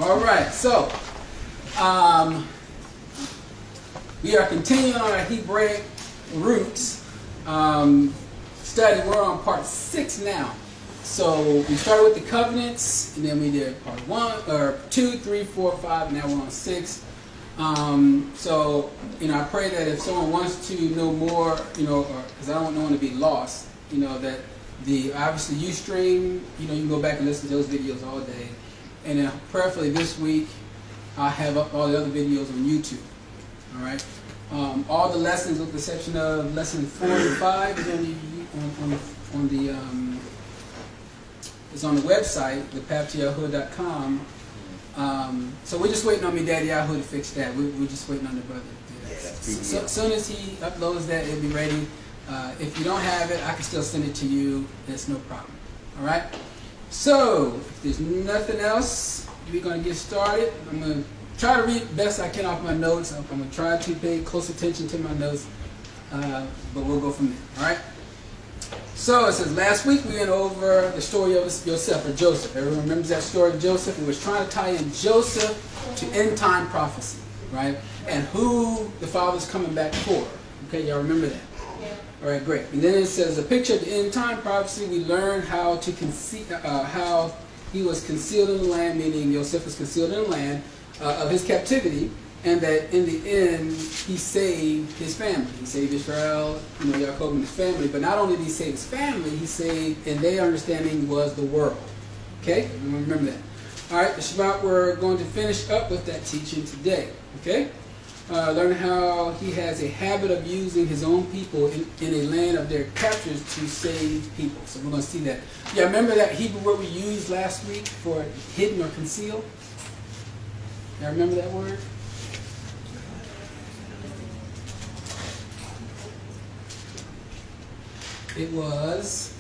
All right, so we are continuing on our Hebraic roots study. We're on part 6 now. So we started with the covenants, and then we did part 1 or 2, 3, 4, 5, and now we're on 6. So I pray that if someone wants to know more, because I don't want to be lost, that the obviously Ustream, you can go back and listen to those videos all day. And then prayerfully this week, I'll have up all the other videos on YouTube. All right. All the lessons, with the exception of lesson 4 and 5, is it's on the website, thepaptoyahoo.com. So we're just waiting on me, Daddy Yahoo, to fix that. We're just waiting on the brother to do that. So as soon as he uploads that, it'll be ready. If you don't have it, I can still send it to you. It's no problem. All right. So, if there's nothing else, we're going to get started. I'm going to try to read the best I can off my notes. I'm going to try to pay close attention to my notes, but we'll go from there. All right? So, it says, last week we went over the story of Yosef, or Joseph. Everyone remembers that story of Joseph? We was trying to tie in Joseph to end-time prophecy, right? And who the Father's coming back for. Okay, y'all remember that? All right, great. And then it says, a picture of the end time prophecy. We learned how to how he was concealed in the land, meaning Joseph was concealed in the land of his captivity, and that in the end he saved his family. He saved Yashar'al, Yaakov and his family. But not only did he save his family, he saved, and their understanding was the world. Okay, remember that. All right, the Shabbat. We're going to finish up with that teaching today. Okay. Learn how he has a habit of using his own people in a land of their captures to save people. So we're going to see that. Yeah, remember that Hebrew word we used last week for hidden or concealed? Yeah, remember that word? It was...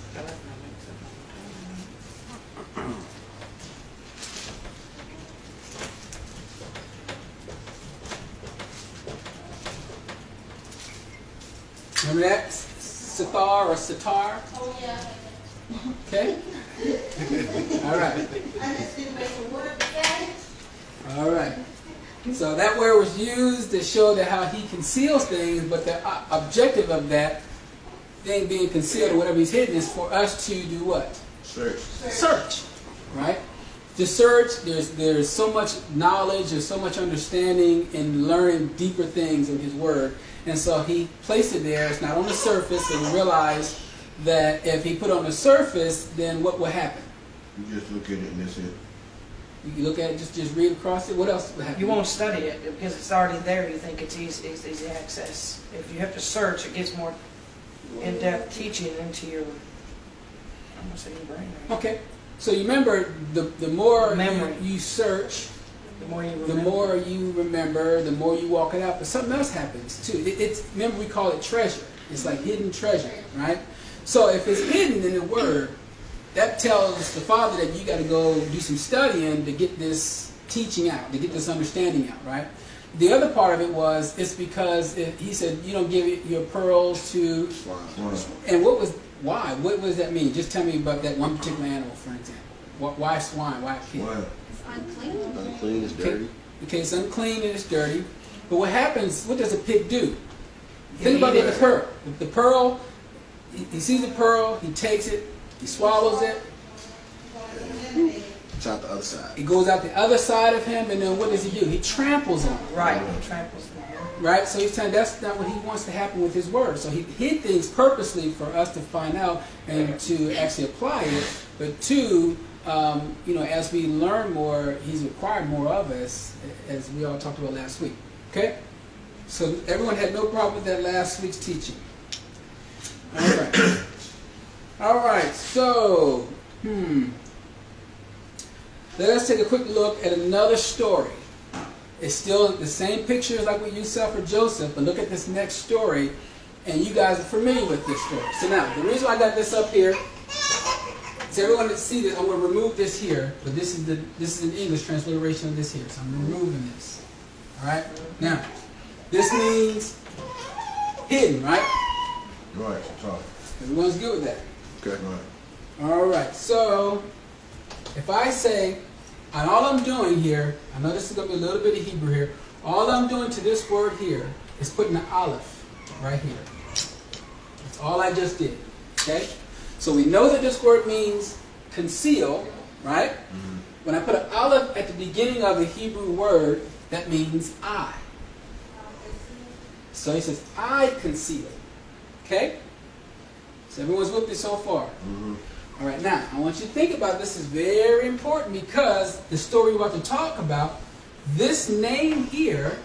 Remember that? Sitar or sitar? Oh, yeah. Okay? All right. All right. So that word was used to show that how he conceals things, but the objective of that thing being concealed or whatever he's hidden is for us to do what? Search. Right? To search, there's so much knowledge, there's so much understanding in learning deeper things in his word. And so he placed it there. It's not on the surface, and he realized that if he put it on the surface, then what will happen? You just look at it and that's it. You can look at it, just read across it. What else will happen? You won't study it because it's already there. You think it's easy access. If you have to search, it gets more in-depth teaching into your, I'm going to say your brain. Right? Okay. So you remember, the more you search, the more you remember, the more you walk it out. But something else happens too. Remember, we call it treasure. It's like hidden treasure, right? So if it's hidden in the Word, that tells the Father that you got to go do some studying to get this teaching out, to get this understanding out, right? The other part of it was, it's because he said you don't give your pearls to swine. And why? What does that mean? Just tell me about that one particular animal, for example. Why swine? Why pig? It's unclean. Unclean is dirty. Okay, it's unclean and it's dirty. But what happens, what does a pig do? Think about the pearl. The pearl, he sees the pearl, he takes it, he swallows it. It's out the other side. It goes out the other side of him, and then what does he do? He tramples on it. Right, he tramples on it. Right? So he's saying that's not what he wants to happen with his word. So he hid things purposely for us to find out and to actually apply it. But two, as we learn more, he's required more of us, as we all talked about last week. Okay? So everyone had no problem with that last week's teaching. All right. All right. So, let us take a quick look at another story. It's still the same pictures like with Yosef or Joseph, but look at this next story, and you guys are familiar with this story. So now, the reason why I got this up here, so everyone can see this, I'm going to remove this here, but this is an English transliteration of this here, so I'm removing this. All right? Now, this means hidden, right? Right, sorry. Everyone's good with that. Okay. Right. All right, so if I say And all I'm doing here, I know this is going to be a little bit of Hebrew here. All I'm doing to this word here is putting an aleph right here. That's all I just did. Okay? So we know that this word means conceal, right? Mm-hmm. When I put an aleph at the beginning of a Hebrew word, that means I. So he says, I conceal. Okay? So everyone's with me so far? Mm-hmm. All right, now, I want you to think about this. Is very important because the story we're about to talk about, this name here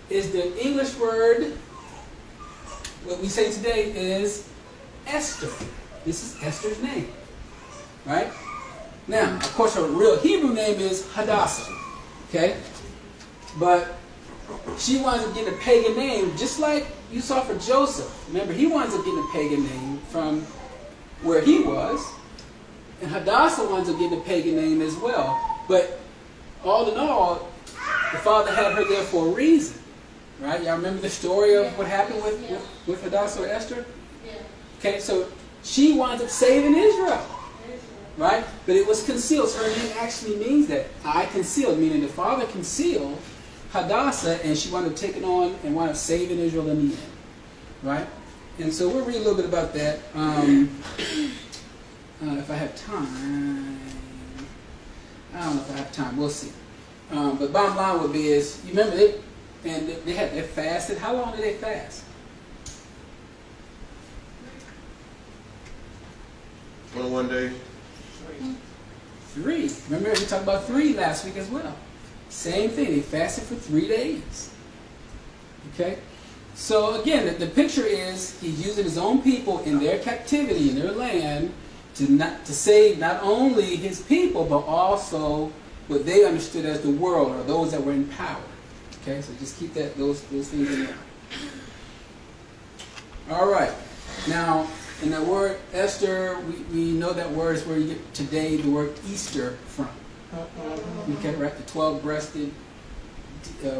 is the English word, what we say today is Esther. This is Esther's name. Right? Now, of course, her real Hebrew name is Hadassah. Okay? But she winds up getting a pagan name, just like you saw for Joseph. Remember, he winds up getting a pagan name from where he was, and Hadassah winds up getting a pagan name as well. But all in all, the father had her there for a reason, right? Y'all remember the story of what happened with Hadassah or Esther? Yeah. Okay, so she winds up saving Israel, right? But it was concealed. So her name actually means that. I concealed, meaning the father concealed Hadassah, and she wound up taking on and wound up saving Israel in the end, right? And so we'll read a little bit about that. If I have time, I don't know if I have time. We'll see. But bottom line would be is, you remember they fasted. How long did they fast? 21 days. 3. Remember we talked about 3 last week as well. Same thing. They fasted for 3 days. Okay. So again, the picture is he's using his own people in their captivity in their land to save not only his people but also what they understood as the world or those that were in power. Okay, so just keep those things in mind. All right. Now, in the word Esther, we know that word is where you get today the word Easter from. Okay, right? The 12-breasted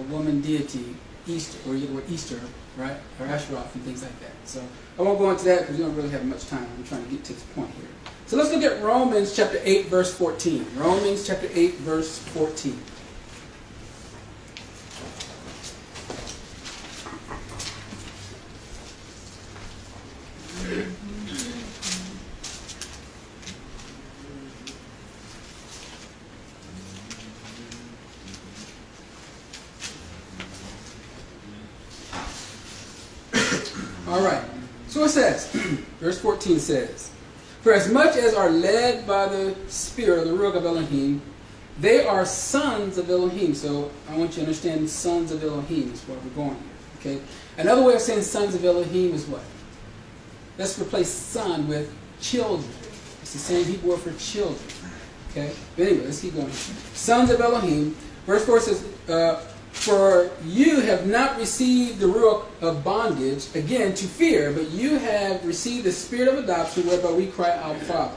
woman deity, Easter, or you get the word Easter, right? Or Yashar'al and things like that. So I won't go into that because we don't really have much time. I'm trying to get to this point here. So let's look at Romans chapter 8, verse 14. Romans chapter 8, verse 14. All right. So it says, verse 14 says, for as much as are led by the Spirit of the Ruach of Elohim, they are sons of Elohim. So I want you to understand sons of Elohim is where we're going here. Okay. Another way of saying sons of Elohim is what? Let's replace son with children. It's the same Hebrew word for children. Okay. But anyway, let's keep going. Sons of Elohim. Verse 4 says, for you have not received the ruach of bondage, again, to fear, but you have received the spirit of adoption, whereby we cry out, Father.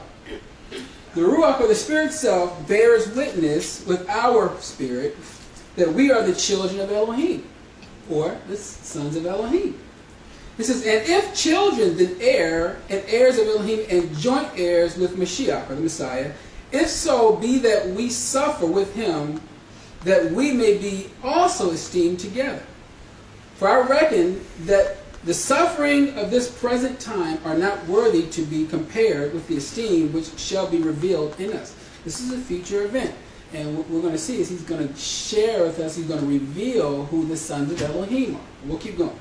The ruach, or the Spirit itself, bears witness with our spirit that we are the children of Elohim, or the sons of Elohim. It says, and if children, then heir, and heirs of Elohim, and joint heirs with Mashiach, or the Messiah, if so be that we suffer with him, that we may be also esteemed together. For I reckon that the suffering of this present time are not worthy to be compared with the esteem which shall be revealed in us. This is a future event. And what we're going to see is he's going to share with us, he's going to reveal who the sons of Elohim are. We'll keep going.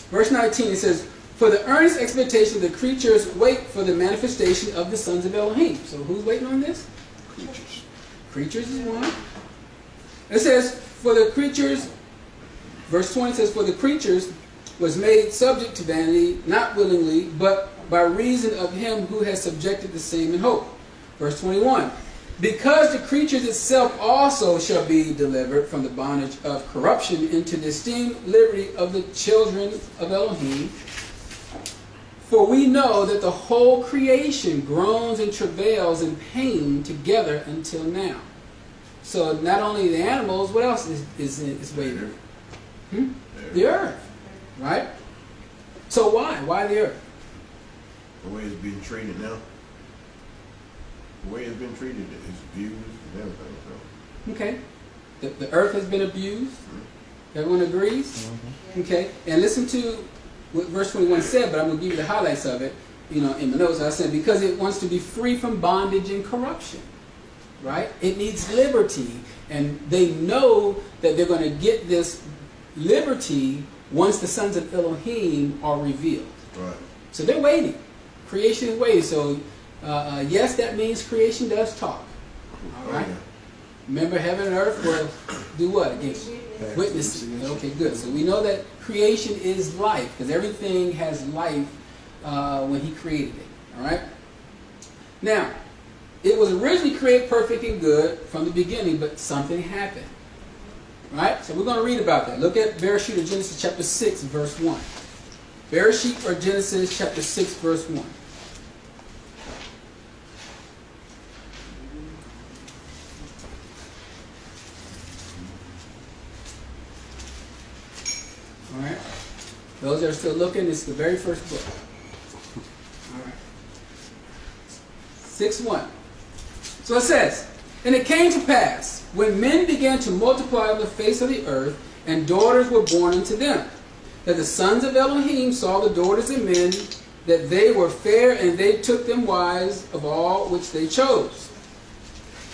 Verse 19, it says, for the earnest expectation of the creatures wait for the manifestation of the sons of Elohim. So who's waiting on this? Creatures. Creatures is one. It says, for the creatures, verse 20 says, for the creatures was made subject to vanity, not willingly, but by reason of him who has subjected the same in hope. Verse 21, because the creatures itself also shall be delivered from the bondage of corruption into the esteemed liberty of the children of Elohim. For we know that the whole creation groans and travails in pain together until now. So not only the animals, what else is waiting? The earth, right? So why? Why the earth? The way it's being treated now. The way it's been treated, its views and everything. So. Okay? The earth has been abused. Everyone agrees? Okay? And listen to what verse 21 said, but I'm going to give you the highlights of it, in my notes. I said, because it wants to be free from bondage and corruption. Right? It needs liberty. And they know that they're going to get this liberty once the sons of Elohim are revealed. Right. So they're waiting. Creation is waiting. So, yes, that means creation does talk. All right? Yeah. Remember, heaven and earth will do what against witnesses? Okay, good. So we know that creation is life, because everything has life when He created it. All right? Now, it was originally created perfect and good from the beginning, but something happened. Right? So we're going to read about that. Look at Bereshit or Genesis chapter 6, verse 1. Bereshit or Genesis chapter 6, verse 1. All right? Those that are still looking, it's the very first book. All right. 6:1. So it says, and it came to pass, when men began to multiply on the face of the earth, and daughters were born unto them, that the sons of Elohim saw the daughters of men, that they were fair, and they took them wives of all which they chose.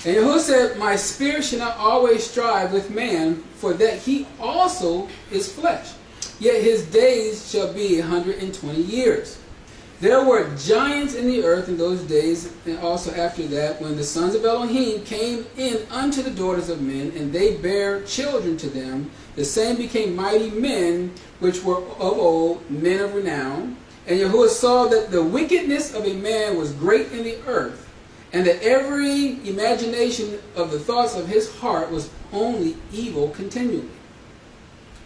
And Yahuwah said, my spirit shall not always strive with man, for that he also is flesh. Yet his days shall be 120 years. There were giants in the earth in those days, and also after that, when the sons of Elohim came in unto the daughters of men, and they bare children to them. The same became mighty men, which were of old, men of renown. And Yahuwah saw that the wickedness of a man was great in the earth, and that every imagination of the thoughts of his heart was only evil continually.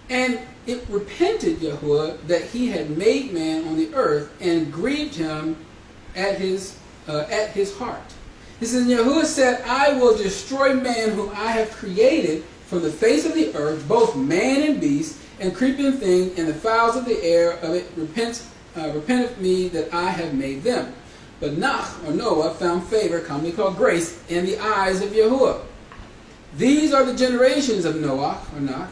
And it repented Yahuwah that he had made man on the earth, and grieved him at his heart. He says, Yahuwah said, I will destroy man whom I have created from the face of the earth, both man and beast, and creeping thing, and the fowls of the air. Of it repenteth me that I have made them. But Noah found favor, commonly called grace, in the eyes of Yahuwah. These are the generations of Noah, or Nach.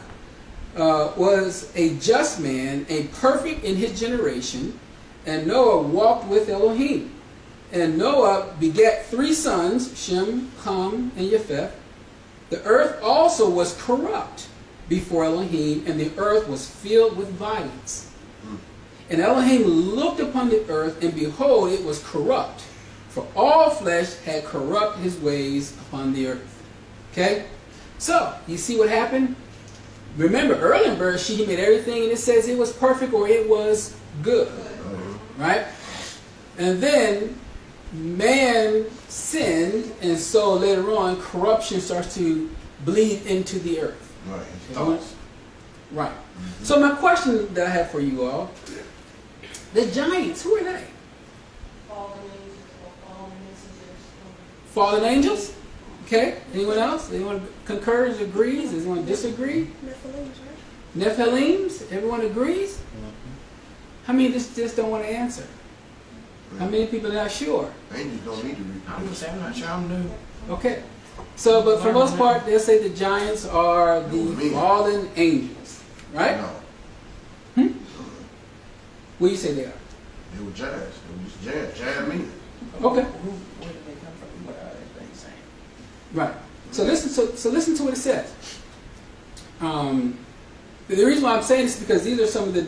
Was a just man, a perfect in his generation, and Noah walked with Elohim. And Noah begat 3 sons, Shem, Ham, and Japheth. The earth also was corrupt before Elohim, and the earth was filled with violence. And Elohim looked upon the earth, and behold, it was corrupt, for all flesh had corrupt his ways upon the earth. Okay? So, you see what happened? Remember, early in Bereshit, he made everything, and it says it was perfect or it was good. Right? And then, man sinned, and so later on, corruption starts to bleed into the earth. Right. Thoughts. Right. Mm-hmm. So my question that I have for you all, the giants, who are they? Fallen angels or fallen messengers. Fallen angels? Okay. Anyone else? Anyone concurs, agrees? Does anyone disagree? Nephilims, right? Nephilims? Everyone agrees? How many just don't want to answer? How many people are not sure? Angels don't need to read. I'm gonna say I'm not sure. I'm new. Okay. So, but for the most part, they'll say the giants are the fallen angels. Right? No. What do you say they are? They were giants. They were just giant men. Okay. Where did they come from? What are they saying? Right. So listen to what it says. The reason why I'm saying this is because these are some of the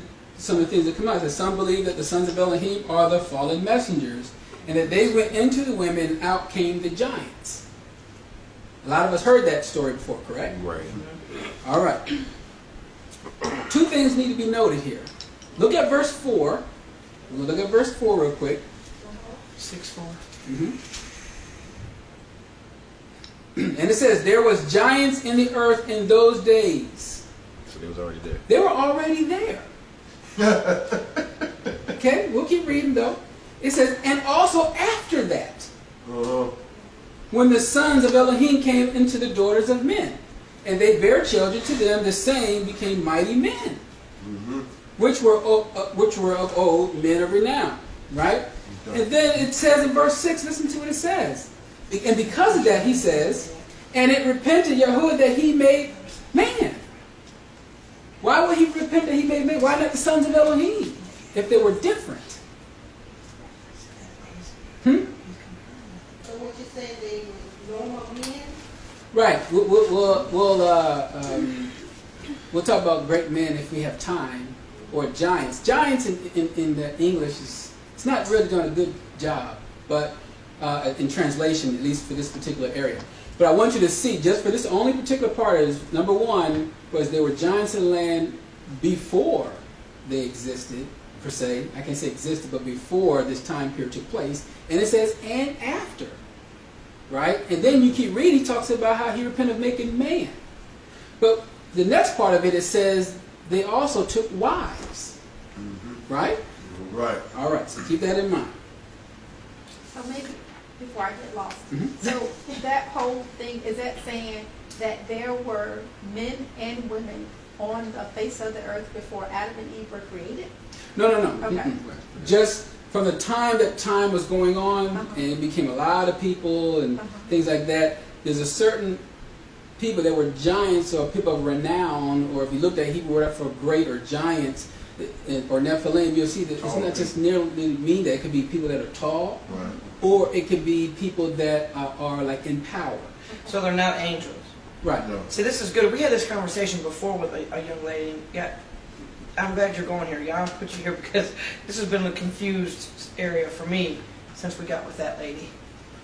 things that come out. That some believe that the sons of Elohim are the fallen messengers, and that they went into the women, and out came the giants. A lot of us heard that story before, correct? Right. All right. 2 things need to be noted here. Look at verse 4. We'll look at verse 4 real quick. 6:4. And it says, there was giants in the earth in those days. So they was already there. They were already there. Okay, we'll keep reading though. It says, and also after that, when the sons of Elohim came into the daughters of men, and they bare children to them, the same became mighty men, which were of old, men of renown. Right? And then it says in verse 6, listen to what it says. And because of that, he says, And it repented Yahuwah that he made man. Why would he repent that he made man? Why not the sons of Elohim if they were different? So what you're saying, they were normal men? Right. We'll talk about great men if we have time, or giants. Giants in the English it's not really doing a good job, but in translation, at least for this particular area. But I want you to see, just for this only particular part, is number one was there were giants in the land before they existed, per se. I can't say existed, but before this time period took place. And it says, and after. Right? And then you keep reading, he talks about how he repented of making man. But the next part of it, it says they also took wives. Right? Right. All right, so keep that in mind. So maybe, before I get lost, so that whole thing, is that saying that there were men and women on the face of the earth before Adam and Eve were created? No. Okay. Just from the time that time was going on, and it became a lot of people and things like that, there's a certain people that were giants or people of renown, or if you looked at Hebrew word for great or giants, or Nephilim, you'll see that it's not just nearly mean that. It could be people that are tall, Right. or it could be people that are like in power. So they're not angels. Right. No. See, this is good. We had this conversation before with a young lady. Yeah, I'm glad you're going here. Yeah, I'll put you here because this has been a confused area for me since we got with that lady.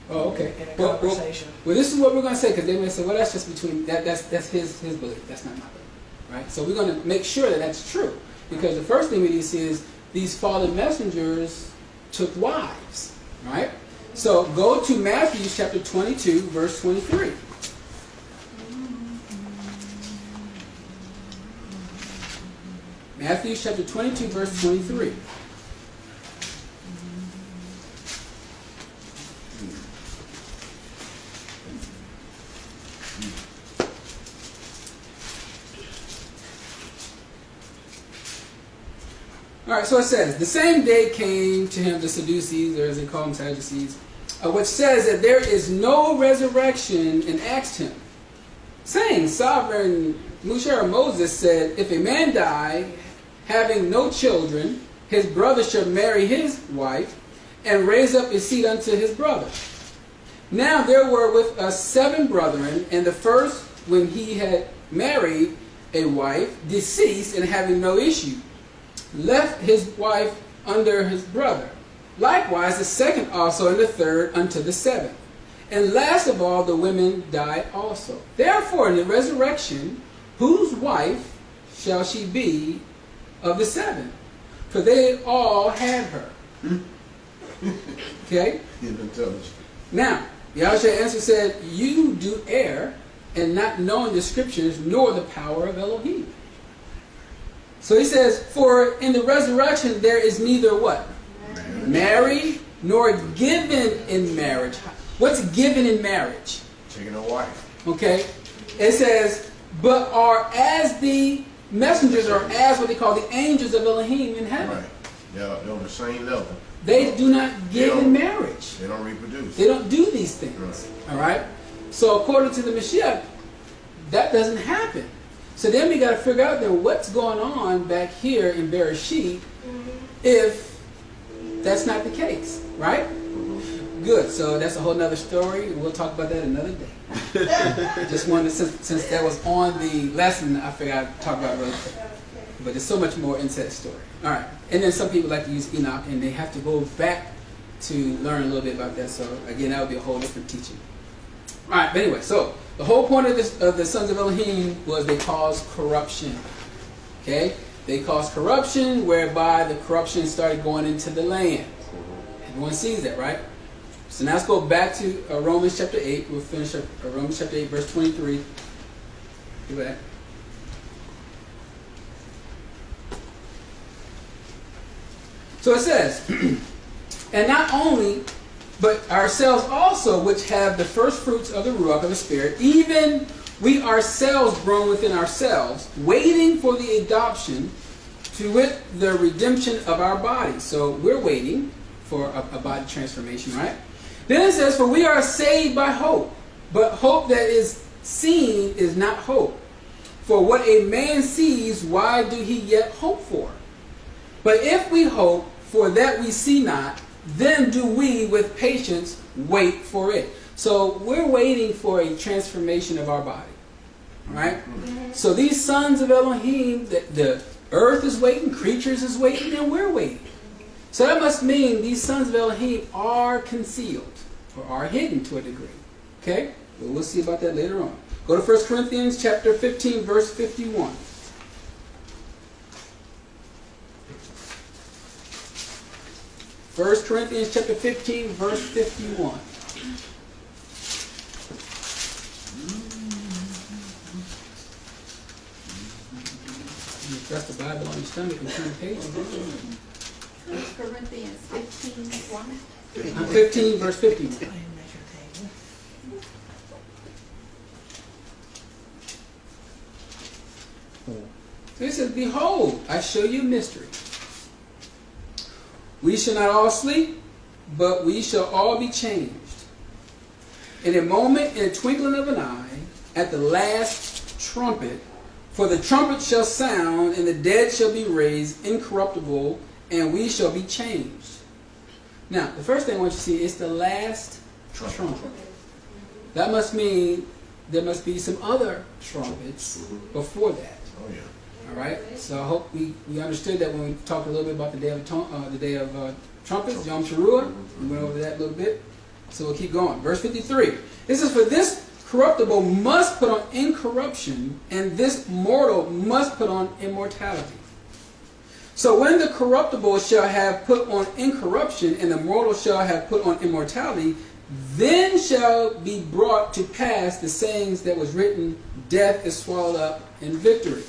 Oh, okay. In a conversation. Well, this is what we're going to say, because they may say, well, that's just between, that's his belief. That's not my belief. Right? So we're going to make sure that that's true. Because the first thing we need to see is these fallen messengers took wives. Right? So go to Matthew chapter 22, verse 23. Matthew chapter 22, verse 23. All right, so it says, the same day came to him the Sadducees, or as they call them, Sadducees, which says that there is no resurrection, and asked him, saying, Sovereign Yashar'al Moses said, if a man die, having no children, his brother shall marry his wife, and raise up his seed unto his brother. Now there were with us 7 brethren, and the first, when he had married a wife, deceased, and having no issue, left his wife under his brother. Likewise the second also, and the third unto the 7th. And last of all, the women died also. Therefore, in the resurrection, whose wife shall she be of the 7? For they all had her. Okay? Intelligent. Now, Yahshua answered, said, you do err, and not knowing the scriptures, nor the power of Elohim. So he says, for in the resurrection there is neither what? Married, nor given in marriage. What's given in marriage? Taking a wife. Okay? It says, but are as the messengers, or as what they call the angels of Elohim in heaven. Right. Yeah, they're on the same level. They do not give in marriage. They don't reproduce. They don't do these things. Right. All right? So according to the Mashiach, that doesn't happen. So then we got to figure out there what's going on back here in Bereshit if that's not the case, right? Good. So that's a whole nother story. We'll talk about that another day. Just wanted to, since that was on the lesson, I figured I'd talk about it really quick. But there's so much more into that story. All right. And then some people like to use Enoch, and they have to go back to learn a little bit about that. So again, that would be a whole different teaching. All right. But anyway, so the whole point of the sons of Elohim was they caused corruption. Okay? They caused corruption, whereby the corruption started going into the land. Everyone sees that, right? So now let's go back to Romans chapter 8. We'll finish up Romans chapter 8, verse 23. Go back. So it says, and not only, but ourselves also, which have the first fruits of the Ruach of the Spirit, even we ourselves grown within ourselves, waiting for the adoption, to wit, the redemption of our bodies. So we're waiting for a body transformation, right? Then it says, for we are saved by hope, but hope that is seen is not hope. For what a man sees, why do he yet hope for? But if we hope for that we see not, then do we with patience wait for it. So we're waiting for a transformation of our body. All right? So these sons of Elohim, the earth is waiting, creatures is waiting, and we're waiting. So that must mean these sons of Elohim are concealed or are hidden to a degree. Okay? Well, we'll see about that later on. Go to 1 Corinthians chapter 15, verse 51. 1 Corinthians chapter 15, verse 51. You press the Bible on your stomach and turn the pages. 1 Corinthians 15:1. 15, verse 51. So it says, behold, I show you a mystery. We shall not all sleep, but we shall all be changed. In a moment, in a twinkling of an eye, at the last trumpet, for the trumpet shall sound, and the dead shall be raised incorruptible, and we shall be changed. Now, the first thing I want you to see is the last trumpet. That must mean there must be some other trumpets before that. Oh, yeah. All right. So I hope we understood that when we talked a little bit about the day of trumpets, Yom Teruah. We went over that a little bit. So we'll keep going. Verse 53. This is for this corruptible must put on incorruption, and this mortal must put on immortality. So when the corruptible shall have put on incorruption, and the mortal shall have put on immortality, then shall be brought to pass the sayings that was written, death is swallowed up in victory.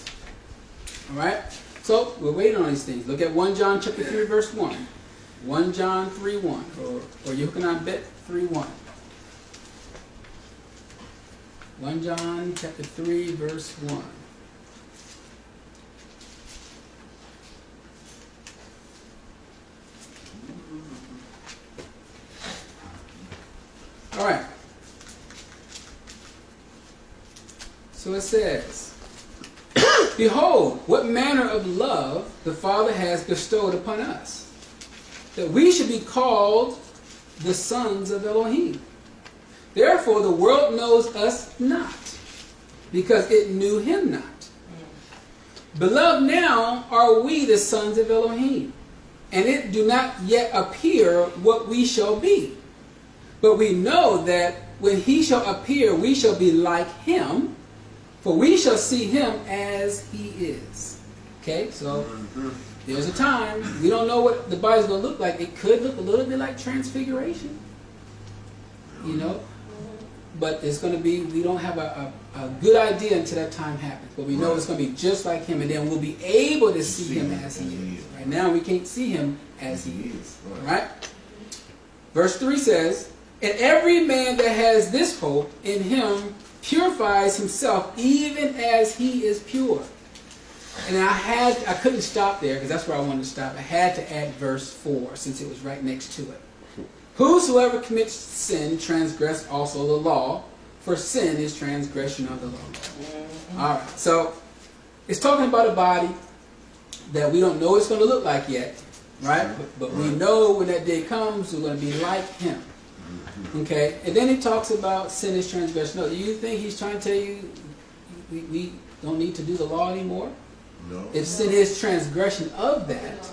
All right? So we're waiting on these things. Look at 1 John chapter 3, verse 1. 1 John 3:1, or Yochanan Bet 3:1. 1 John chapter 3, verse 1. All right. So it says, behold, what manner of love the Father has bestowed upon us, that we should be called the sons of Elohim. Therefore the world knows us not, because it knew him not. Beloved, now are we the sons of Elohim, and it do not yet appear what we shall be. But we know that when he shall appear, we shall be like him, for we shall see him as he is. Okay, so there's a time, we don't know what the body's going to look like. It could look a little bit like transfiguration, you know. But it's going to be, we don't have a good idea until that time happens. But we know it's going to be just like him, and then we'll be able to see him as he is. Right now we can't see him as he is. All right? Verse 3 says, and every man that has this hope in him purifies himself even as he is pure. And I couldn't stop there because that's where I wanted to stop. I had to add verse 4 since it was right next to it. Whosoever commits sin transgress also the law, for sin is transgression of the law. All right, so it's talking about a body that we don't know what it's going to look like yet, right? But we know when that day comes, we're going to be like him. Okay, and then he talks about sin is transgression. No, do you think he's trying to tell you we don't need to do the law anymore? No. If sin is transgression of that,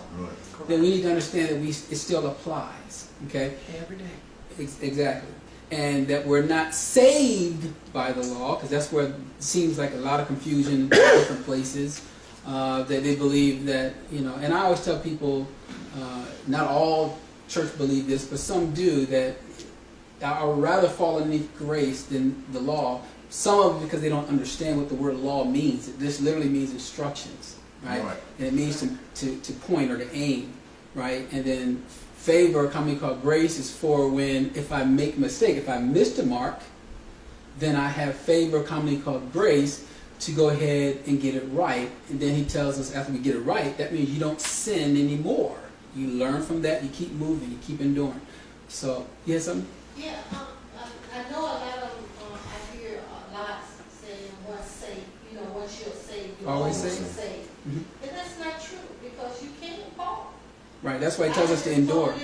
then we need to understand that it still applies. Okay? Every day. Exactly. And that we're not saved by the law, because that's where it seems like a lot of confusion in different places. That they believe that, you know, and I always tell people, not all church believe this, but some do, that I would rather fall underneath grace than the law. Some of it because they don't understand what the word law means. It just literally means instructions, right? And it means to point or to aim, right? And then favor, commonly called grace, is for when, if I make a mistake, if I missed a mark, then I have favor, commonly called grace, to go ahead and get it right. And then he tells us after we get it right, that means you don't sin anymore. You learn from that, you keep moving, you keep enduring. So, you have something? Yeah, I know a lot of them, I hear lots you're Always always saved. saved. Mhm. And that's not true, because you can't fall. Right. That's why he tells us to endure.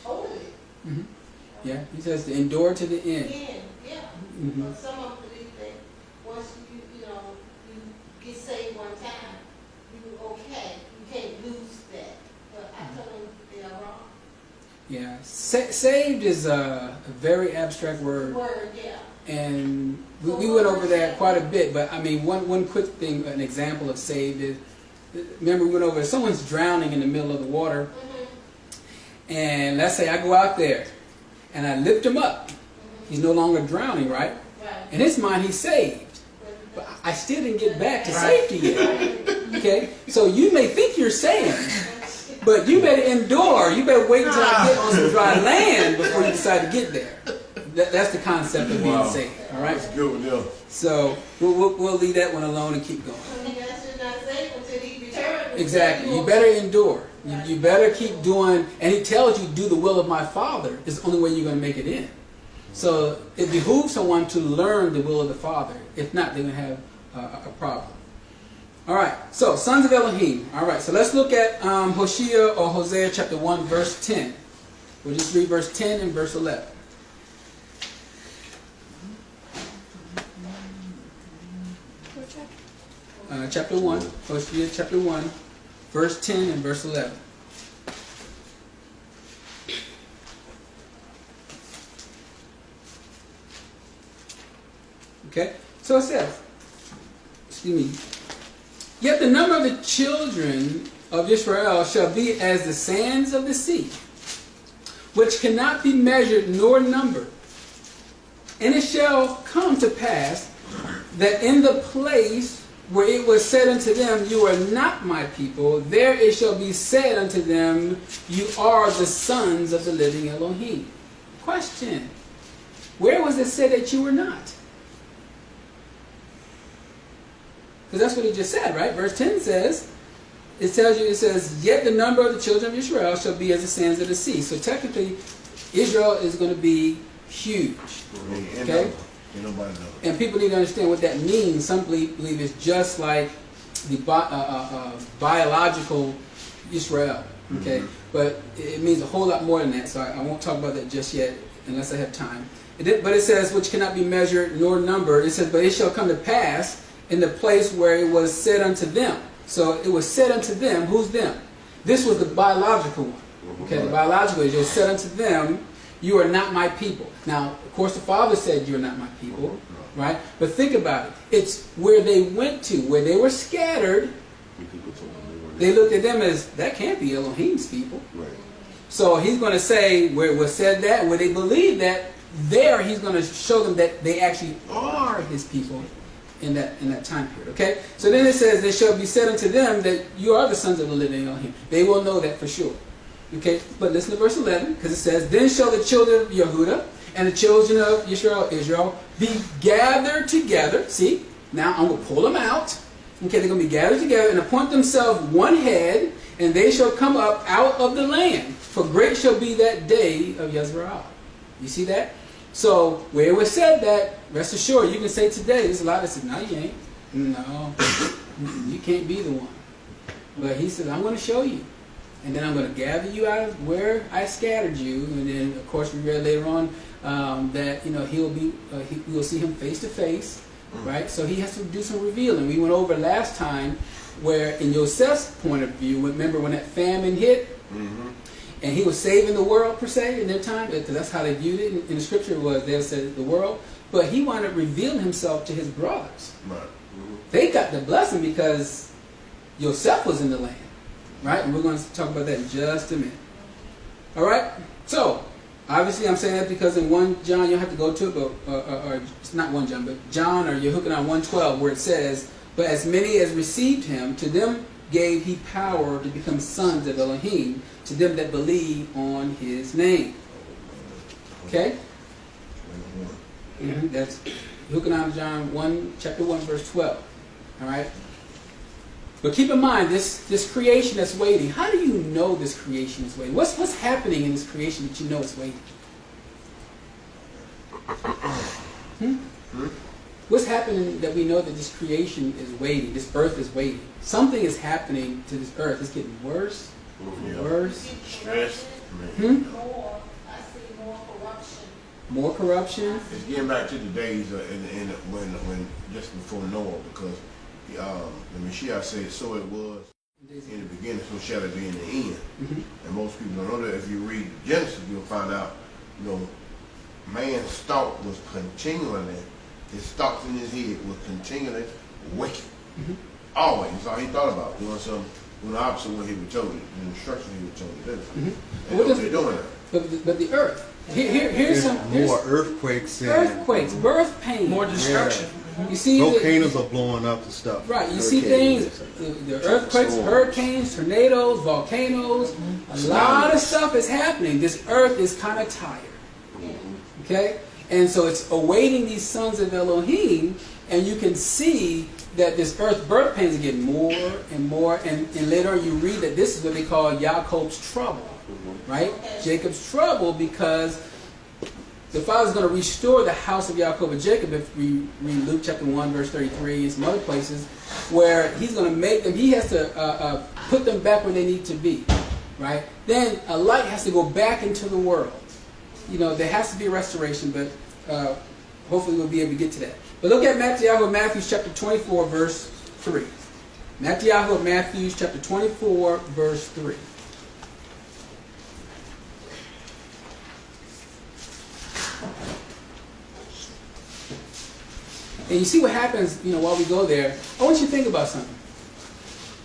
Totally. Hmm. Yeah. He says to endure to the end. Yeah. Mhm. But some of them believe that once you get saved one time, you okay. You can't lose that. But I tell them they are wrong. Yeah. Saved is a very abstract word. Word, yeah. And we went over that quite a bit, but I mean, one quick thing, an example of saved is, remember we went over, if someone's drowning in the middle of the water, and let's say I go out there, and I lift him up, he's no longer drowning, right? Right. In his mind, he's saved, but I still didn't get back to safety yet, okay? So you may think you're saved, but you better endure, you better wait until I get on some dry land before you decide to get there. That's the concept of being saved, all right? That's good with them. So we'll leave that one alone and keep going. So you guys should not saved until he returns. Exactly. You better endure. You better keep doing, and he tells you, do the will of my Father. It's the only way you're going to make it in. So it behooves someone to learn the will of the Father. If not, they're going to have a problem. All right. So sons of Elohim. All right. So let's look at Hosea or Hosea chapter 1, verse 10. We'll just read verse 10 and verse 11. Chapter 1, Hosea chapter 1, verse 10 and verse 11. Okay, so it says, excuse me, yet the number of the children of Yashar'al shall be as the sands of the sea, which cannot be measured nor numbered. And it shall come to pass that in the place where it was said unto them, you are not my people, there it shall be said unto them, you are the sons of the living Elohim. Question, where was it said that you were not? Because that's what he just said, right? Verse 10 says, it says, yet the number of the children of Israel shall be as the sands of the sea. So technically, Israel is going to be huge. Okay? And people need to understand what that means. Some believe it's just like the biological Israel. Okay? Mm-hmm. But it means a whole lot more than that. So I won't talk about that just yet unless I have time. But it says, which cannot be measured nor numbered. It says, but it shall come to pass in the place where it was said unto them. So it was said unto them. Who's them? This was the biological one. Okay, the biological is, it was said unto them, you are not my people. Now, of course, the Father said, you're not my people, right? But think about it. It's where they went to, where they were scattered. They looked at them as, that can't be Elohim's people. Right. So he's going to say, where it was said that, where they believe that, there he's going to show them that they actually are his people in that time period. Okay? So then it says, they shall be said unto them that you are the sons of the living Elohim. They will know that for sure. Okay, but listen to verse 11, because it says, then shall the children of Yehuda and the children of Yashar'al, Israel, be gathered together. See, now I'm going to pull them out. Okay, they're going to be gathered together and appoint themselves one head, and they shall come up out of the land. For great shall be that day of Yashar'al. You see that? So, where it was said that, rest assured, you can say today, there's a lot that say, no, you ain't. No, you can't be the one. But he said, I'm going to show you. And then I'm going to gather you out of where I scattered you. And then, of course, we read later on that we will see him face to face, right? So he has to do some revealing. We went over last time where, in Joseph's point of view, remember when that famine hit, and he was saving the world per se in their time, because that's how they viewed it in the scripture. Was they said the world, but he wanted to reveal himself to his brothers. Right. They got the blessing because Joseph was in the land. Right? And we're going to talk about that in just a minute. All right? So, obviously I'm saying that because in 1 John, you have to go to it, but, or it's not 1 John, but John, or you're hooking on 1:12, where it says, but as many as received him, to them gave he power to become sons of Elohim, to them that believe on his name. Okay? That's hooking on John chapter 1, verse 12. All right? But keep in mind, this creation that's waiting, how do you know this creation is waiting? What's happening in this creation that you know it's waiting? What's happening that we know that this creation is waiting, this earth is waiting? Something is happening to this earth. It's getting worse, Yeah. worse. Stress. I mean, More, I see more corruption. More corruption. It's getting back to the days when just before Noah, because the Messiah said, "So it was in the beginning, so shall it be in the end." Mhm. And most people don't know that. If you read Genesis, you'll find out, man's thought was continually, his thoughts in his head was continually wicked. Mhm. Always. That's all he thought about, doing something the opposite of what he was told, the instruction he was told to do. Mhm. And What what does- they're doing now. But the earth. Here's some More earthquakes and earthquakes, birth pains. More destruction. You see the, volcanoes are blowing up and stuff. right. You see things. The earthquakes, hurricanes, tornadoes, volcanoes. A lot of stuff is happening. This earth is kind of tired. Okay, and so it's awaiting these sons of Elohim, and you can see that this earth birth pains are getting more and more, and later on you read that this is what they call Jacob's trouble, right? Jacob's trouble, because the Father's going to restore the house of Jacob and Jacob. If we read Luke chapter 1 verse 33 and some other places, where he's going to make them, he has to put them back where they need to be, right? Then a light has to go back into the world. There has to be a restoration, but hopefully we'll be able to get to that. But look at Matthew chapter 24, verse 3. Matthew chapter 24, verse 3. And you see what happens, while we go there. I want you to think about something.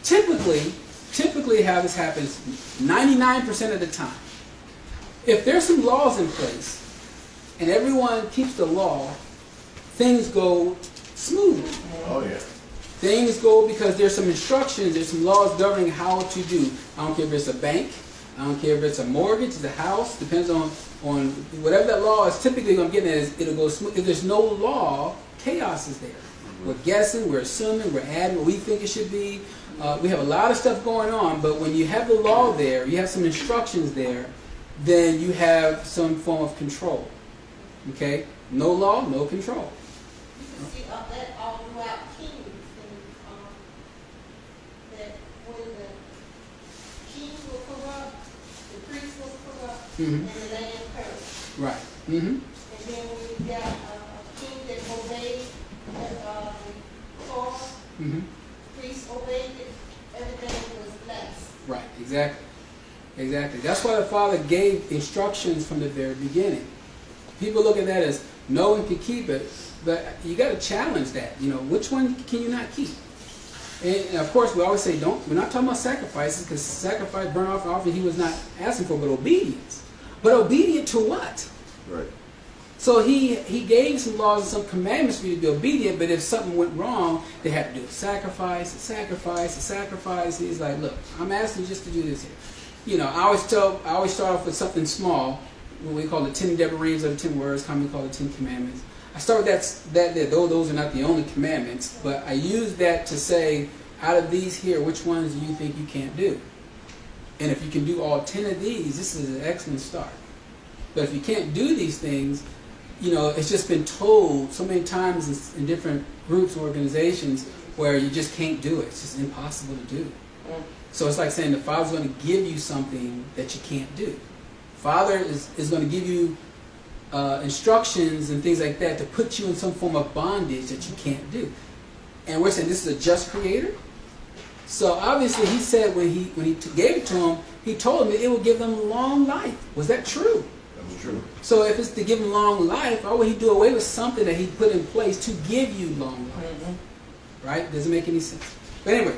Typically how this happens, 99% of the time, if there's some laws in place and everyone keeps the law, things go smoothly. Oh yeah. Things go because there's some instructions, there's some laws governing how to do. I don't care if it's a bank, I don't care if it's a mortgage, it's a house, depends on whatever that law is. Typically what I'm getting at is it'll go smooth. If there's no law, chaos is there. We're guessing, we're assuming, we're adding what we think it should be. We have a lot of stuff going on, but when you have the law there, you have some instructions there, then you have some form of control. Okay? No law, no control. You can see that all throughout Kings, that when the kings were corrupt, the priests was corrupt, Mhm. and the land cursed. Right. Mm-hmm. And then when you got a king that obeyed the Torah, Mm-hmm. priests obeyed it, everything was blessed. Right, exactly. Exactly. That's why the Father gave instructions from the very beginning. People look at that as no one can keep it, but you got to challenge that. Which one can you not keep? And of course, we always say we're not talking about sacrifices, because sacrifice, burnt offering, he was not asking for, but obedience. But obedient to what? Right. So he gave some laws and some commandments for you to be obedient, but if something went wrong, they had to do a sacrifice. He's like, look, I'm asking you just to do this here. I always start off with something small, what we call the 10 Devarim, or the 10 words, commonly called the 10 commandments. I start with that though those are not the only commandments, but I use that to say, out of these here, which ones do you think you can't do? And if you can do all 10 of these, this is an excellent start. But if you can't do these things, it's just been told so many times in different groups, organizations, where you just can't do it. It's just impossible to do. So it's like saying the Father's going to give you something that you can't do. Father is going to give you instructions and things like that to put you in some form of bondage that you can't do. And we're saying this is a just creator. So obviously he said when he gave it to him, he told him that it would give them long life. Was that true? That's true. So if it's to give him long life, why would he do away with something that he put in place to give you long life? Mm-hmm. Right? Doesn't make any sense. But anyway,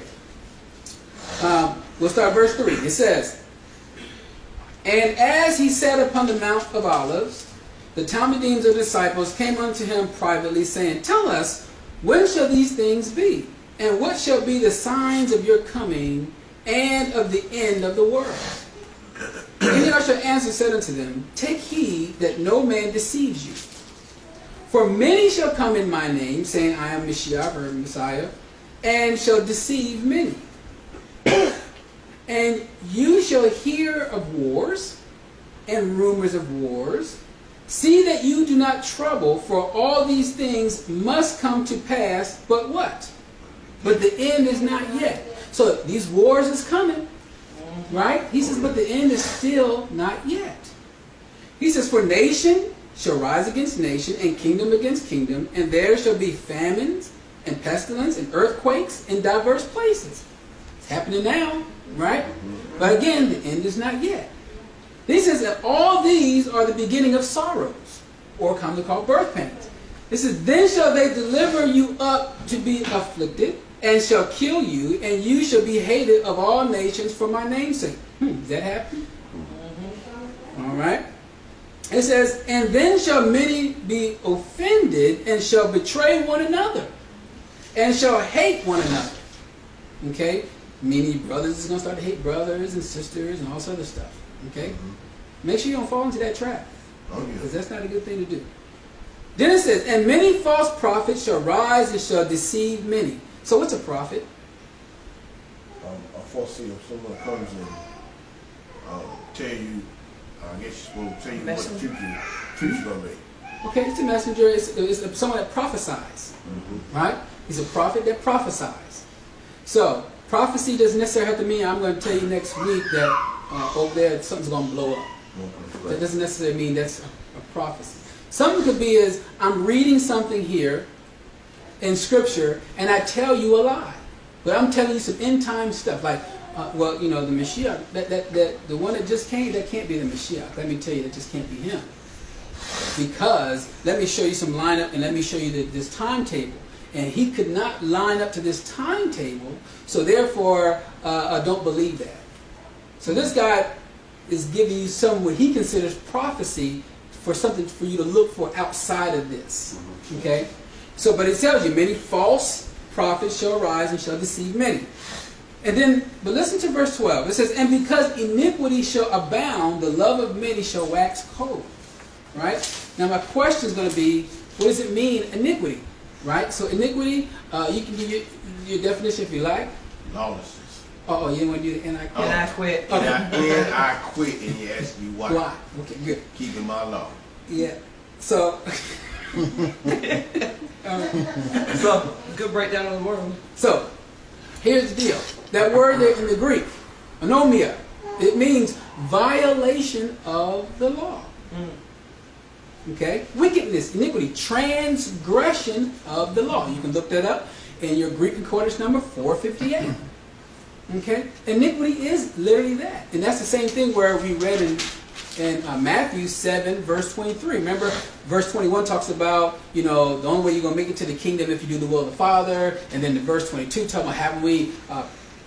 we'll start verse 3. It says, "And as he sat upon the Mount of Olives, the Talmudim of the disciples came unto him privately, saying, Tell us, when shall these things be? And what shall be the signs of your coming and of the end of the world? And Yashar'al answered said unto them, Take heed that no man deceives you. For many shall come in my name, saying, I am Mashiach, or Messiah, and shall deceive many. And you shall hear of wars and rumors of wars. See that you do not trouble, for all these things must come to pass, but what? But the end is not yet. So these wars is coming, right? He says, but the end is still not yet. He says, for nation shall rise against nation, and kingdom against kingdom, and there shall be famines, and pestilence, and earthquakes in diverse places. It's happening now, right? But again, the end is not yet. He says that all these are the beginning of sorrows, or commonly called birth pains. He says, then shall they deliver you up to be afflicted, and shall kill you, and you shall be hated of all nations for my name's sake. Does that happen? All right. It says, and then shall many be offended, and shall betray one another, and shall hate one another. Okay? Many brothers is going to start to hate brothers and sisters and all this other stuff. Okay? Make sure you don't fall into that trap. Because that's not a good thing to do. Then it says, and many false prophets shall rise and shall deceive many. So what's a prophet? A foreseer, someone comes and tell you, I guess you're supposed to tell you what the future going to be. Okay, it's a messenger. It's someone that prophesies. Right? He's a prophet that prophesies. So, prophecy doesn't necessarily have to mean I'm going to tell you next week that over there something's going to blow up. That doesn't necessarily mean that's a prophecy. Something could be is I'm reading something here in Scripture and I tell you a lie. But I'm telling you some end time stuff. Like, well, you know, the Mashiach, the one that just came, that can't be the Mashiach. Let me tell you, that just can't be him. Because let me show you some lineup and let me show you this timetable. And he could not line up to this timetable, so therefore don't believe that. So this guy is giving you some what he considers prophecy for something for you to look for outside of this. Okay? So, but it tells you, many false prophets shall arise and shall deceive many. And then, but listen to verse 12. It says, and because iniquity shall abound, the love of many shall wax cold. Right? Now my question is going to be, what does it mean, iniquity? Right? So iniquity, you can give your definition if you like. Lawlessness. Oh, you want to do the and I quit? And I quit. Okay. And I quit, and you ask me why. Why? Okay, good. Keeping my law. Yeah. So, So, good breakdown of the word. so here's the deal. That word there in the Greek, anomia, it means violation of the law. Okay? Wickedness, iniquity, transgression of the law. You can look that up in your Greek concordance number 458. Okay? Iniquity is literally that. And that's the same thing where we read in Matthew 7, verse 23. Remember, verse 21 talks about, you know, the only way you're going to make it to the kingdom if you do the will of the Father. And then the verse 22 talking about haven't we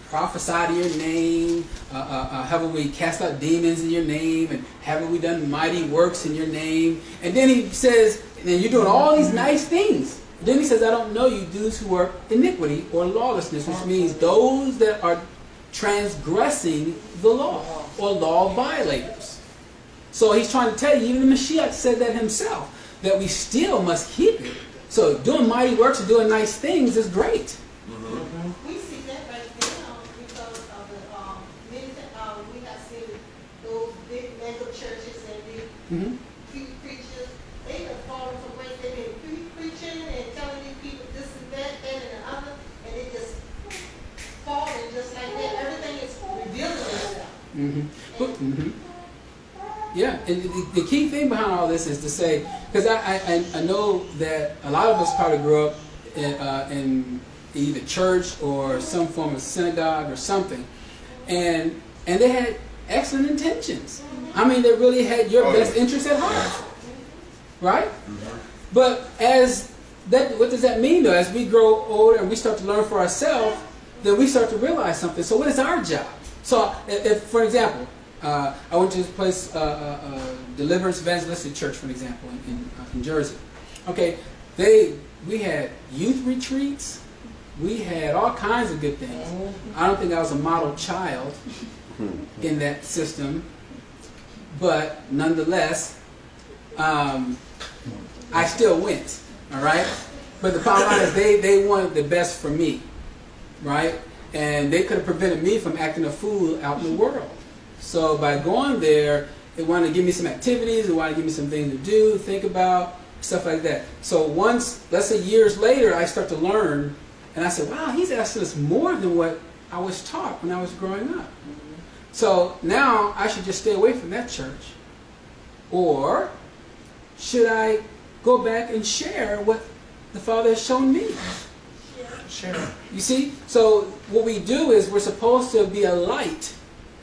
prophesied in your name? Haven't we cast out demons in your name? And haven't we done mighty works in your name? And then he says, and then you're doing all these nice things. Then he says, I don't know you, those who work iniquity or lawlessness, which means those that are transgressing the law or law violators. So he's trying to tell you, even the Mashiach said that himself, that we still must keep it. So doing mighty works and doing nice things is great. We see that right now because of the we have seen those big mega churches and big preachers. They have fallen from grace. They've been preaching and telling these people this and that, and the other, and it just falling just like that. Everything is revealing itself. Yeah, and the key thing behind all this is to say, because I know that a lot of us probably grew up in either church or some form of synagogue or something, and they had excellent intentions. I mean, they really had your best interest at heart, right? But what does that mean though? As we grow older and we start to learn for ourselves, then we start to realize something. So what is our job? So if for example, I went to this place, Deliverance Evangelistic Church, for example, in Jersey. Okay, we had youth retreats. We had all kinds of good things. I don't think I was a model child in that system, but nonetheless, I still went. All right, but the bottom line is they wanted the best for me, right? And they could have prevented me from acting a fool out in the world. So by going there It wanted to give me some activities. It wanted to give me some things to do, think about, stuff like that. So once, let's say years later, I start to learn, and I said, wow, he's asking us more than what I was taught when I was growing up. So now I should just stay away from that church. Or should I go back and share what the Father has shown me? Sure. You see? So what we do is we're supposed to be a light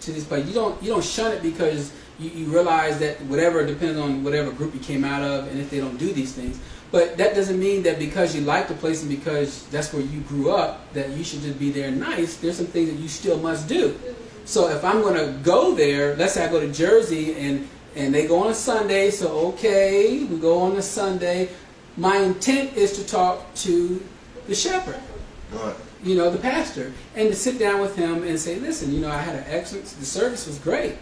to this place. You don't shun it because you realize that whatever, depends on whatever group you came out of and if they don't do these things. But that doesn't mean that because you like the place and because that's where you grew up, that you should just be there nice. There's some things that you still must do. So if I'm going to go there, let's say I go to Jersey and they go on a Sunday, so okay, we go on a Sunday. My intent is to talk to the shepherd, Right. you know, the pastor, and to sit down with him and say, listen, you know, I had an excellent, the service was great,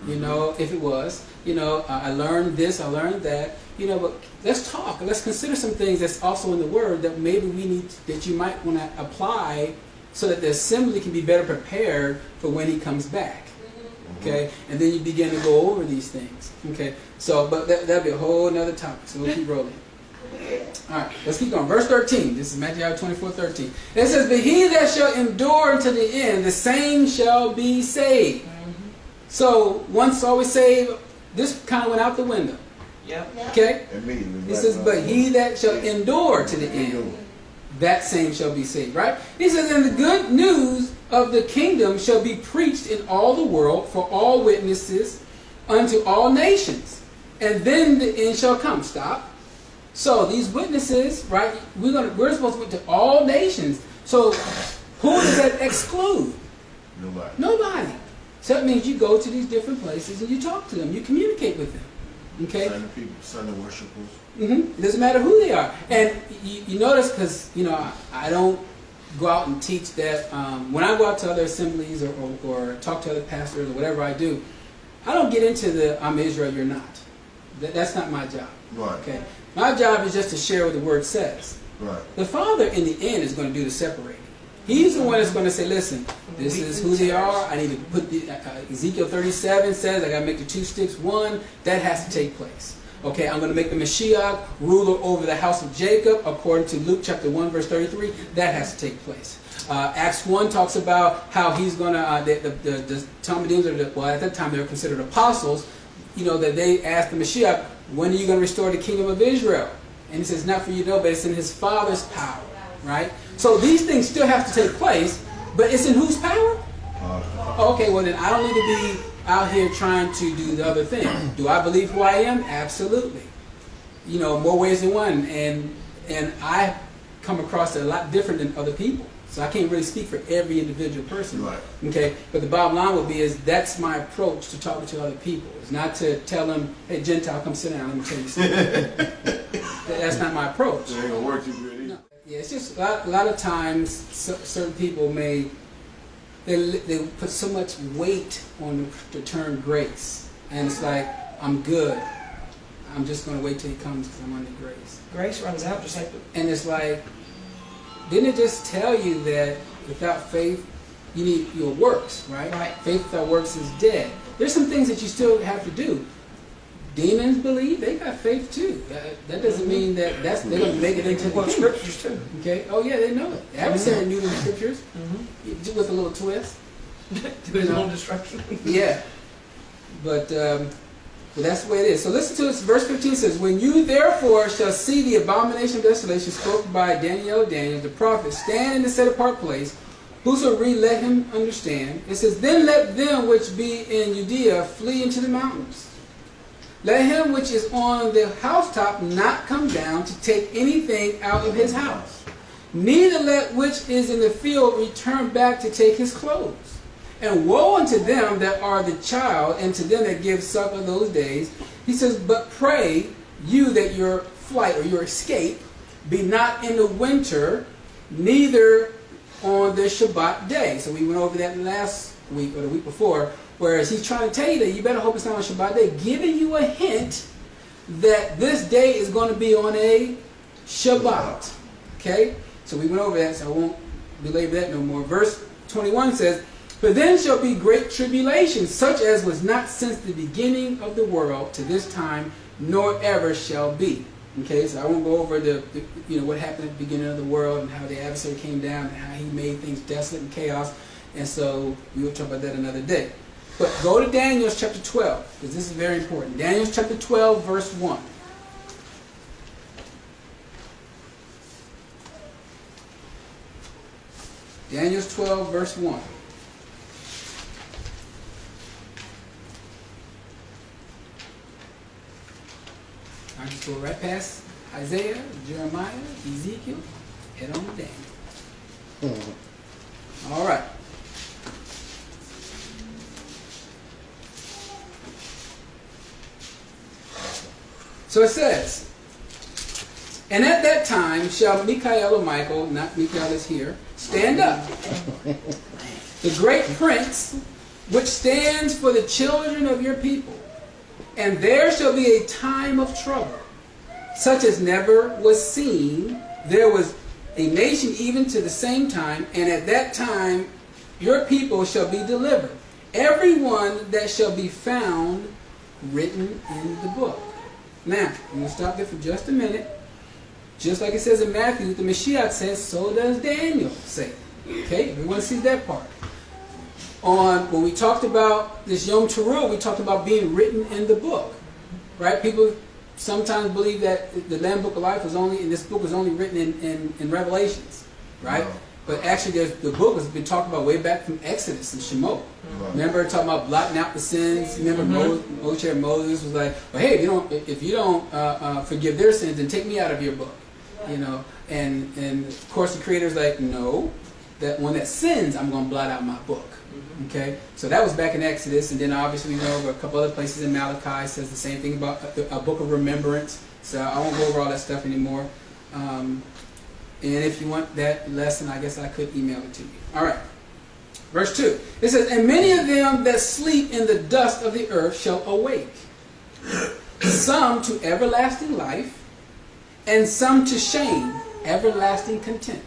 you know, if it was, you know, I learned this, I learned that, you know, but let's talk, let's consider some things that's also in the Word that maybe we need, that you might want to apply so that the assembly can be better prepared for when he comes back. Okay, and then you begin to go over these things. Okay, so but that'll be a whole nother topic. So we'll keep rolling. All right, let's keep going. Verse 13. This is Matthew 24:13. It says, "But he that shall endure unto the end, the same shall be saved." So once always saved, this kind of went out the window. Yep. Okay, Immediately. it says, "But he that shall endure to the end, that same shall be saved." Right? He says, "And the good news of the kingdom shall be preached in all the world for all witnesses unto all nations, and then the end shall come." Stop. So these witnesses, right? We're supposed to witness to all nations. So who does that exclude? Nobody. Nobody. So that means you go to these different places and you talk to them, you communicate with them. Okay. Sunday people, Sunday worshipers. It doesn't matter who they are. And you notice, because you know I don't go out and teach that. When I go out to other assemblies or talk to other pastors or whatever I do, I don't get into the "I'm Israel, you're not." That's not my job. Right. Okay. My job is just to share what the Word says. Right. The Father, in the end, is going to do the separating. He's the one that's going to say, "Listen, this is who they are. I need to put the Ezekiel 37 says I got to make the two sticks one. That has to take place." Okay, I'm going to make the Mashiach ruler over the house of Jacob, according to Luke chapter 1, verse 33. That has to take place. Acts 1 talks about how he's going to, the Talmudim, well, at that time they were considered apostles, you know, that they asked the Mashiach, when are you going to restore the kingdom of Israel? And he says, not for you to know, but it's in his Father's power, right? So these things still have to take place, but it's in whose power? Okay, well then I don't need to be out here trying to do the other thing. Do I believe who I am? Absolutely. You know, more ways than one. And I come across it a lot different than other people. So I can't really speak for every individual person. Right. Okay? But the bottom line would be is that's my approach to talking to other people. It's not to tell them, hey, Gentile, come sit down, let me tell you something. That's not my approach. It ain't gonna work too good either. No. Yeah, it's just a lot of times certain people may they put so much weight on the term grace, and it's like, I'm good. I'm just going to wait till he comes because I'm under grace. Grace runs out just like And it's like, didn't it just tell you that without faith, you need your works, right? Right. Faith without works is dead. There's some things that you still have to do. Demons believe, they got faith too. That doesn't mean that they're going to make it into the well, kingdom. scriptures too. Okay? Oh yeah, they know it. The adversary knew the scriptures with a little twist. There's no destruction. Yeah. But that's the way it is. So listen to this. Verse 15 says, "When you therefore shall see the abomination of desolation spoken by Daniel the prophet, stand in the set apart place, whoso read, let him understand." It says, "Then let them which be in Judea flee into the mountains. Let him which is on the housetop not come down to take anything out of his house. Neither let which is in the field return back to take his clothes. And woe unto them that are the child, and to them that give suck in those days." He says, "But pray you that your flight or your escape be not in the winter, neither on the Shabbat day." So we went over that last week or the week before, whereas he's trying to tell you that you better hope it's not on Shabbat day, giving you a hint that this day is going to be on a Shabbat. Okay? So we went over that, so I won't belabor that no more. Verse 21 says, But then shall be great tribulation, such as was not since the beginning of the world to this time, nor ever shall be. Okay, so I won't go over the what happened at the beginning of the world and how the adversary came down and how he made things desolate and chaos. And so we will talk about that another day. But go to Daniel chapter 12, because this is very important. Daniel chapter 12, verse 1. Daniel 12, verse 1. I just go right past Isaiah, Jeremiah, Ezekiel, head on to Daniel. All right. So it says, and at that time shall Michael, or Michael, not Michael is here, stand up, the great prince, which stands for the children of your people. And there shall be a time of trouble, such as never was seen. There was a nation even to the same time, and at that time your people shall be delivered, every one that shall be found written in the book. Now, I'm going to stop there for just a minute. Just like it says in Matthew, the Mashiach says, so does Daniel say. Okay, everyone sees that part. When we talked about this Yom Teruah, we talked about being written in the book. Right? People sometimes believe that the Lamb Book of Life was only, and this book was only written in Revelations. Right? No. But actually, the book has been talked about way back from Exodus and Shemot. Right. Remember talking about blotting out the sins? Remember Moses was like, well, hey, if you don't forgive their sins, then take me out of your book. And of course the Creator's like, no, that one that sins, I'm going to blot out my book. Okay, so that was back in Exodus, and then obviously we know over a couple other places in Malachi says the same thing about a book of remembrance. So I won't go over all that stuff anymore. And if you want that lesson, I guess I could email it to you. All right. Verse 2. It says, and many of them that sleep in the dust of the earth shall awake, some to everlasting life, and some to shame, everlasting contempt.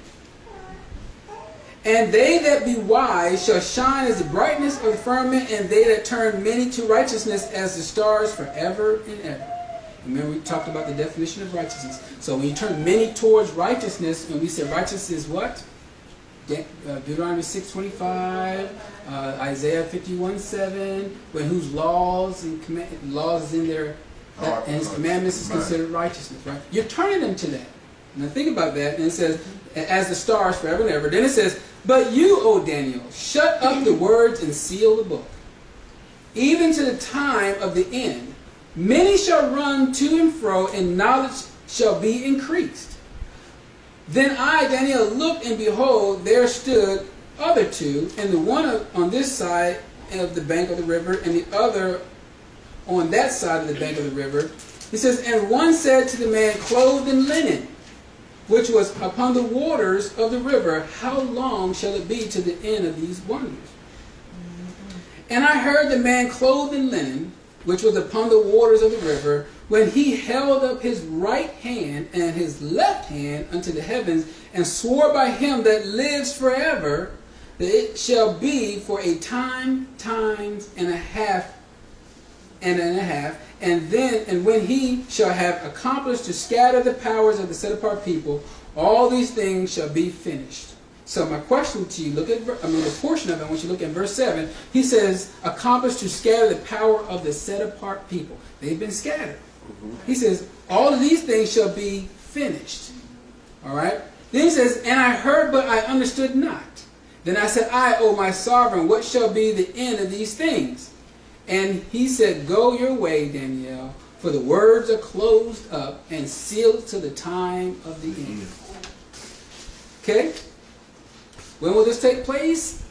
And they that be wise shall shine as the brightness of the firmament, and they that turn many to righteousness as the stars forever and ever. Remember, we talked about the definition of righteousness. So when you turn many towards righteousness, and we say righteousness is what? Deuteronomy 6:25, Isaiah 51:7, when whose laws and laws is in there, and his commandments is considered righteousness, right? You're turning them to that. Now think about that, and it says, as the stars forever and ever. Then it says, but you, O Daniel, shut up the words and seal the book, even to the time of the end. Many shall run to and fro, and knowledge shall be increased. Then I, Daniel, looked, and behold, there stood other two, and the one on this side of the bank of the river, and the other on that side of the bank of the river. It says, and one said to the man clothed in linen, which was upon the waters of the river, how long shall it be to the end of these wonders? And I heard the man clothed in linen, which was upon the waters of the river, when he held up his right hand and his left hand unto the heavens, and swore by him that lives forever, that it shall be for a time, times and a half, and when he shall have accomplished to scatter the powers of the set apart people, all these things shall be finished. So my question to you, the portion of it, I want you to look at verse 7. He says, accomplished to scatter the power of the set apart people. They've been scattered. He says, all of these things shall be finished. All right? Then he says, and I heard, but I understood not. Then I said, O my sovereign, what shall be the end of these things? And he said, go your way, Daniel, for the words are closed up and sealed to the time of the end. Okay? When will this take place?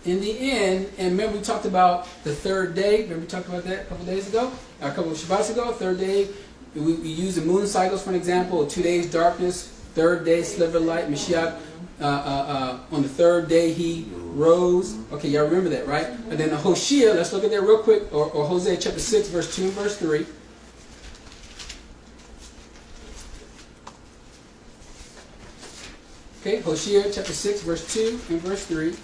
In the end. And remember we talked about the third day. Remember we talked about that a couple of Shabbats ago. Third day, we use the moon cycles for an example. 2 days darkness, third day sliver of light. Mashiach, on the third day he rose. Okay, y'all remember that, right? And then Hosea, let's look at that real quick. Or Hosea chapter 6, verse 2 and verse 3. Okay, Hosea chapter 6, verse 2 and verse 3.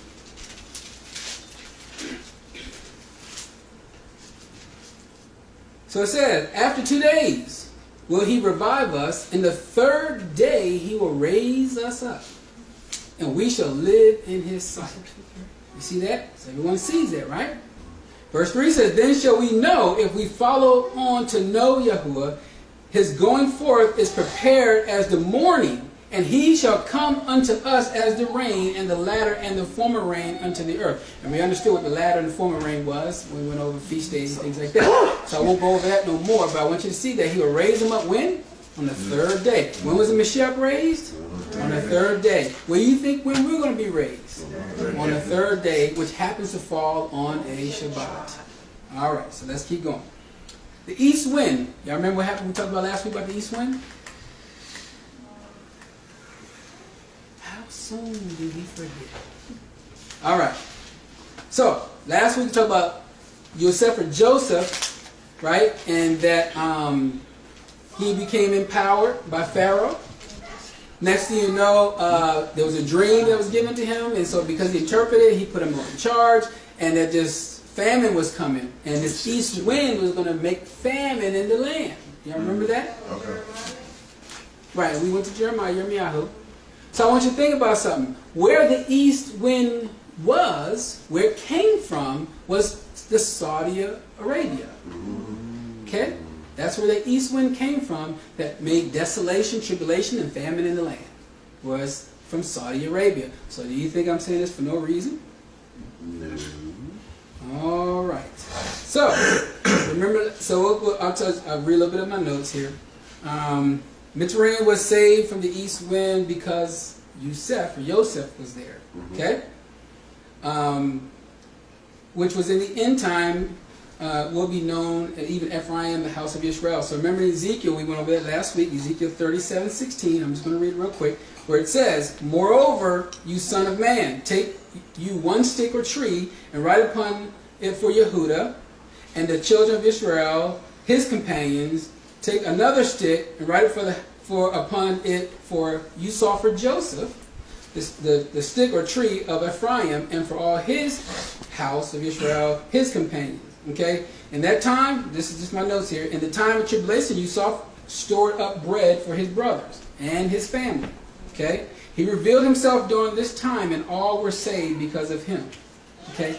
So it says, after 2 days will he revive us, and the third day he will raise us up, and we shall live in his sight. You see that? So everyone sees that, right? Verse 3 says, then shall we know if we follow on to know Yahuwah, his going forth is prepared as the morning, and he shall come unto us as the rain, and the latter and the former rain unto the earth. And we understood what the latter and the former rain was when we went over feast days and things like that. So I won't go over that no more, but I want you to see that he will raise them up when? On the third day. When was the Mashiach raised? On the third day. When do you think when we're going to be raised? On the third day, which happens to fall on a Shabbat. All right, so let's keep going. The east wind. Y'all remember what happened? We talked about last week about the east wind? How soon did we forget? All right. So, last week we talked about Yosef or Joseph, right? And that he became empowered by Pharaoh. Next thing you know, there was a dream that was given to him, and so because he interpreted, he put him in charge, and that just famine was coming, and this east wind was going to make famine in the land. Y'all remember that? Okay. Right, we went to Yirmiyahu. So I want you to think about something. Where the east wind was, where it came from, was the Saudi Arabia. Okay? That's where the east wind came from that made desolation, tribulation, and famine in the land. Was from Saudi Arabia. So do you think I'm saying this for no reason? No. All right. So, remember, I'll read a little bit of my notes here. Mitzrayim was saved from the east wind because Yosef was there. Okay? Which was in the end time, will be known, even Ephraim, the house of Yashar'al. So remember Ezekiel, we went over that last week, Ezekiel 37:16. I'm just going to read it real quick, where it says, moreover, you son of man, take you one stick or tree, and write upon it for Yehuda, and the children of Israel, his companions, take another stick, and write it upon it for you saw for Joseph, the stick or tree of Ephraim, and for all his house of Israel, his companions. Okay? In that time, this is just my notes here, in the time of tribulation, Yusuf stored up bread for his brothers and his family. Okay? He revealed himself during this time, and all were saved because of him. Okay?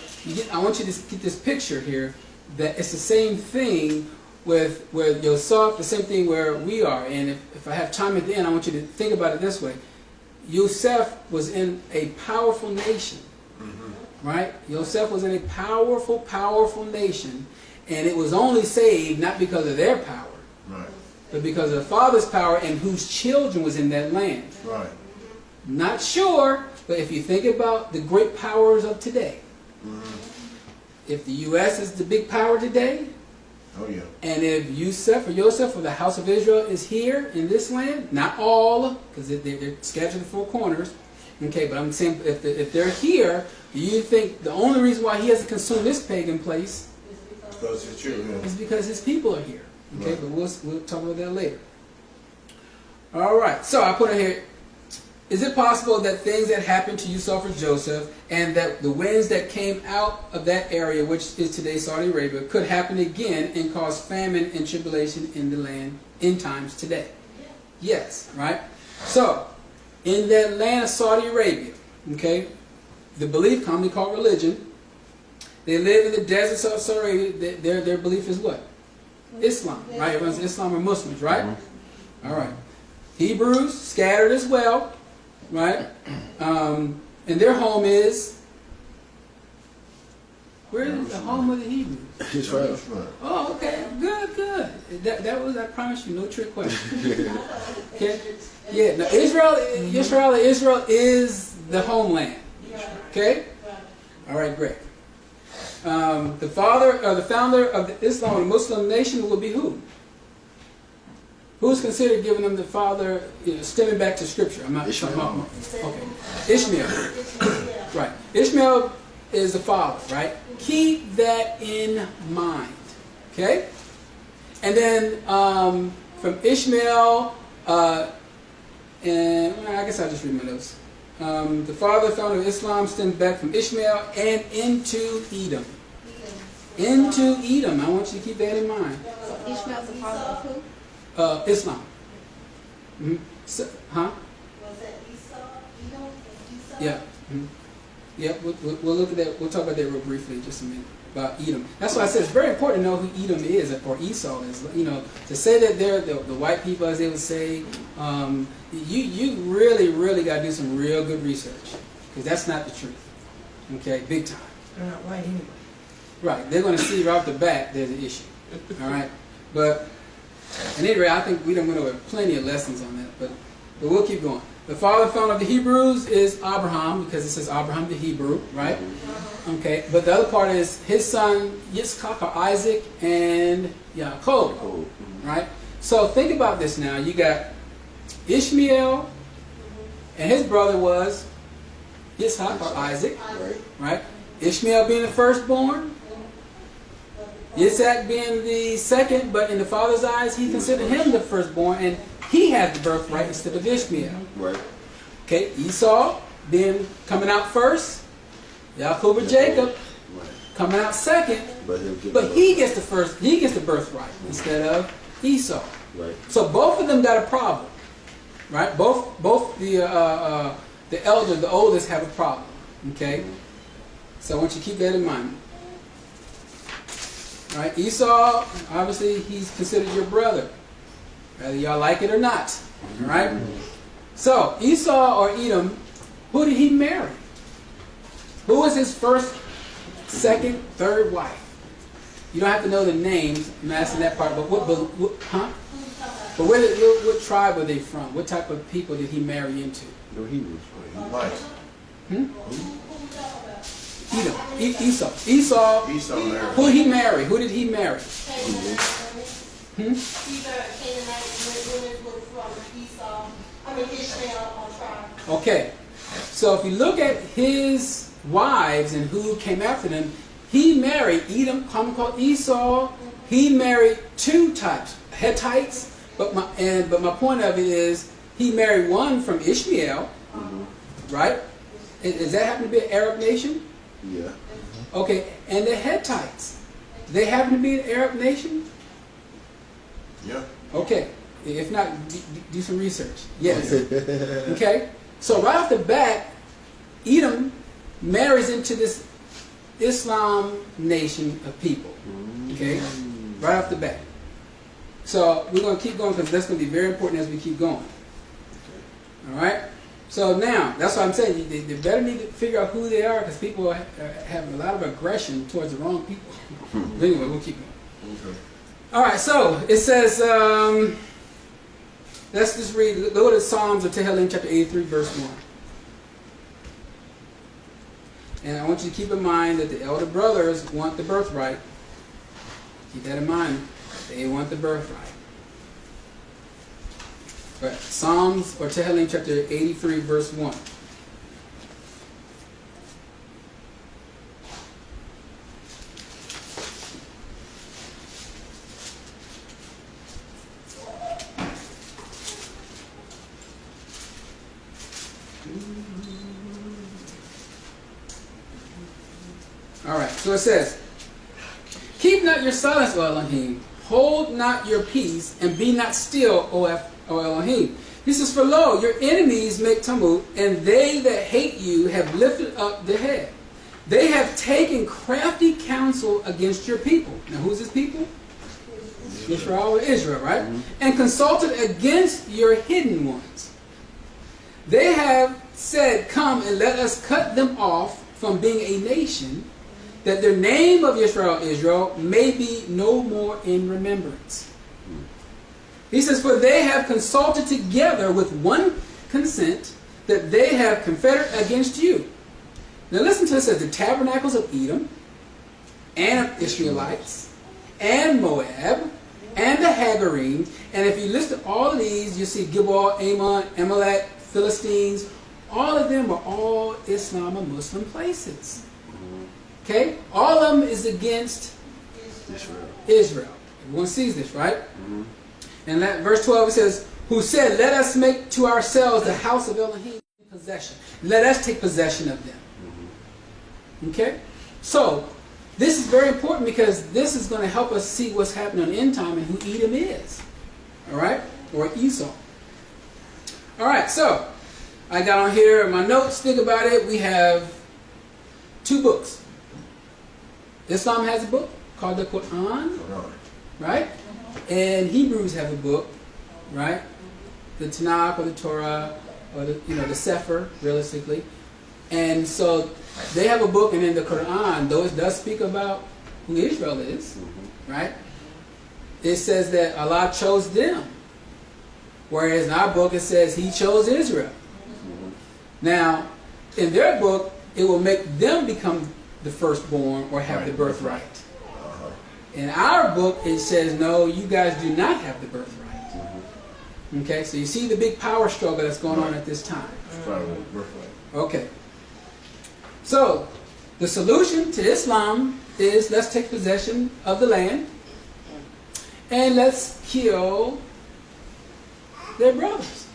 I want you to get this picture here, that it's the same thing with Yosef, the same thing where we are. And if I have time at the end, I want you to think about it this way. Yosef was in a powerful nation. Right? Yosef was in a powerful, powerful nation, and it was only saved not because of their power, Right. but because of the Father's power and whose children was in that land. Right. Not sure, but if you think about the great powers of today, if the U.S. is the big power today, Oh yeah. and if Yosef or the house of Israel is here in this land, not all, because they're scattered in the four corners, okay, but I'm saying if they're here, do you think the only reason why he hasn't consumed this pagan place Because it's true. Yeah. is because his people are here? Okay, Right. but we'll talk about that later. All right, so I put in here, is it possible that things that happened to Yusuf or Joseph and that the winds that came out of that area, which is today Saudi Arabia, could happen again and cause famine and tribulation in the land in times today? Yes, right? So, in that land of Saudi Arabia, okay, the belief commonly called religion, they live in the deserts of Saudi Arabia. Their belief is what? Islam, right? Everyone's Islam or Muslims, right? All right. Hebrews, scattered as well, right? And their home is, where is the home of the Hebrews? Israel. Oh, okay, good. That was, I promise you, no trick question. Okay? Yeah, now Israel is the homeland. Okay? All right, great. The founder of the Islam or Muslim nation will be who? Who's considered giving them the father, stemming back to scripture? I'm not Ishmael. Okay. Ishmael. Right. Ishmael is the father, right? Keep that in mind. Okay? And then from Ishmael, and I guess I'll just read my notes. The founder of Islam stems back from Ishmael and into Edom. Into Edom. I want you to keep that in mind. Ishmael's a father of who? Islam. Mm-hmm. So, huh? Was that Esau? Edom and Esau? Yeah. Mm-hmm. Yeah, we'll look at that. We'll talk about that real briefly in just a minute about Edom. That's why I said it's very important to know who Edom is or Esau is. You know, to say that they're the white people, as they would say, you really got to do some real good research because that's not the truth. Okay, big time. They're not white anyway. Right, they're going to see right off the bat there's an issue. All right, but at any rate, I think we went over plenty of lessons on that, but we'll keep going. The father founder of the Hebrews is Abraham, because it says Abraham the Hebrew, right? Okay, but the other part is his son Yitzchak or Isaac and Yaakov, right? So think about this now. You got Ishmael, and his brother was Yitzchak or Isaac, right? Ishmael being the firstborn, Yitzchak being the second, but in the father's eyes, he considered him the firstborn, and he had the birthright instead of Ishmael. Right. Okay, Esau then coming out first, Yaakov or Jacob coming out second, but he gets the first, he gets the birthright instead of Esau. Right. So both of them got a problem, right? Both the elder, the oldest, have a problem. Okay, so I want you to keep that in mind. All right, Esau, obviously he's considered your brother, whether y'all like it or not. All right. So Esau or Edom, who did he marry? Who was his first, second, third wife? You don't have to know the names. I'm asking that part, but what But what tribe were they from? What type of people did he marry into? No Hebrews. White. Edom. Esau. Esau. Esau married. Who he marry? Who did he marry? Okay. So if you look at his wives and who came after them, he married Edom, common called Esau. He married two types, Hittites. But my point of it is he married one from Ishmael, right? Does that happen to be an Arab nation? Yeah. Okay, and the Hittites, they happen to be an Arab nation? Yeah. Okay, if not, do some research. Yes. Okay, so right off the bat, Edom marries into this Islam nation of people. Okay, right off the bat. So we're going to keep going because that's going to be very important as we keep going. All right? So now, that's what I'm saying. They better need to figure out who they are because people have a lot of aggression towards the wrong people. But anyway, we'll keep going. Okay. All right, so it says, let's just read, go to Psalms or Tehillim chapter 83, verse 1. And I want you to keep in mind that the elder brothers want the birthright. Keep that in mind. They want the birthright. But Psalms or Tehillim chapter 83, verse 1. All right, so it says, keep not your silence, O Elohim. Hold not your peace, and be not still, O Elohim. This is for lo, your enemies make tumult, and they that hate you have lifted up their head. They have taken crafty counsel against your people. Now, who's this people? Yashar'al or Israel, right? And consulted against your hidden ones. They have said, come and let us cut them off from being a nation, that their name of Yashar'al, Israel, may be no more in remembrance. He says, for they have consulted together with one consent, that they have confederate against you. Now listen to this, it says, the tabernacles of Edom, and of Ishmaelites, and Moab, and the Hagarim. And if you list all of these, you see Gilboa, Ammon, Amalek, Philistines. All of them are all Islam or Muslim places. Okay? All of them is against Israel. Everyone sees this, right? And that verse 12 it says, who said, let us make to ourselves the house of Elohim in possession. Let us take possession of them. Okay? So, this is very important because this is going to help us see what's happening on end time and who Edom is. All right? Or Esau. All right, so I got on here my notes. Think about it. We have 2 books. Islam has a book called the Quran, right? And Hebrews have a book, right? The Tanakh or the Torah or the Sefer, realistically. And so they have a book, and in the Quran, though it does speak about who Israel is, right? It says that Allah chose them. Whereas in our book it says He chose Israel. Now, in their book, it will make them become the firstborn or have the birthright. In our book, it says, no, you guys do not have the birthright. Okay, so you see the big power struggle that's going on at this time. Okay. So, the solution to Islam is let's take possession of the land and let's kill their brothers.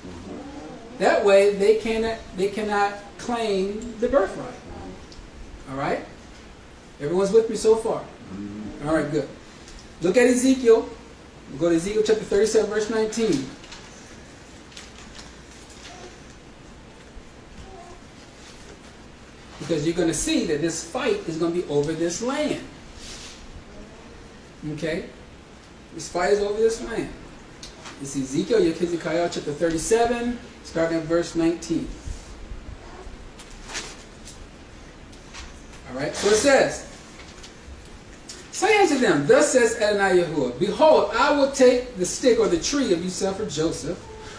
That way they cannot claim the birthright. All right? Everyone's with me so far? All right, good. Look at Ezekiel. We'll go to Ezekiel chapter 37, verse 19. Because you're going to see that this fight is going to be over this land. Okay? This fight is over this land. It's Ezekiel, Hezekiah chapter 37, starting at verse 19. Alright, so it says, say unto them, thus says Adonai Yahuwah, behold, I will take the stick or the tree of Yosef or Joseph,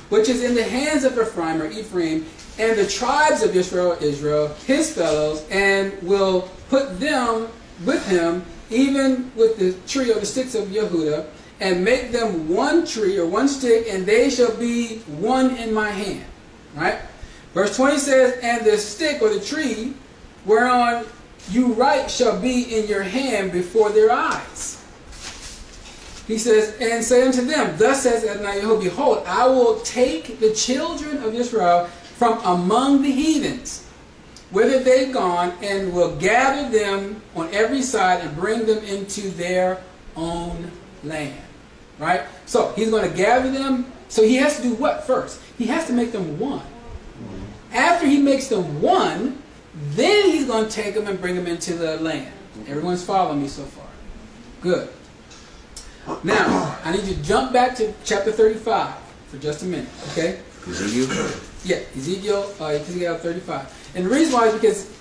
which is in the hands of Ephraim or Ephraim, and the tribes of Israel, his fellows, and will put them with him, even with the tree or the sticks of Yehudah, and make them one tree or one stick, and they shall be one in my hand. Right? Verse 20 says, and the stick or the tree whereon you write shall be in your hand before their eyes. He says, and say unto them, thus says Adonai Yahuwah, behold, I will take the children of Israel from among the heathens, whither they've gone, and will gather them on every side and bring them into their own land. Right? So he's going to gather them. So he has to do what first? He has to make them one. After he makes them one, then he's going to take them and bring them into the land. Everyone's following me so far? Good. Now, I need you to jump back to chapter 35 for just a minute. Okay? Ezekiel? Yeah, Ezekiel 35. And the reason why is because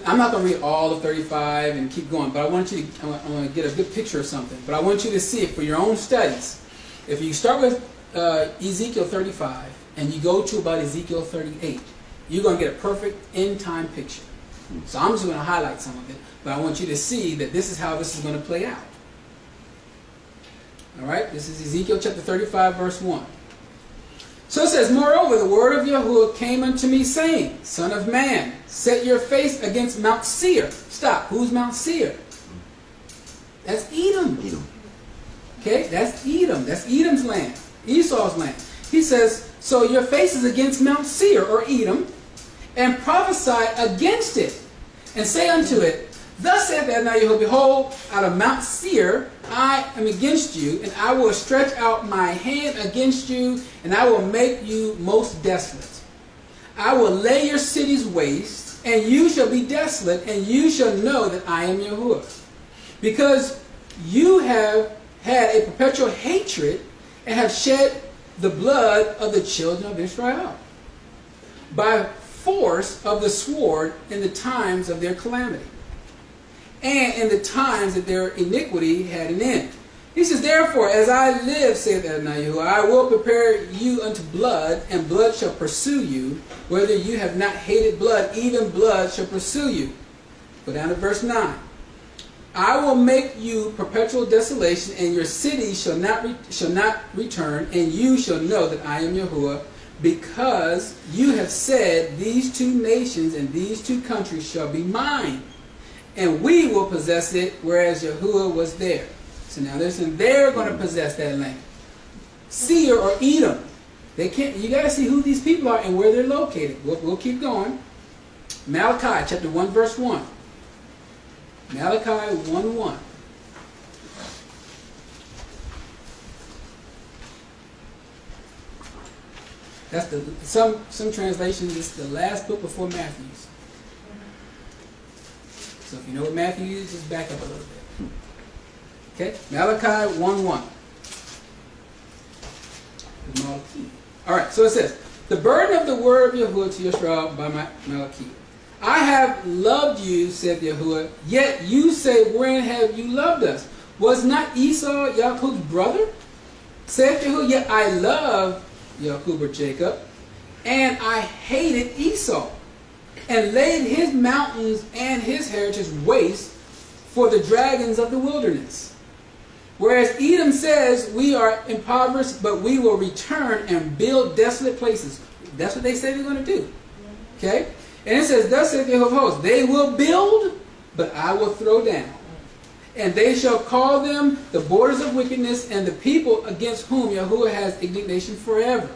I'm not going to read all of 35 and keep going, but I want you to, I want to get a good picture of something. But I want you to see it for your own studies. If you start with Ezekiel 35 and you go to about Ezekiel 38, you're going to get a perfect end time picture. So I'm just going to highlight some of it, but I want you to see that this is how this is going to play out. All right, this is Ezekiel chapter 35, verse 1. So it says, moreover, the word of Yahuwah came unto me, saying, Son of man, set your face against Mount Seir. Stop. Who's Mount Seir? That's Edom. Okay, that's Edom. That's Edom's land. Esau's land. He says, so your face is against Mount Seir, or Edom, and prophesy against it, and say unto it, thus saith Adonai Yahuwah, behold, out of Mount Seir I am against you, and I will stretch out my hand against you, and I will make you most desolate. I will lay your cities waste, and you shall be desolate, and you shall know that I am Yahuwah. Because you have had a perpetual hatred, and have shed the blood of the children of Israel, by force of the sword in the times of their calamity, and in the times that their iniquity had an end. He says, therefore, as I live, saith Adonai Yahuwah, I will prepare you unto blood, and blood shall pursue you. Whether you have not hated blood, even blood shall pursue you. Go down to verse 9. I will make you perpetual desolation, and your cities shall not return, and you shall know that I am Yahuwah, because you have said, these two nations and these two countries shall be mine, and we will possess it, whereas Yahuwah was there. So now listen, they're going to possess that land. Seir or Edom. They can't. You got to see who these people are and where they're located. We'll keep going. Malachi chapter 1 verse 1. Malachi 1:1. That's the some translations it's the last book before Matthew's. So if you know what Matthew is, just back up a little bit. Okay, Malachi 1:1. All right, so it says, the burden of the word of Yahuwah to Yashar'al by Malachi. I have loved you, said Yahuwah, yet you say, wherein have you loved us? Was not Esau Jacob's brother? Said Yahuwah, yet I love Jacob or Jacob, and I hated Esau, and laid his mountains and his heritage waste for the dragons of the wilderness. Whereas Edom says, we are impoverished, but we will return and build desolate places. That's what they say they're going to do. Okay? And it says, thus saith Jehovah of hosts, they will build, but I will throw down. And they shall call them the borders of wickedness, and the people against whom Yahuwah has indignation forever.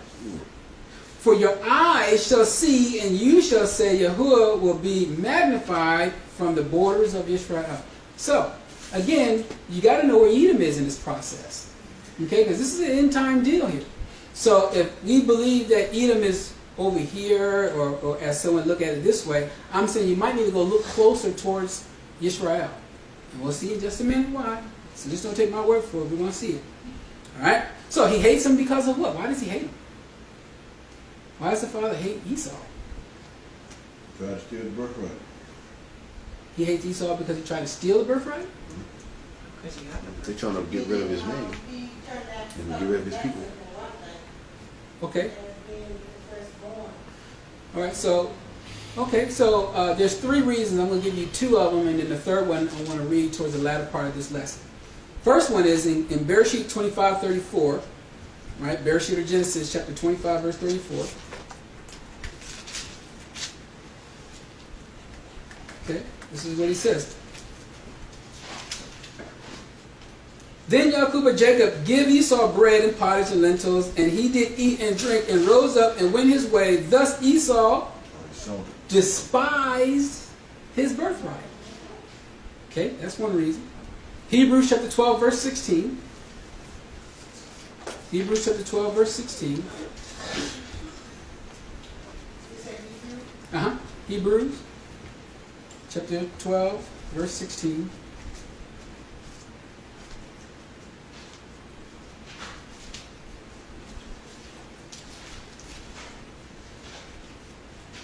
For your eyes shall see, and you shall say, Yahuwah will be magnified from the borders of Israel. So, again, you got to know where Edom is in this process. Okay, because this is an end time deal here. So if we believe that Edom is over here, or as someone look at it this way, I'm saying you might need to go look closer towards Yisrael. And we'll see in just a minute why. So just don't take my word for it. We want to see it. Alright? So he hates him because of what? Why does he hate him? Why does the father hate Esau? Try to steal the birthright. He hates Esau because he tried to steal the birthright? They're trying to get rid of his name and get rid of his people. Okay. Alright, so there's three reasons. I'm going to give you two of them, and then the third one I want to read towards the latter part of this lesson. First one is in Bereshit 25:34, right? Bereshit or Genesis chapter 25, verse 34. Okay, this is what he says. Then Jacob and Jacob give Esau bread and pottage and lentils, and he did eat and drink, and rose up and went his way. Thus Esau despised his birthright. Okay, that's one reason. Hebrews chapter 12, verse 16. Hebrews chapter 12, verse 16. Hebrews chapter 12, verse 16.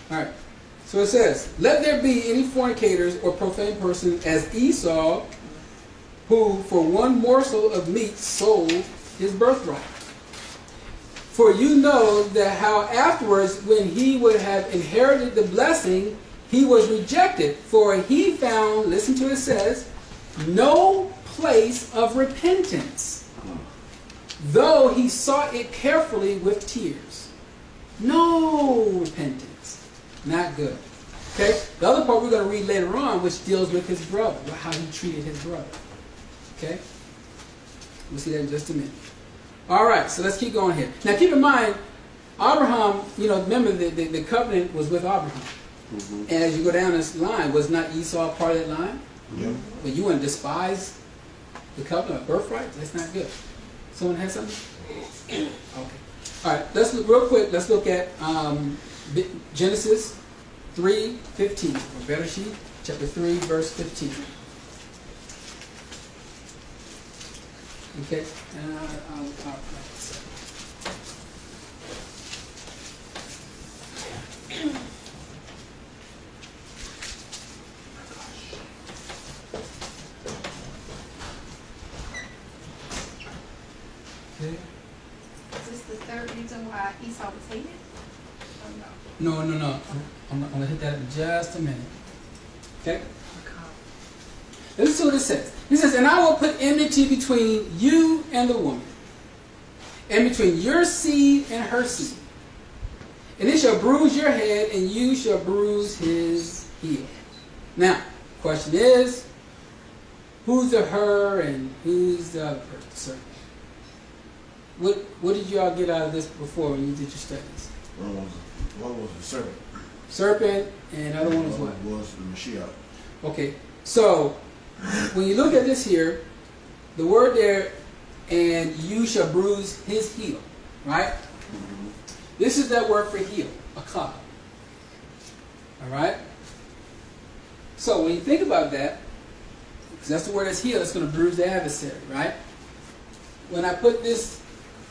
Alright, so it says, let there be any fornicators or profane person as Esau, who for one morsel of meat sold his birthright. For you know that how afterwards, when he would have inherited the blessing, he was rejected. For he found, listen to it says, no place of repentance, though he sought it carefully with tears. No repentance. Not good. Okay? The other part we're going to read later on, which deals with his brother, how he treated his brother. Okay? We'll see that in just a minute. Alright, so let's keep going here. Now keep in mind, Abraham, remember the covenant was with Abraham. Mm-hmm. And as you go down this line, was not Esau part of that line? Yeah. But you want to despise the covenant of birthright? That's not good. Someone has something? Okay. Alright, let's look real quick. Let's look at Genesis 3:15, or Bereshit, chapter 3, verse 15. Okay, I'll okay. Is this the third reason why Esau was hated? No. I'm going to hit that in just a minute. Okay? Listen to what it says. He says, and I will put enmity between you and the woman, and between your seed and her seed. And it shall bruise your head, and you shall bruise his heel. Now, question is, who's the her and who's the other person? What did you all get out of this before when you did your studies? One was the serpent. Serpent, and the other one was what? Was the Mashiach. Okay, so when you look at this here, the word there, and you shall bruise his heel, right? This is that word for heel, a cloud. All right? So when you think about that, because that's the word that's heel, it's going to bruise the adversary, right? When I put this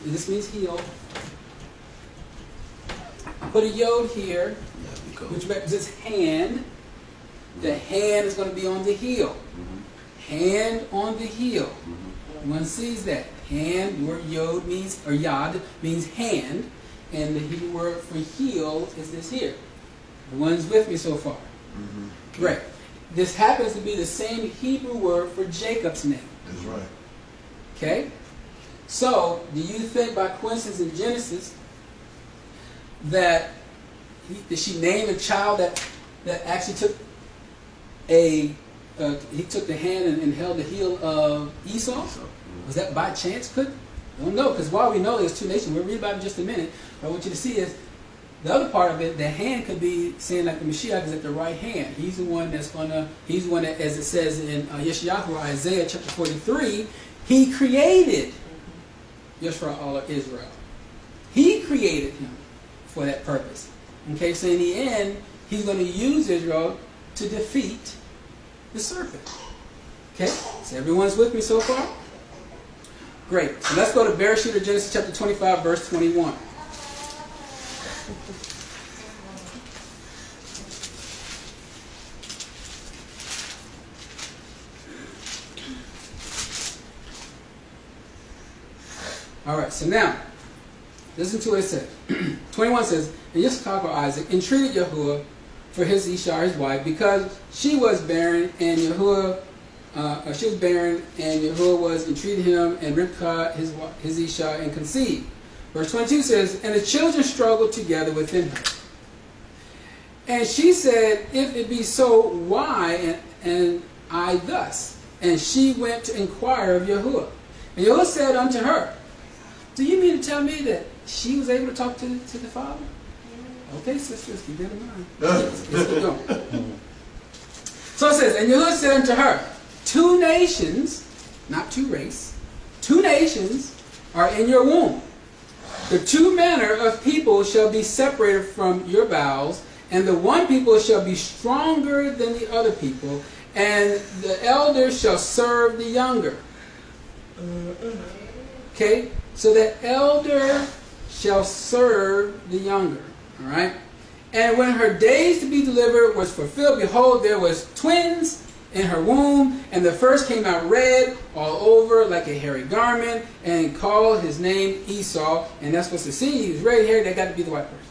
means heel. I put a yod here, which represents hand. The hand is going to be on the heel. Hand on the heel. One sees that. Hand, word yod means, or yad, means hand. And the Hebrew word for heel is this here. The one's with me so far. Great. This happens to be the same Hebrew word for Jacob's name. That's right. Okay? So, do you think by coincidence in Genesis that she named a child that actually took he took the hand and held the heel of Esau? Was that by chance? Don't know, because while we know there's two nations, we'll read about it in just a minute. What I want you to see is the other part of it, the hand could be saying like the Mashiach is at the right hand. He's the one that, as it says in Yashar'al, Isaiah chapter 43, he created Yashar'al, or Israel. He created him for that purpose. Okay, so in the end, he's going to use Israel to defeat the serpent. Okay, so everyone's with me so far? Great. So let's go to Bereshit, or Genesis chapter 25, verse 21. All right, so now, listen to what it says. 21 says, and Yitzchak, or Isaac, entreated Yahuwah for his Ishar, his wife, because she was barren, and Yahuwah was entreated him, and Rivkah, his Ishar, and conceived. Verse 22 says, and the children struggled together within her. And she said, if it be so, why and I thus? And she went to inquire of Yahuwah. And Yahuwah said unto her, do you mean to tell me that she was able to talk to the Father? Okay, sisters, keep that in mind. Let's keep going. So it says, and Yahuwah said unto her, two nations, not two race, two nations are in your womb. The two manner of people shall be separated from your bowels, and the one people shall be stronger than the other people, and the elder shall serve the younger. Okay? So the elder shall serve the younger. All right? And when her days to be delivered was fulfilled, behold, there was twins in her womb, and the first came out red all over like a hairy garment, and called his name Esau. And that's what's the scene. He was red haired. That got to be the white person.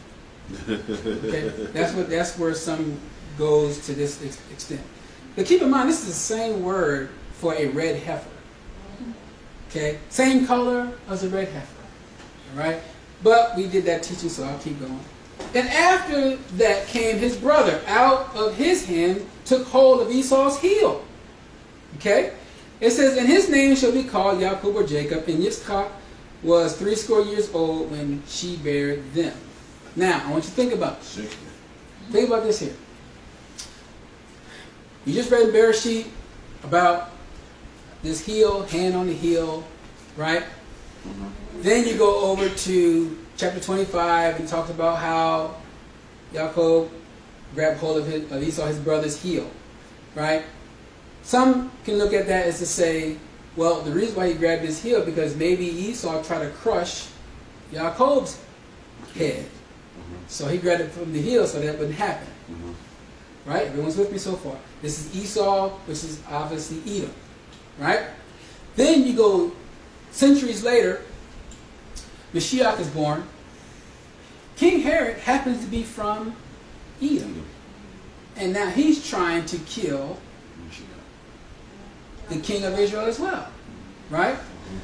Okay? That's where some goes to this extent. But keep in mind, this is the same word for a red heifer. Okay? Same color as a red heifer. All right? But we did that teaching, so I'll keep going. And after that came his brother, out of his hand took hold of Esau's heel. Okay? It says, and his name shall be called Jacob, or Jacob, and Yitzchak was 80 years old when she bare them. Now, I want you to think about this. Think about this here. You just read in Bereshit about this heel, hand on the heel, right? Then you go over to chapter 25 and talks about how Jacob grabbed hold of Esau, his brother's heel, right? Some can look at that as to say, well, the reason why he grabbed his heel because maybe Esau tried to crush Jacob's head. So he grabbed it from the heel so that wouldn't happen. Right? Everyone's with me so far. This is Esau, which is obviously Edom. Right? Then you go centuries later, Mashiach is born. King Herod happens to be from Edom. And now he's trying to kill the king of Israel as well. Right?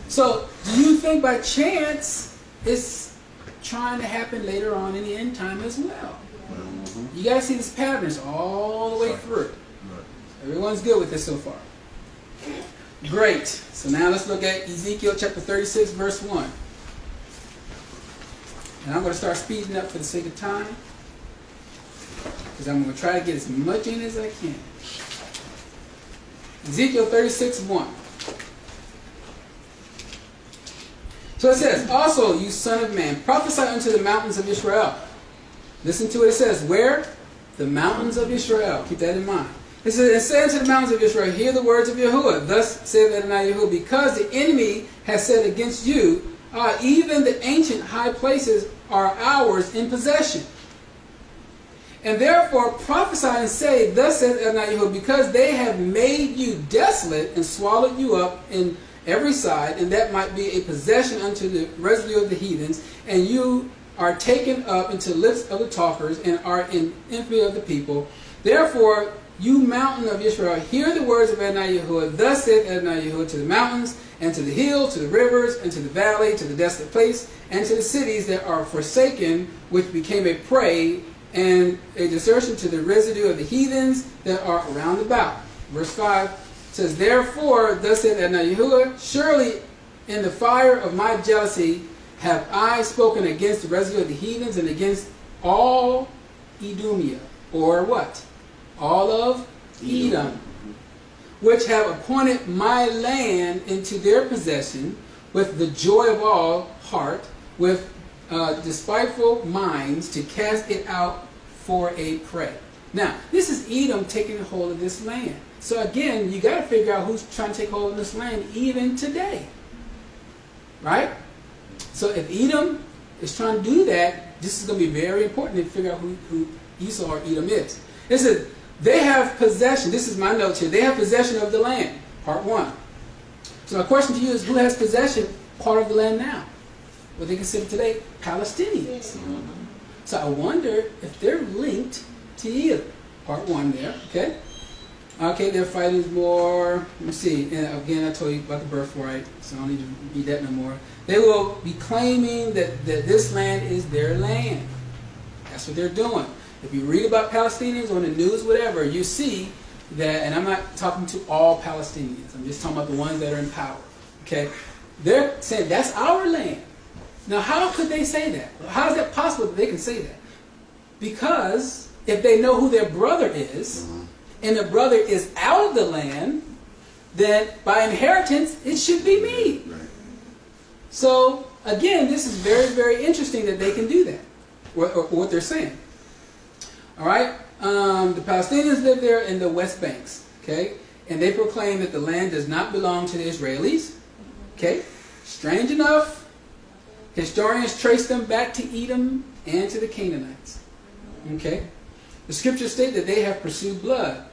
So, do you think by chance it's trying to happen later on in the end time as well? You got to see this pattern all the way through. Everyone's good with this so far. Great. So now let's look at Ezekiel chapter 36, verse 1. And I'm going to start speeding up for the sake of time, because I'm going to try to get as much in as I can. Ezekiel 36:1. So it says, also, you son of man, prophesy unto the mountains of Israel. Listen to what it says. Where? The mountains of Israel. Keep that in mind. It says, and say unto the mountains of Israel, hear the words of Yahuwah. Thus saith Adonai Yahuwah, because the enemy has said against you, even the ancient high places are ours in possession. And therefore prophesy and say, thus saith Adonai Yahuwah, because they have made you desolate and swallowed you up in every side, and that might be a possession unto the residue of the heathens, and you are taken up into lips of the talkers, and are in infamy of the people. Therefore, you mountain of Israel, hear the words of Adonai Yahuwah. Thus saith Adonai Yahuwah to the mountains, and to the hills, to the rivers, and to the valley, to the desolate place, and to the cities that are forsaken, which became a prey, and a desertion to the residue of the heathens that are round about. Verse 5 says, therefore, thus saith Adonai Yahuwah, surely in the fire of my jealousy have I spoken against the residue of the heathens, and against all Idumea, or what? All of Edom, which have appointed my land into their possession with the joy of all heart, with despiteful minds, to cast it out for a prey. Now, this is Edom taking hold of this land. So again, you got to figure out who's trying to take hold of this land even today. Right? So if Edom is trying to do that, this is going to be very important to figure out who Esau or Edom is. It says, they have possession. This is my notes here. They have possession of the land. Part 1. So my question to you is, who has possession part of the land now? What they consider today Palestinians. So I wonder if they're linked to Edom. Part 1 there. Okay. Okay, their fighting is more. Let me see. And again, I told you about the birthright, so I don't need to read that no more. They will be claiming that this land is their land. That's what they're doing. If you read about Palestinians on the news, whatever, you see that, and I'm not talking to all Palestinians. I'm just talking about the ones that are in power. Okay? They're saying that's our land. Now, how could they say that? How is that possible that they can say that? Because if they know who their brother is, and the brother is out of the land, then by inheritance, it should be me. Right. So, again, this is very, very interesting that they can do that, or what they're saying. All right? The Palestinians live there in the West Banks, okay? And they proclaim that the land does not belong to the Israelis, okay? Strange enough, historians trace them back to Edom and to the Canaanites, okay? The scriptures state that they have pursued blood.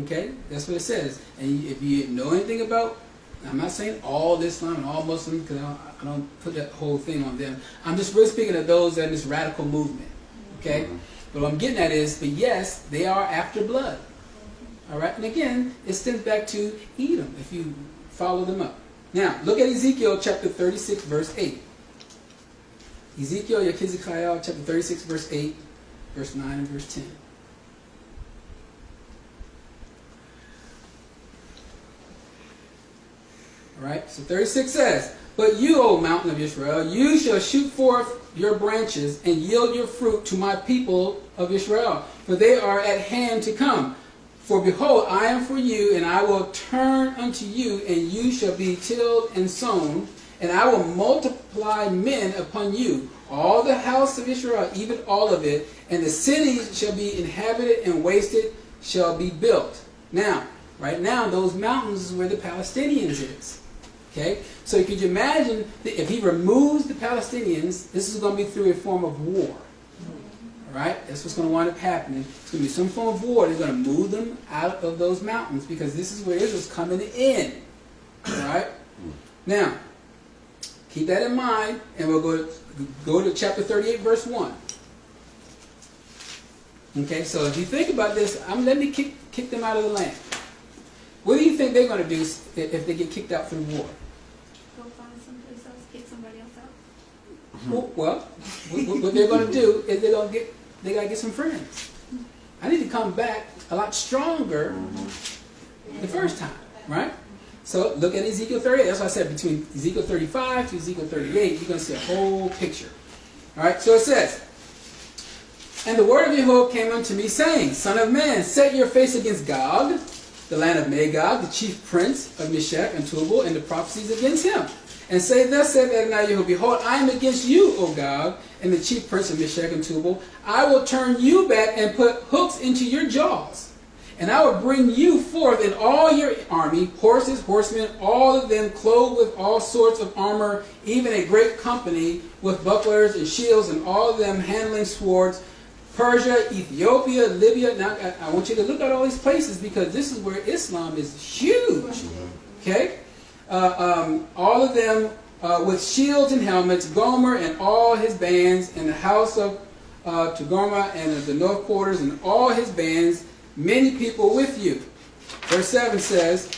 Okay? That's what it says. And if you know anything about, I'm not saying all Islam and all Muslims, because I don't put that whole thing on them. I'm just really speaking of those in this radical movement. Okay? But what I'm getting at is, but yes, they are after blood. All right? And again, it stems back to Edom, if you follow them up. Now, look at Ezekiel chapter 36, verse 8. Ezekiel, Yashar'al, chapter 36, verse 8, verse 9, and verse 10. Alright, so 36 says, but you, O mountain of Israel, you shall shoot forth your branches and yield your fruit to my people of Israel, for they are at hand to come. For behold, I am for you, and I will turn unto you, and you shall be tilled and sown, and I will multiply men upon you, all the house of Israel, even all of it, and the cities shall be inhabited and wasted shall be built. Now, right now, those mountains is where the Palestinians is. Okay? So could you imagine that if he removes the Palestinians, this is going to be through a form of war. Alright? That's what's going to wind up happening. It's going to be some form of war. They're going to move them out of those mountains because this is where Israel's coming in. Alright? Now, keep that in mind, and we'll go to chapter 38, verse 1. Okay, so if you think about this, let me kick them out of the land. What do you think they're going to do if they get kicked out through war? Go find someplace else, kick somebody else out. Well, what they're going to do is they got to get some friends. I need to come back a lot stronger the first time, right? So look at Ezekiel 38. That's why I said between Ezekiel 35 to Ezekiel 38, you're going to see a whole picture. All right, so it says, and the word of Yahuwah came unto me, saying, Son of man, set your face against Gog, the land of Magog, the chief prince of Meshech and Tubal, and the prophecies against him. And say, thus saith Adonai Yehudah, behold, I am against you, O Gog, and the chief prince of Meshech and Tubal. I will turn you back and put hooks into your jaws. And I will bring you forth in all your army, horses, horsemen, all of them clothed with all sorts of armor, even a great company with bucklers and shields, and all of them handling swords. Persia, Ethiopia, Libya. Now, I want you to look at all these places because this is where Islam is huge. Okay? All of them with shields and helmets, Gomer and all his bands, and the house of Togarmah and the north quarters, and all his bands, many people with you. Verse 7 says,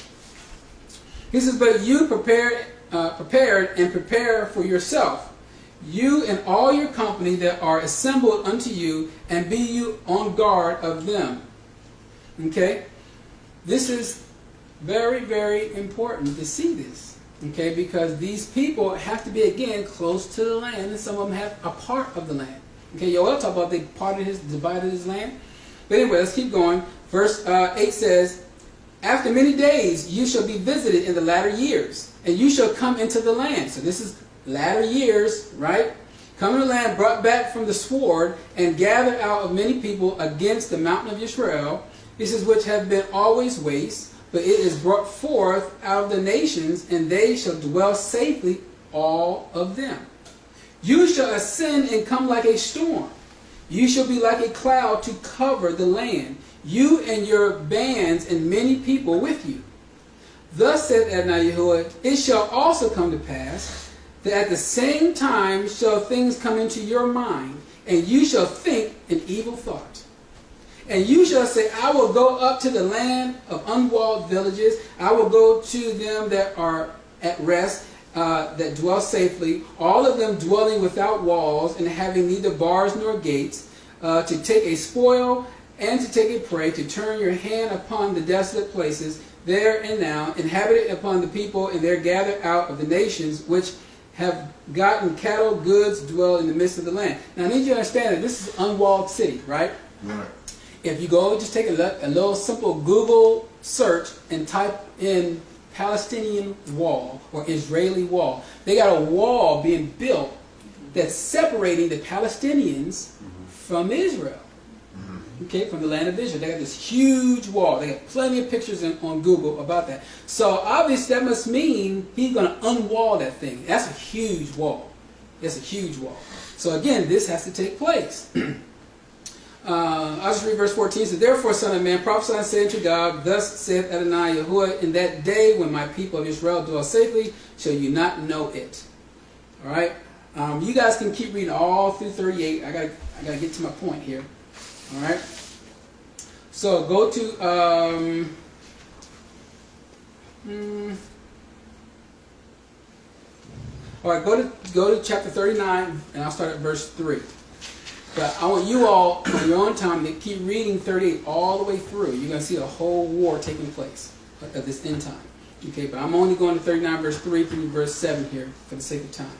he says, but you prepared and prepare for yourself, you and all your company that are assembled unto you, and be you on guard of them. Okay? This is very, very important to see this. Okay? Because these people have to be, again, close to the land, and some of them have a part of the land. Okay? Yoel talk about they divided his land. But anyway, let's keep going. Verse 8 says, after many days you shall be visited in the latter years, and you shall come into the land. So this is latter years, right? Come in the land, brought back from the sword, and gathered out of many people against the mountain of Yashar'al. This is which have been always waste, but it is brought forth out of the nations, and they shall dwell safely, all of them. You shall ascend and come like a storm. You shall be like a cloud to cover the land, you and your bands and many people with you. Thus saith Adonai Yehudah, it shall also come to pass that at the same time shall things come into your mind, and you shall think an evil thought. And you shall say, I will go up to the land of unwalled villages. I will go to them that are at rest, that dwell safely, all of them dwelling without walls, and having neither bars nor gates, to take a spoil and to take a prey, to turn your hand upon the desolate places, there and now, inhabited upon the people, and there gathered out of the nations which have gotten cattle, goods, dwell in the midst of the land. Now I need you to understand that this is an unwalled city, right? Right. If you go, just take a little simple Google search and type in Palestinian wall or Israeli wall. They got a wall being built that's separating the Palestinians from Israel. Okay, from the land of Israel. They got this huge wall. They got plenty of pictures on Google about that. So obviously that must mean he's going to unwall that thing. That's a huge wall. That's a huge wall. So again, this has to take place. I'll just read verse 14. So therefore, son of man, prophesy and say unto God, thus saith Adonai Yehudah, in that day when my people of Israel dwell safely, shall you not know it. All right? You guys can keep reading all through 38. I gotta get to my point here. All right. So go to all right. Go to chapter 39, and I'll start at verse 3. But I want you all on your own time to keep reading 38 all the way through. You're going to see a whole war taking place at this end time. Okay. But I'm only going to 39 verse 3 through verse 7 here for the sake of time.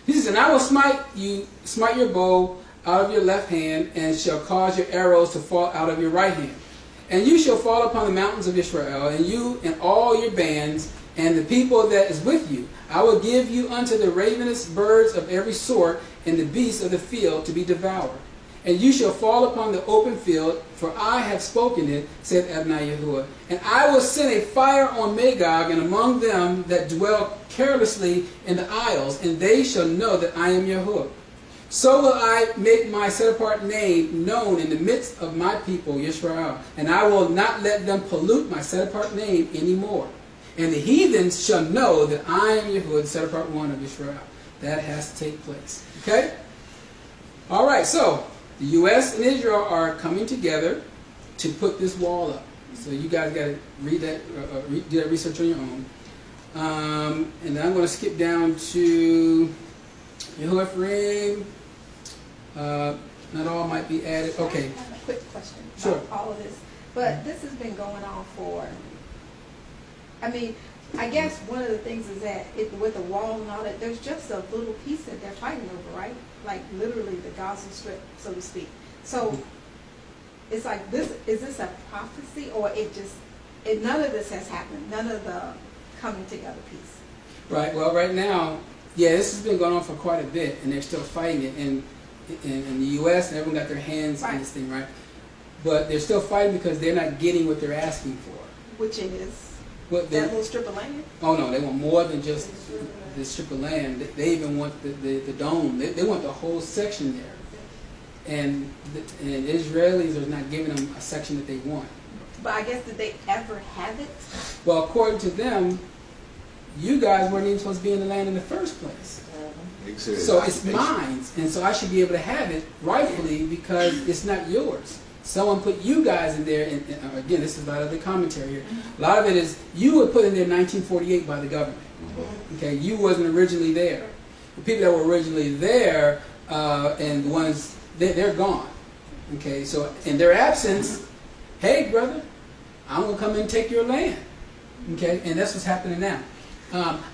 He says, and I will smite your bow out of your left hand, and shall cause your arrows to fall out of your right hand. And you shall fall upon the mountains of Yashar'al, and you and all your bands, and the people that is with you. I will give you unto the ravenous birds of every sort, and the beasts of the field to be devoured. And you shall fall upon the open field, for I have spoken it, saith Adonai Yehudah. And I will send a fire on Magog, and among them that dwell carelessly in the isles, and they shall know that I am Yahuwah. So will I make my set-apart name known in the midst of my people, Yashar'al, and I will not let them pollute my set-apart name anymore. And the heathens shall know that I am Yahuwah, the set-apart one of Yashar'al. That has to take place. Okay? All right, so the U.S. and Israel are coming together to put this wall up. So you guys got to read that, do that research on your own. And then I'm going to skip down to Yehoiphraim. Not all might be added. Okay. I have a quick question Sure. about all of this. But this has been going on for, I mean, I guess one of the things is that with the wall and all that, there's just a little piece that they're fighting over, right? Like literally the Gaza Strip, so to speak. So it's like this, is this a prophecy, or it just none of this has happened, none of the coming together piece. Right. Well, right now, yeah, this has been going on for quite a bit, and they're still fighting it. And in the U.S., and everyone got their hands Right. in this thing, right? But they're still fighting because they're not getting what they're asking for. Which is What that little strip of land? Oh no, they want more than just the strip of land. They even want the dome. They want the whole section there. And Israelis are not giving them a section that they want. But I guess, did they ever have it? Well, according to them, you guys weren't even supposed to be in the land in the first place. So it's mine, and so I should be able to have it rightfully because it's not yours. Someone put you guys in there, and again, this is a lot of the commentary here. A lot of it is you were put in there in 1948 by the government. Okay, you wasn't originally there. The people that were originally there and the ones they're gone. Okay, so in their absence, hey brother, I'm gonna come in and take your land. Okay, and that's what's happening now.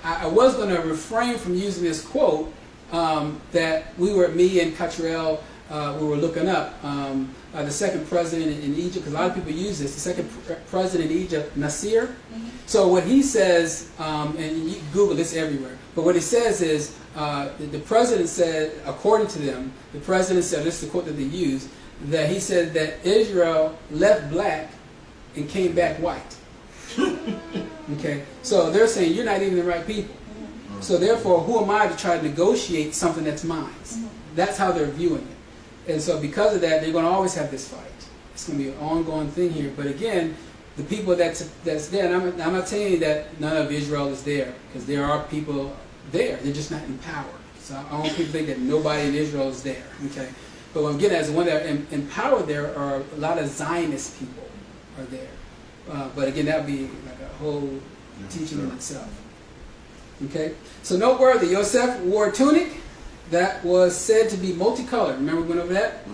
I was going to refrain from using this quote that me and Yashar'al, we were looking up the second president in Egypt, because a lot of people use this, the second president in Egypt, Nasir. So what he says, and you Google this everywhere, but what he says is, the president said, according to them, the president said, this is the quote that they use, that he said that Israel left black and came back white. Okay, so they're saying you're not even the right people. So therefore, who am I to try to negotiate something that's mine? That's how they're viewing it. And so because of that, they're going to always have this fight. It's going to be an ongoing thing here. But again, the people that's there, and I'm not saying that none of Israel is there, because there are people there. They're just not in power. So I don't want people to think that nobody in Israel is there. Okay, but what I'm getting at is the one that are in power there are a lot of Zionist people are there. But again, that would be like a whole teaching in itself. Okay, so noteworthy, Yosef wore a tunic that was said to be multicolored. Remember we went over that?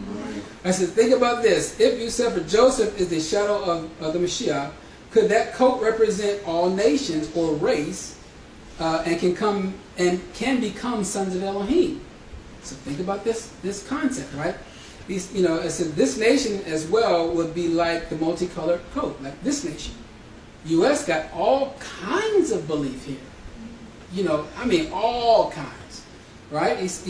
I said, think about this. If Yosef or Joseph is the shadow of the Mashiach, could that coat represent all nations or race and can become sons of Elohim? So think about this concept, right? These, I said this nation as well would be like the multicolored coat, like this nation. U.S. got all kinds of belief here. All kinds, right? It's,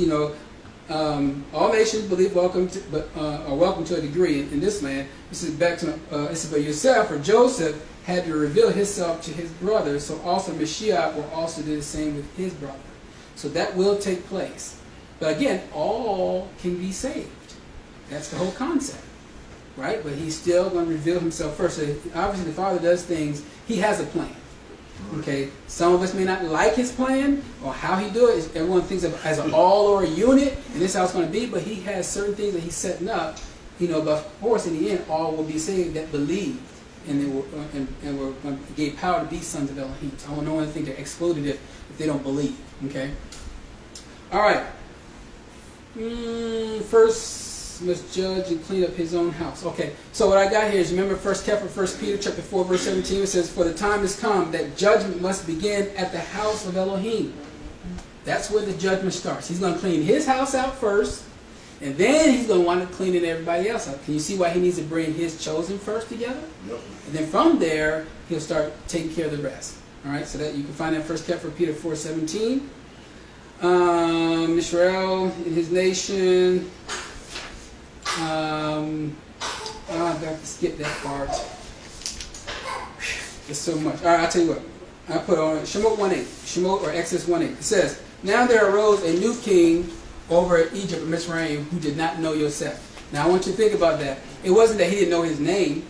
all nations believe are welcome to a degree in this land. This is back to this is, but Yosef or Joseph had to reveal himself to his brother, so also Mashiach will also do the same with his brother. So that will take place. But again, all can be saved. That's the whole concept, right? But he's still going to reveal himself first. So obviously, the Father does things. He has a plan. Okay, some of us may not like his plan or how he do it. Everyone thinks of as an all or a unit, and this is how it's going to be. But he has certain things that he's setting up. But of course, in the end, all will be saved that believed, and they were gave power to be sons of Elohim. So I don't know anything they're excluded if they don't believe. Okay. All right. First, must judge and clean up his own house. Okay, so what I got here is, remember 1 Peter chapter 4, verse 17, it says, for the time has come that judgment must begin at the house of Elohim. That's where the judgment starts. He's going to clean his house out first, and then he's going to want to clean everybody else out. Can you see why he needs to bring his chosen first together? Yep. And then from there, he'll start taking care of the rest. All right, so that you can find that 1 Peter 4:17. Yashar'al and his nation. I've got to skip that part. There's so much. All right, I'll tell you what. I put on Shemot 1:8. Shemot or Exodus 1:8. It says, now there arose a new king over Egypt, Mitzrayim, who did not know Yosef. Now I want you to think about that. It wasn't that he didn't know his name.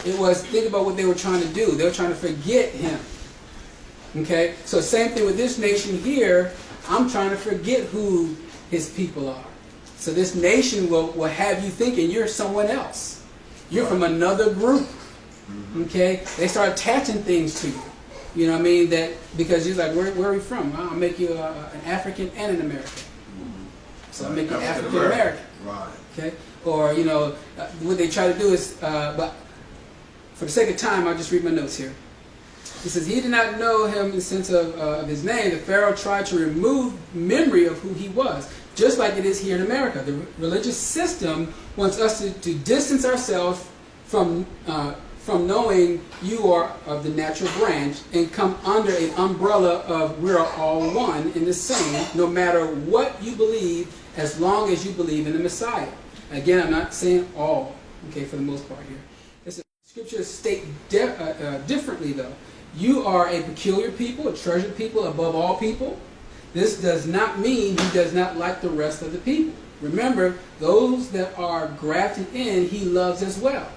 It was, think about what they were trying to do. They were trying to forget him. Okay? So same thing with this nation here. I'm trying to forget who his people are. So this nation will have you thinking you're someone else. You're from another group. Okay? They start attaching things to you. You know what I mean? That because you're like, where are you from? I'll make you an African and an American. So I'll make you African American. Right. Okay? Or, what they try to do is, but for the sake of time, I'll just read my notes here. It says, he did not know him in the sense of his name. The Pharaoh tried to remove memory of who he was, just like it is here in America. The religious system wants us to distance ourselves from from knowing you are of the natural branch and come under an umbrella of we're all one in the same, no matter what you believe, as long as you believe in the Messiah. Again, I'm not saying all, okay, for the most part here. Scriptures state differently, though. You are a peculiar people, a treasured people above all people. This does not mean he does not like the rest of the people. Remember, those that are grafted in, he loves as well.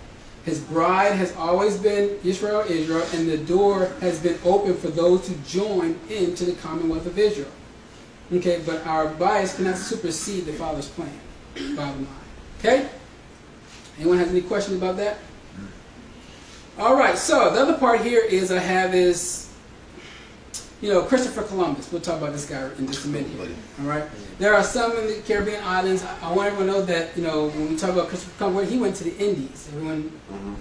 His bride has always been Yashar'al, Israel, and the door has been open for those to join into the Commonwealth of Israel. Okay, but our bias cannot supersede the Father's plan. Bottom line. Okay? Anyone have any questions about that? All right, so the other part here is Christopher Columbus. We'll talk about this guy in just a minute. All right, there are some in the Caribbean islands. I want everyone to know that when we talk about Christopher Columbus, he went to the Indies. Everyone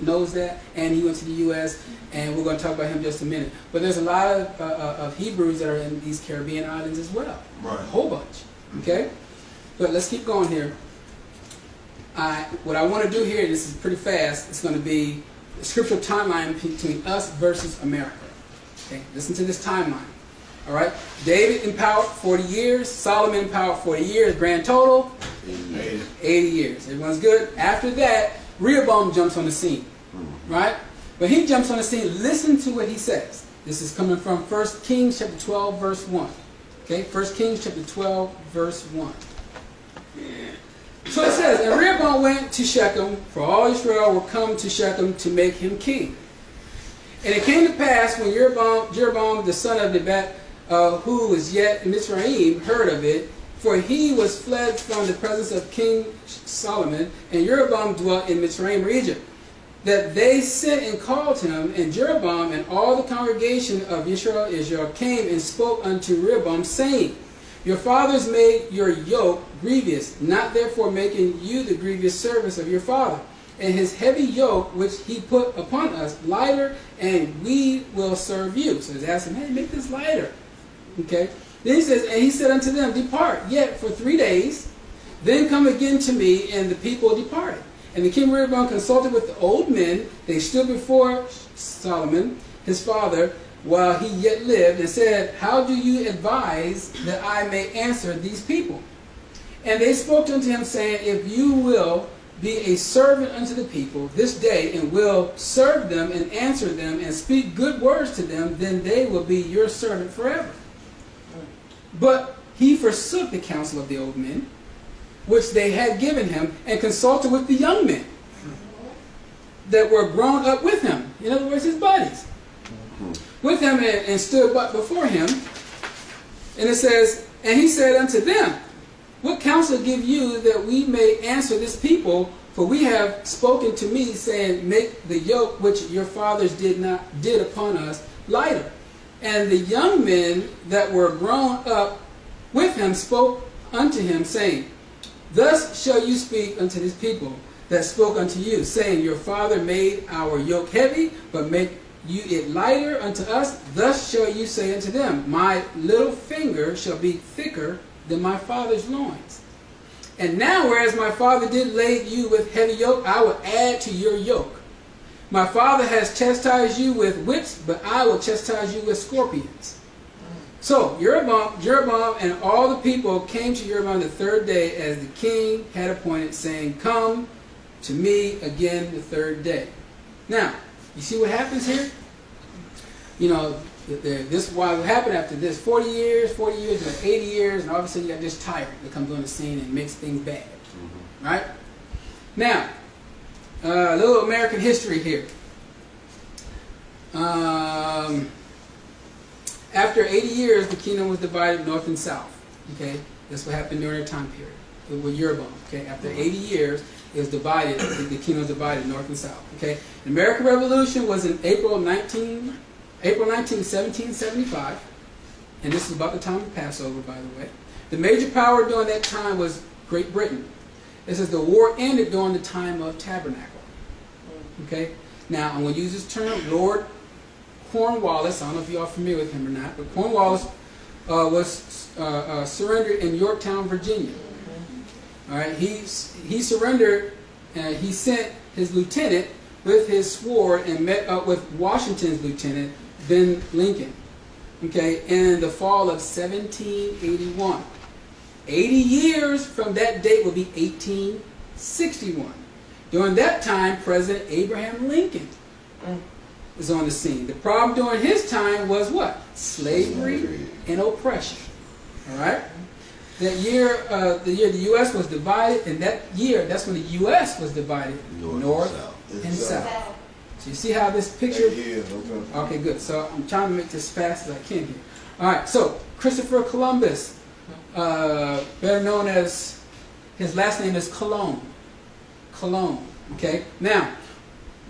knows that, and he went to the U.S. And we're going to talk about him in just a minute. But there's a lot of Hebrews that are in these Caribbean islands as well. Right. A whole bunch. Okay, but let's keep going here. What I want to do here, this is pretty fast. It's going to be the scriptural timeline between us versus America. Okay, listen to this timeline. All right, David in power 40 years, Solomon in power 40 years, grand total 80 years. Everyone's good. After that, Rehoboam jumps on the scene. Right? But he jumps on the scene. Listen to what he says. This is coming from 1 Kings chapter 12, verse 1. Okay, 1 Kings chapter 12, verse 1. So it says, and Rehoboam went to Shechem, for all Israel were come to Shechem to make him king. And it came to pass when Jeroboam the son of Nebat, who was yet in Mitzrayim, heard of it, for he was fled from the presence of King Solomon, and Jeroboam dwelt in Mitzrayim or Egypt, that they sent and called him, and Jeroboam and all the congregation of Yashar'al Israel came and spoke unto Rehoboam, saying, your fathers made your yoke grievous, not therefore making you the grievous service of your father. And his heavy yoke which he put upon us lighter, and we will serve you. So he's asking, hey, make this lighter. Okay. Then he says, and he said unto them, depart yet for 3 days, then come again to me, and the people departed. And the king Rehoboam consulted with the old men. They stood before Solomon, his father, while he yet lived, and said, how do you advise that I may answer these people? And they spoke unto him, saying, if you will be a servant unto the people this day, and will serve them and answer them and speak good words to them, then they will be your servant forever. But he forsook the counsel of the old men, which they had given him, and consulted with the young men that were grown up with him. In other words, his buddies. With him and stood before him. And it says, and he said unto them, what counsel give you that we may answer this people? For we have spoken to me, saying, make the yoke which your fathers did upon us lighter. And the young men that were grown up with him spoke unto him, saying, thus shall you speak unto this people that spoke unto you, saying, your father made our yoke heavy, but make you it lighter unto us. Thus shall you say unto them, my little finger shall be thicker than my father's loins. And now, whereas my father did lay you with heavy yoke, I will add to your yoke. My father has chastised you with whips, but I will chastise you with scorpions. So Jeroboam and all the people came to Jeroboam the third day, as the king had appointed, saying, come to me again the third day. Now, you see what happens here? This what happened after this 40 years, and 80 years, and all of a sudden you got this tyrant that comes on the scene and makes things bad. Right? Now, a little American history here. After 80 years, the kingdom was divided north and south. Okay? That's what happened during their time period with Jeroboam. Okay? After 80 years, it was divided. The kingdom was divided north and south. Okay? The American Revolution was in April 19, 1775, and this is about the time of Passover, by the way. The major power during that time was Great Britain. It says the war ended during the time of Tabernacle. Okay? Now, I'm going to use this term, Lord Cornwallis. I don't know if you are familiar with him or not, but Cornwallis was surrendered in Yorktown, Virginia. All right? He surrendered, he sent his lieutenant with his sword and met up with Washington's lieutenant, Ben Lincoln, okay, in the fall of 1781. 80 years from that date will be 1861. During that time, President Abraham Lincoln was on the scene. The problem during his time was what? Slavery and oppression. All right? That year, the U.S. was divided, and that year, that's when the U.S. was divided north and south. So you see how this picture... Okay, good. So I'm trying to make this as fast as I can here. All right, so Christopher Columbus, better known as, his last name is Cologne. Cologne, okay? Now,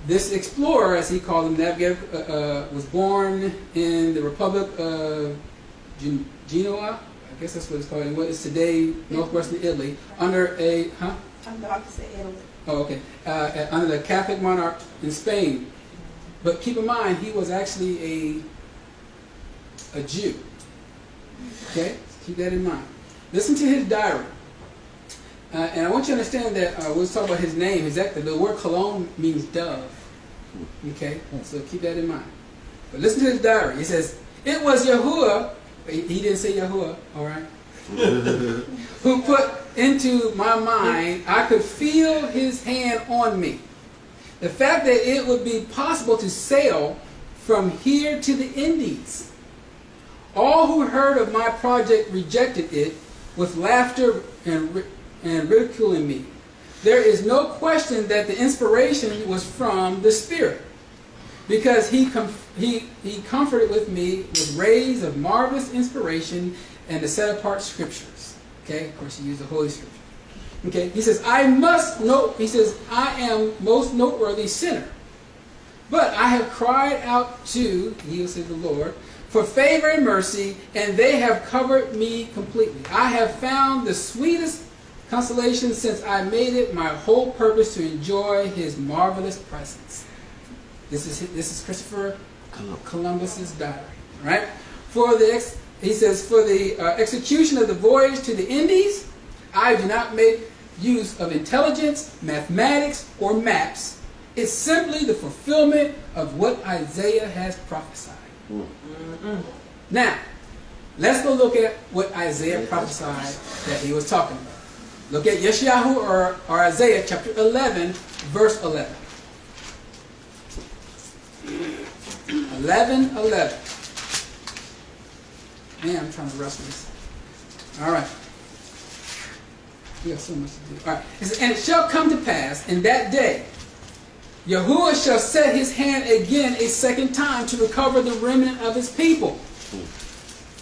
this explorer, as he called him, navigator, was born in the Republic of Genoa. I guess that's what it's called. What is today northwestern Italy, under a, I'm about to say Italy. Oh, okay. Under the Catholic monarch in Spain. But keep in mind, he was actually a Jew. Okay? Keep that in mind. Listen to his diary. And I want you to understand that we'll talk about his name. The word cologne means dove. Okay? So keep that in mind. But listen to his diary. He says, it was Yahuwah. He didn't say Yahuwah, all right? Who put into my mind, I could feel his hand on me. The fact that it would be possible to sail from here to the Indies. All who heard of my project rejected it with laughter and ridiculing me. There is no question that the inspiration was from the Spirit, because he comforted with me with rays of marvelous inspiration and the set-apart scriptures. Okay, of course he used the Holy Scripture. Okay, he says, I am most noteworthy sinner. But I have cried out to, he will say the Lord, for favor and mercy, and they have covered me completely. I have found the sweetest consolation since I made it my whole purpose to enjoy his marvelous presence. This is Christopher Columbus's diary, right? He says, for the execution of the voyage to the Indies, I do not make use of intelligence, mathematics, or maps. It's simply the fulfillment of what Isaiah has prophesied. Now, let's go look at what Isaiah prophesied that he was talking about. Look at Yashar'al or Isaiah chapter 11, verse 11. 11:11. Man, I'm trying to wrestle this. All right. We got so much to do. All right. It says, and it shall come to pass in that day, Yahuwah shall set his hand again a second time to recover the remnant of his people.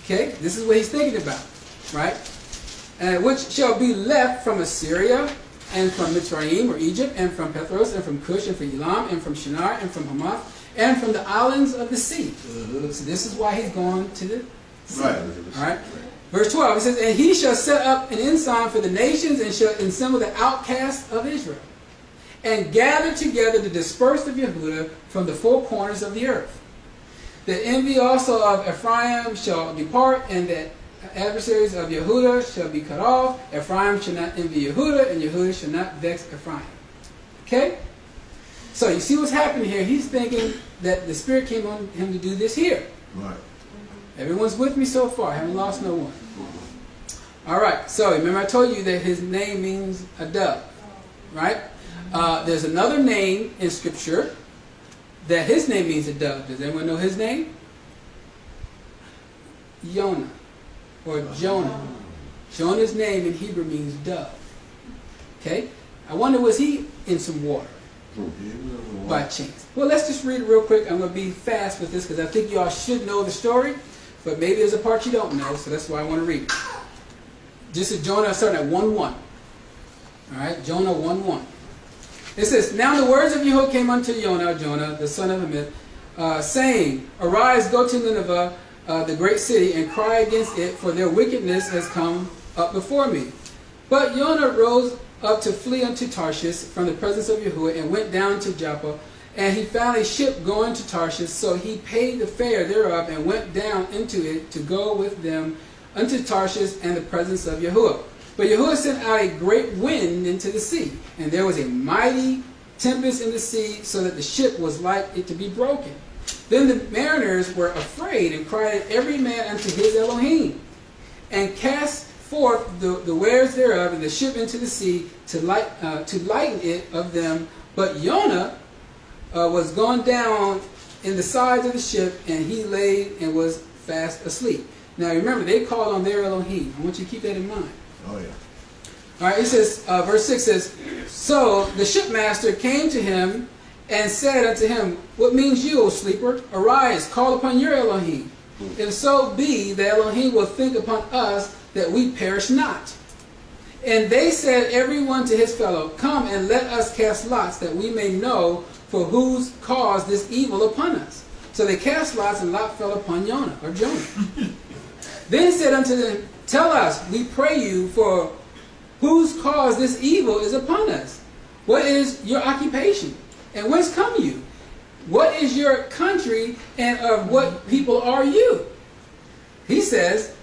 Okay, this is what he's thinking about, right? Which shall be left from Assyria, and from Mitzrayim or Egypt, and from Petros, and from Cush, and from Elam, and from Shinar, and from Hamath, and from the islands of the sea. So this is why he's going to the sea. Right. All right. Verse 12, it says, and he shall set up an ensign for the nations, and shall assemble the outcasts of Israel, and gather together the dispersed of Yehudah from the four corners of the earth. The envy also of Ephraim shall depart, and the adversaries of Yehudah shall be cut off. Ephraim shall not envy Yehudah, and Yehudah shall not vex Ephraim. Okay? So you see what's happening here. He's thinking that the Spirit came on him to do this here. Right. Everyone's with me so far. I haven't lost no one. All right. So remember I told you that his name means a dove. Right? There's another name in Scripture that his name means a dove. Does anyone know his name? Yonah. Or Jonah. Jonah's name in Hebrew means dove. Okay? I wonder, was he in some water? By chance. Well, let's just read it real quick. I'm going to be fast with this because I think you all should know the story, but maybe there's a part you don't know, so that's why I want to read it. This is Jonah starting at 1:1. All right, Jonah 1:1. It says, now the words of Yahweh came unto Jonah, the son of Amittai, saying, arise, go to Nineveh, the great city, and cry against it, for their wickedness has come up before me. But Jonah rose up to flee unto Tarshish from the presence of Yahuwah, and went down to Joppa, and he found a ship going to Tarshish, so he paid the fare thereof, and went down into it to go with them unto Tarshish and the presence of Yahuwah. But Yahuwah sent out a great wind into the sea, and there was a mighty tempest in the sea, so that the ship was like it to be broken. Then the mariners were afraid and cried every man unto his Elohim, and cast forth the wares thereof and the ship into the sea to lighten it of them. But Jonah was gone down in the sides of the ship, and he lay and was fast asleep. Now remember, they called on their Elohim. I want you to keep that in mind. Oh yeah. All right, it says, verse 6 says, so the shipmaster came to him and said unto him, what means you, O sleeper? Arise, call upon your Elohim. If so be, the Elohim will think upon us that we perish not. And they said every one to his fellow, come and let us cast lots, that we may know for whose cause this evil upon us. So they cast lots, and lot fell upon Jonah. Then said unto them, tell us, we pray you, for whose cause this evil is upon us? What is your occupation? And whence come you? What is your country, and of what people are you? He says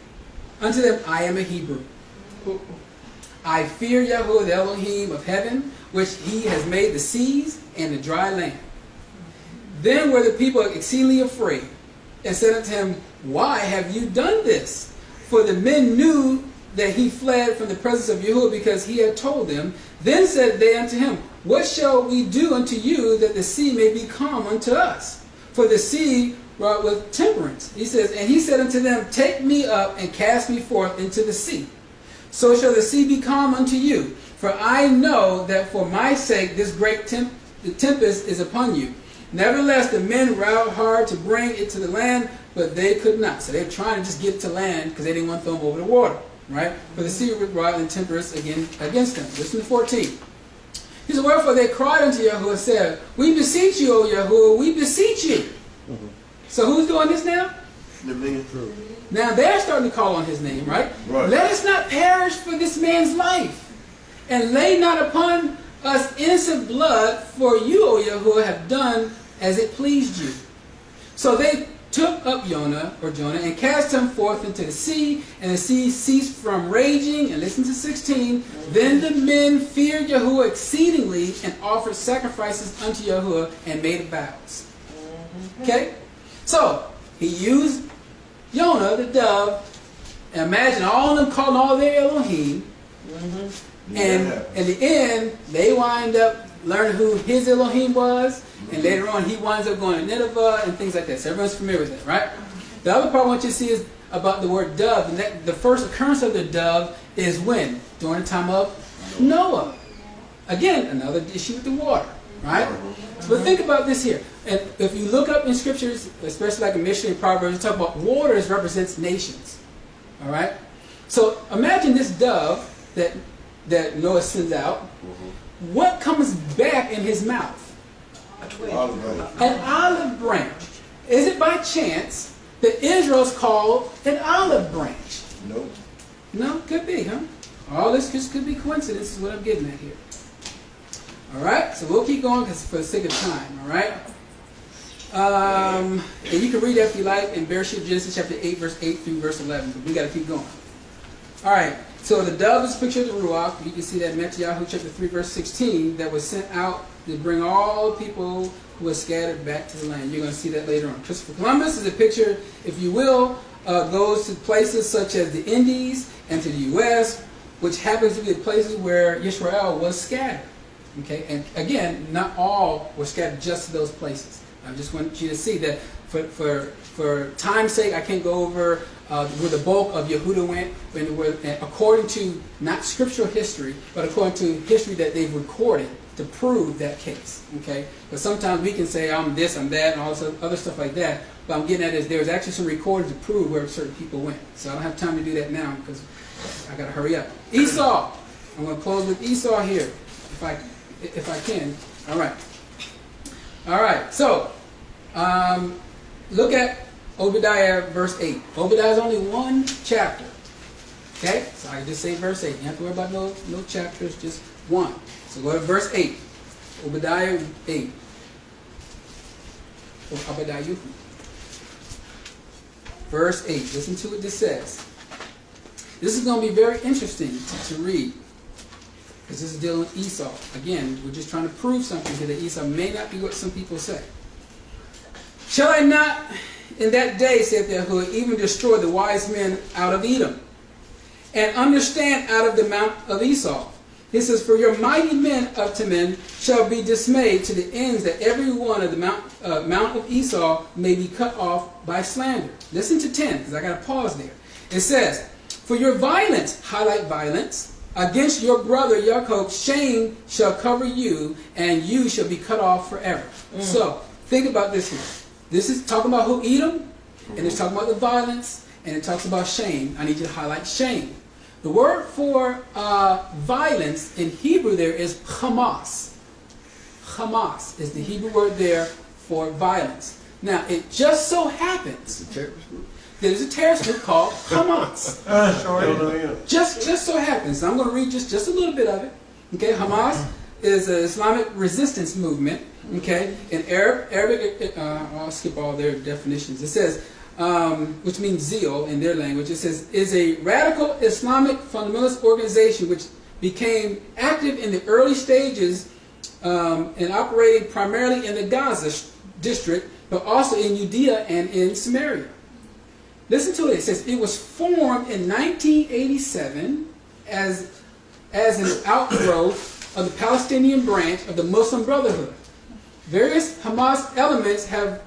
unto them, I am a Hebrew. I fear Yahweh, the Elohim of heaven, which he has made the seas and the dry land. Then were the people exceedingly afraid, and said unto him, why have you done this? For the men knew that he fled from the presence of Yahuwah, because he had told them. Then said they unto him, what shall we do unto you, that the sea may be calm unto us? For the sea wrought with temperance. He says, and he said unto them, take me up and cast me forth into the sea. So shall the sea be calm unto you. For I know that for my sake this great tempest is upon you. Nevertheless, the men rowed hard to bring it to the land, but they could not. So they're trying to just get to land because they didn't want to throw them over the water. Right? For the sea wrought in temperance against them. Listen to 14. He said, wherefore they cried unto Yahuwah and said, we beseech you, O Yahuwah, we beseech you. So who's doing this now? The men. Now they're starting to call on his name, right? Right. Let us not perish for this man's life, and lay not upon us innocent blood, for you, O Yahuwah, have done as it pleased you. So they took up Jonah, and cast him forth into the sea, and the sea ceased from raging. And listen to 16. Then the men feared Yahuwah exceedingly, and offered sacrifices unto Yahuwah, and made vows. Okay? So, he used Jonah, the dove, and imagine all of them calling all their Elohim, and in the end, they wind up learning who his Elohim was, and later on he winds up going to Nineveh and things like that. So everyone's familiar with that, right? The other part I want you to see is about the word dove. The first occurrence of the dove is when? During the time of Noah. Again, another issue with the water, right? But think about this here. And if you look up in scriptures, especially like in Mishnah and Proverbs, you talk about waters represents nations. All right? So imagine this dove that Noah sends out. What comes back in his mouth? An olive branch. Is it by chance that Israel's called an olive branch? Nope. No, could be, huh? All this just could be coincidence is what I'm getting at here. All right, so we'll keep going because for the sake of time, all right? And you can read that if you like in Bereshit, Genesis chapter 8, verse 8 through verse 11, but we got to keep going. All right, so the dove is a picture of the Ruach. You can see that in Matthew chapter 3, verse 16, that was sent out to bring all the people who were scattered back to the land. You're going to see that later on. Christopher Columbus is a picture, if you will, goes to places such as the Indies and to the U.S., which happens to be the places where Yashar'al was scattered. Okay, and again, not all were scattered just to those places. I just want you to see that for time's sake, I can't go over where the bulk of Yehuda went, according to not scriptural history, but according to history that they've recorded to prove that case. Okay, but sometimes we can say I'm this, I'm that, and all this other stuff like that. But I'm getting at is there's actually some recordings to prove where certain people went. So I don't have time to do that now because I got to hurry up. Esau. I'm going to close with Esau here, if I can. All right. All right. So look at Obadiah verse 8. Obadiah is only one chapter. Okay? So I can just say verse 8. You don't have to worry about no chapters, just one. So go to verse 8. Obadiah 8. Obadiah. Verse 8. Listen to what this says. This is going to be very interesting to read. because this is dealing with Esau. Again, we're just trying to prove something here that Esau may not be what some people say. Shall I not in that day, saith Yahuwah, even destroy the wise men out of Edom, and understand out of the mount of Esau? He says, for your mighty men of Teman shall be dismayed to the ends that every one of the mount of Esau may be cut off by slander. Listen to 10, because I got to pause there. It says, for your violence, highlight violence, against your brother Jacob, shame shall cover you, and you shall be cut off forever. So, think about this here. This is talking about who? Edom, and it's talking about the violence, and it talks about shame. I need you to highlight shame. The word for violence in Hebrew there is Hamas. Hamas is the Hebrew word there for violence. Now, it just so happens there's a terrorist group called Hamas. Just so happens. I'm going to read just a little bit of it. Okay, Hamas is an Islamic resistance movement. Okay, in Arabic, I'll skip all their definitions. It says, which means zeal in their language. It says, is a radical Islamic fundamentalist organization which became active in the early stages and operating primarily in the Gaza district, but also in Judea and in Samaria. Listen to it. It says, it was formed in 1987 as an outgrowth of the Palestinian branch of the Muslim Brotherhood. Various Hamas elements have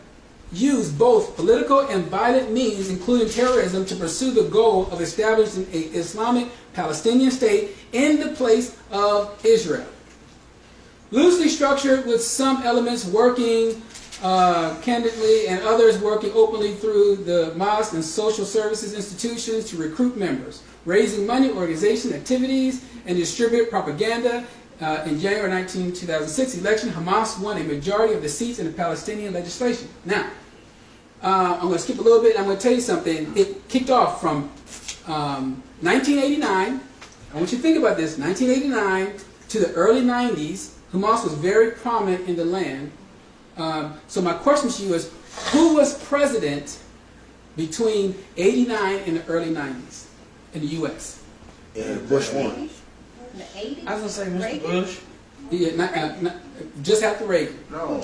used both political and violent means, including terrorism, to pursue the goal of establishing an Islamic Palestinian state in the place of Israel. Loosely structured, with some elements working candidly and others working openly through the mosque and social services institutions to recruit members, raising money, organization activities, and distribute propaganda. In January 2006 election, Hamas won a majority of the seats in the Palestinian legislation. Now, I'm going to skip a little bit. I'm going to tell you something. It kicked off from 1989. I want you to think about this. 1989 to the early 90s, Hamas was very prominent in the land. So my question to you is, who was president between 89 and the early 90s in the U.S.? Bush won. The 80s? I was going to say Mr. Bush. Yeah, just after Reagan. No.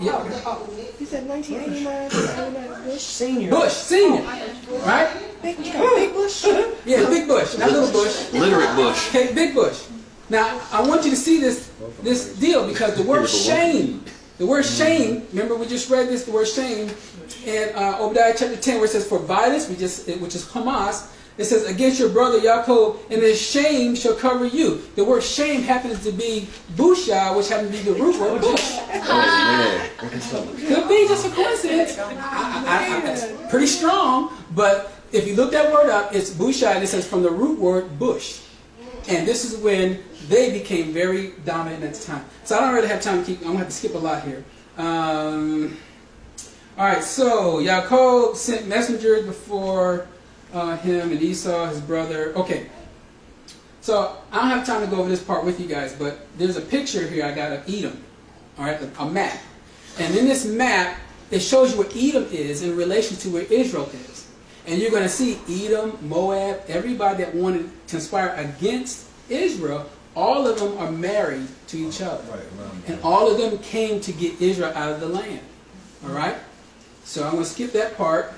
Yeah. You said 1989 to 89 Bush? Senior. Bush, senior. Right? Big Bush? Yeah, Big Bush, not Little Bush. Literate Bush. Okay, Big Bush. Now, I want you to see this deal, because the word shame, remember we just read this, the word shame in Obadiah chapter 10, where it says, for violence, which is Hamas, it says, against your brother Jacob, and his shame shall cover you. The word shame happens to be busha, which happens to be the root word bush. Could be just a coincidence. It's pretty strong, but if you look that word up, it's busha, and it says from the root word bush. And this is when they became very dominant at the time. So I don't really have time to keep, I'm going to have to skip a lot here. Alright, so Jacob sent messengers before him and Esau, his brother. Okay, so I don't have time to go over this part with you guys, but there's a picture here I got of Edom, all right, a map. And in this map, it shows you where Edom is in relation to where Israel is. And you're going to see Edom, Moab, everybody that wanted to conspire against Israel, all of them are married to each other. And all of them came to get Israel out of the land. All right? So I'm going to skip that part.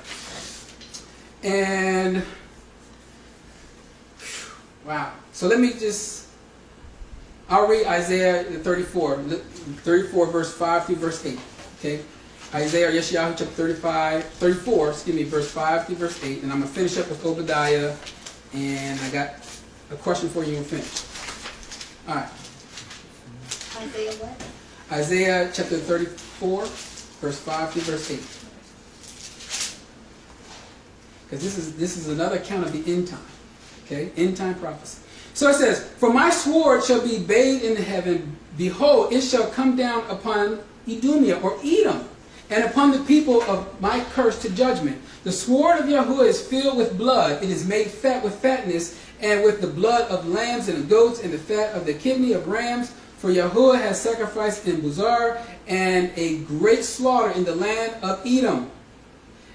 And, wow. So let me just, I'll read Isaiah 34 verse 5 through verse 8. Okay? Isaiah, Yashar'al chapter 34, verse 5 through verse 8. And I'm going to finish up with Obadiah. And I got a question for you and finish. All right. Isaiah what? Isaiah chapter 34, verse 5 through verse 8. Because this is another account of the end time. Okay? End time prophecy. So it says, for my sword shall be bathed in the heaven. Behold, it shall come down upon Idumea, or Edom, and upon the people of my curse to judgment. The sword of Yahuwah is filled with blood. It is made fat with fatness, and with the blood of lambs and goats, and the fat of the kidney of rams. For Yahuwah has sacrificed in Buzar, and a great slaughter in the land of Edom.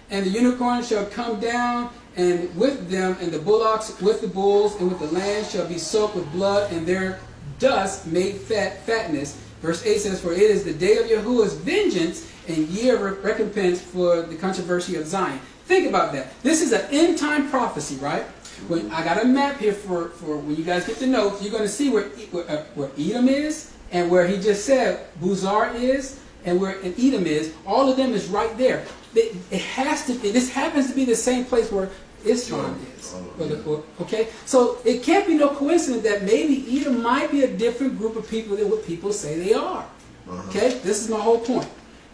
And the unicorn shall come down, and with them, and the bullocks with the bulls, and with the land shall be soaked with blood, and their dust made fatness. Verse 8 says, for it is the day of Yahuwah's vengeance and year of recompense for the controversy of Zion. Think about that. This is an end time prophecy, right? When I got a map here for when you guys get the notes, you're going to see where Edom is, and where he just said Buzar is, and where Edom is. All of them is right there. It has to be. This happens to be the same place where Islam is. Okay, so it can't be no coincidence that maybe Edom might be a different group of people than what people say they are. Okay, this is my whole point.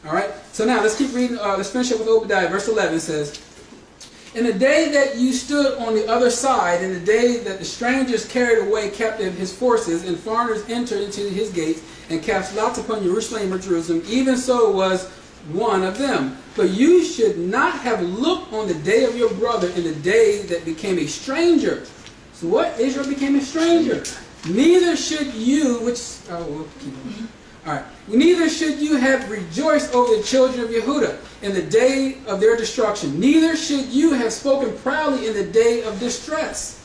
All right, so now let's keep reading. Let's finish up with Obadiah. Verse 11 says, in the day that you stood on the other side, in the day that the strangers carried away captive his forces, and foreigners entered into his gates, and cast lots upon Jerusalem or Jerusalem, even so was one of them. But you should not have looked on the day of your brother in the day that became a stranger. So what? Israel became a stranger. Neither should you, we'll keep on. All right. Neither should you have rejoiced over the children of Yehuda in the day of their destruction. Neither should you have spoken proudly in the day of distress.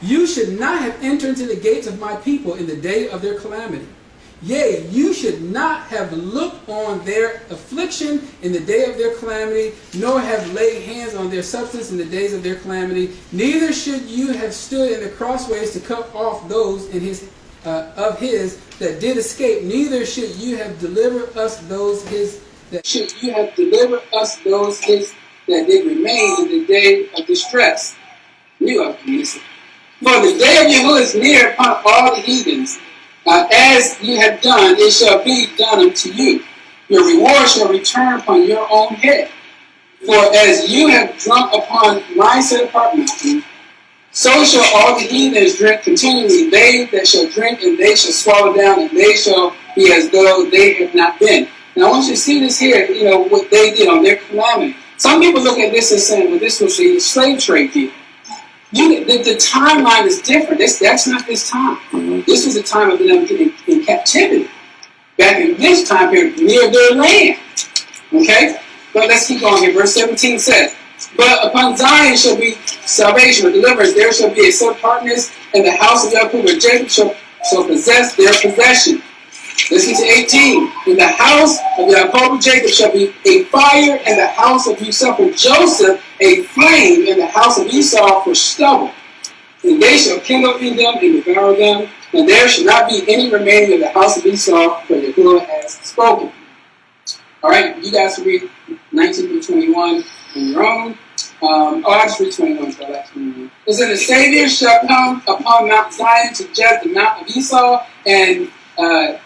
You should not have entered into the gates of my people in the day of their calamity. Yea, you should not have looked on their affliction in the day of their calamity, nor have laid hands on their substance in the days of their calamity. Neither should you have stood in the crossways to cut off those in his that did escape. Neither should you have delivered us those his that did remain in the day of distress. For the day of Yahuwah is near upon all the heathens. As you have done, it shall be done unto you. Your reward shall return upon your own head. For as you have drunk upon my set apart mountain, so shall all the heathens drink continually. They that shall drink, and they shall swallow down, and they shall be as though they have not been. Now I want you to see this here, what they did on their calamity. Some people look at this as saying, well, this was the slave trade deal. The timeline is different. That's not this time. This was a time of them getting in captivity. Back in this time period, near their land. Okay? But let's keep on here. Verse 17 says, but upon Zion shall be salvation or deliverance. There shall be a subpartness, and the house of Jacob where Jacob shall possess their possession. Listen to 18. In the house of Jacob Jacob shall be a fire, and the house of Yusuf and Joseph a flame, and the house of Esau for stubble. And they shall kindle in them and devour them, and there shall not be any remaining of the house of Esau, for Yahuwah has spoken. All right, you guys can read 19 through 21 on your own. I'll just read 21, so I like 21. It says, the Savior shall come upon Mount Zion to judge the mount of Esau, and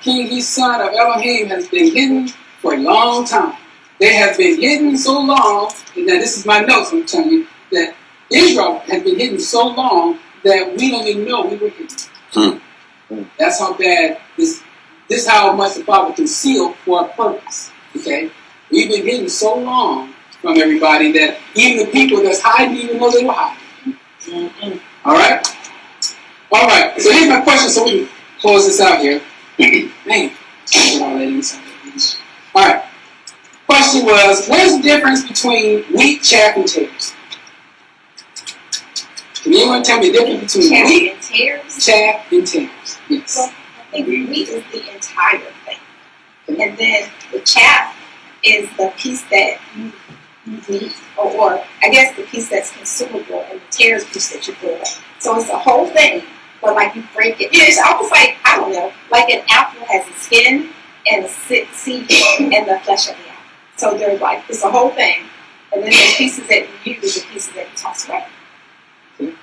King his son of Elohim has been hidden for a long time. They have been hidden so long, and now this is my notes, I'm telling you, that Israel has been hidden so long that we don't even know we were hidden. That's how bad this is how much the Father concealed for a purpose. Okay? We've been hidden so long from everybody that even the people that's hiding even know they were hiding. Alright? Alright, so here's my question so we can close this out here. Man, alright. Question was, what is the difference between wheat, chaff, and tares? Can anyone tell me the difference between chaff wheat, and tares? Chaff, and tares? Yes. Well, I think wheat is the entire thing. And then the chaff is the piece that you need, or I guess the piece that's consumable, and the tares piece that you throw away. So it's the whole thing, but like you break it. It's almost like, I don't know, like an apple has a skin and a seed and the flesh of the apple. So they're like, it's the whole thing. And then the pieces that you use, the pieces that you toss away. What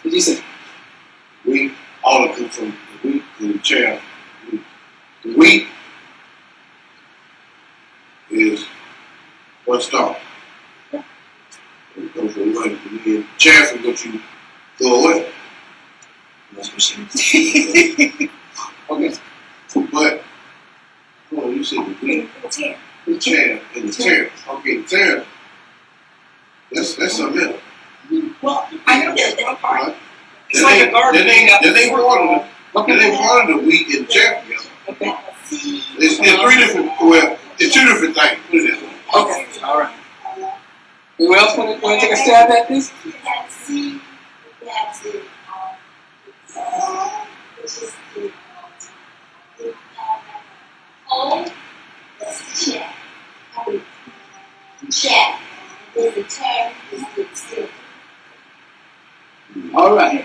did you say? Wheat, all of them from the wheat to the chaff. The wheat is one stalk. It goes from one to the end. Chaff is what you throw away. That's what she said. Okay. But, oh, you said the wheat. The chaff and the tares. Okay, the tares. That's something else. Well, I know that part. It's like a garden. Then they water the wheat and chaff together. Okay. It's three different, well, it's two different things. Put it this way. Okay, all right. Anyone else want to take a stab at this? whole, that's the chaff. Chaff. Then the tare is the silver. All right.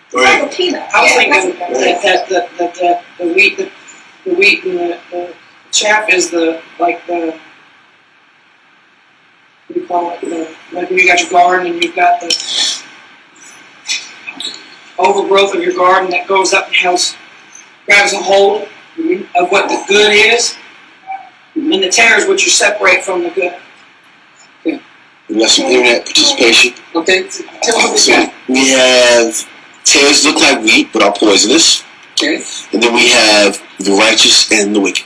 It's like a peanut. I was Yeah, thinking that's a- that the wheat and the chaff is what do you call it? Like when you got your garden and you've got the overgrowth of your garden that goes up and grabs a hold of what the good is, and the tare is what you separate from the good. We got some internet participation. Okay. Tell us what So you got. we have tares look like wheat but are poisonous. Okay. And then we have the righteous and the wicked.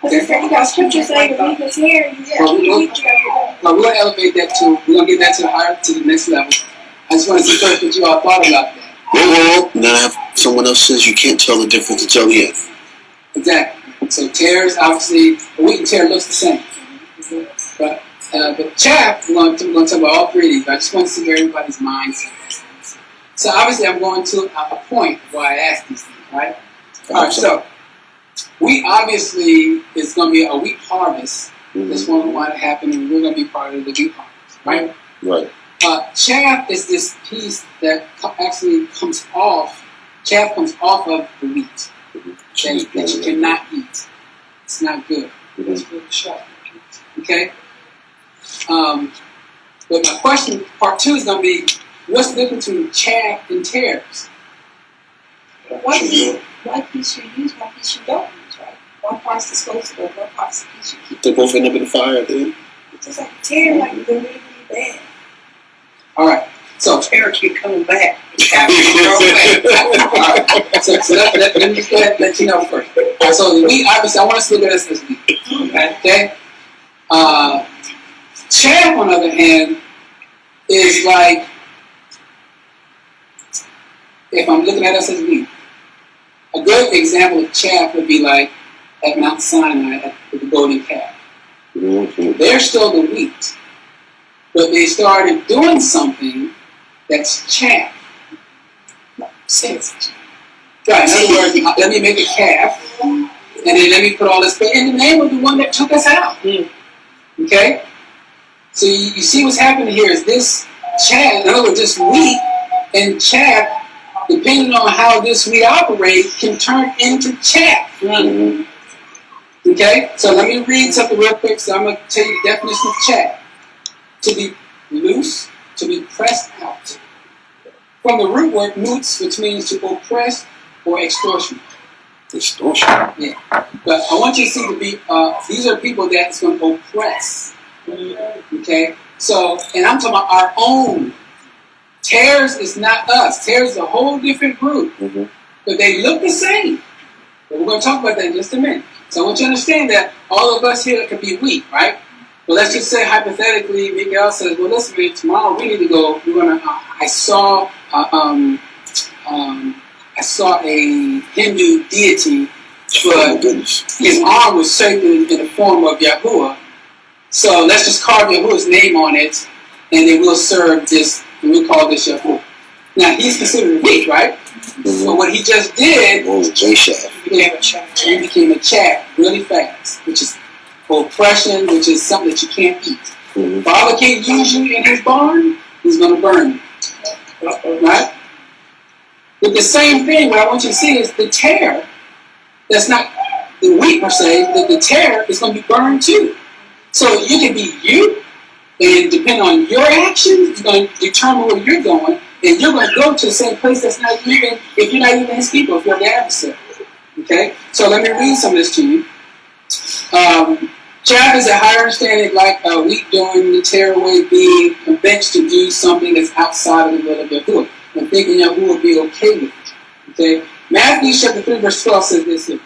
You got scripture saying the weakness here. Well, we're going to elevate that too. We're going to get that to the next level. I just want to see first what you all thought about that. Well, now I have someone else says you can't tell the difference until the end. Exactly. So tares, obviously, a wheat and tare looks the same. But chaff, we're going to talk about all three of these. But I just want to see everybody's mindset. So obviously, I'm going to a point why I asked these things, right? All right. So wheat obviously is going to be a wheat harvest. That's going to happen, and we're going to be part of the wheat harvest, right? Right. Chaff is this piece that actually comes off. Chaff comes off of the wheat that you cannot eat. It's not good. It's really sharp. Okay. But my question, part two, is going to be, what's the difference between chaff and tares? One piece you use, one piece you don't use, right? One part's disposable, one part's the piece you keep. They both end up in the fire at the end. It's just like a tear, like they're really, really bad. All right. So Tare keep coming back. all right. So let me just go ahead and let you know first. All right, so the wheat, obviously, I want us to look at this as wheat. Okay. Chaff, on the other hand, is like, if I'm looking at us as wheat, a good example of chaff would be like at Mount Sinai at the golden calf. They're still the wheat, but they started doing something that's chaff. Sense. Right. In other words, let me make a calf, and then let me put all this in the name of the one that took us out. Okay. So you see what's happening here is this chaff, in other words, this wheat and chaff, depending on how this wheat operates, can turn into chaff. Okay? So let me read something real quick. So I'm going to tell you the definition of chaff. To be loose, to be pressed out. From the root word moots, which means to oppress or extortion. Extortion. Yeah. But I want you to see to be, these are people that's going to oppress. Okay? So, and I'm talking about our own. Tares is not us. Tares is a whole different group. But they look the same. But we're going to talk about that in just a minute. So I want you to understand that all of us here could be wheat, right? Well, let's just say hypothetically, Miguel says, well, listen, man, tomorrow we need to go. We're going to, I saw a Hindu deity, but his arm was shaped in the form of Yahuwah. So let's just carve Yahuwah's name on it, and then we'll serve this, and we'll call this Yahuwah. Now, he's considered weak, right? But what he just did, he became a chaff really fast, which is oppression, which is something that you can't eat. Father can't use you in his barn, he's going to burn you. Right? But the same thing, what I want you to see is the tare, that's not the wheat per se, that the tare is going to be burned too. So you can be you, and depending on your actions, it's going to determine where you're going, and you're going to go to the same place that's not even, if you're not even his people, if you're the adversary. Okay? So let me read some of this to you. Chaff is a higher understanding like wheat doing the tare away, being convinced to do something that's outside of the will of Yahuwah, and thinking Yahuwah will be okay with it. Okay? Matthew chapter 3 verse 12 says this here.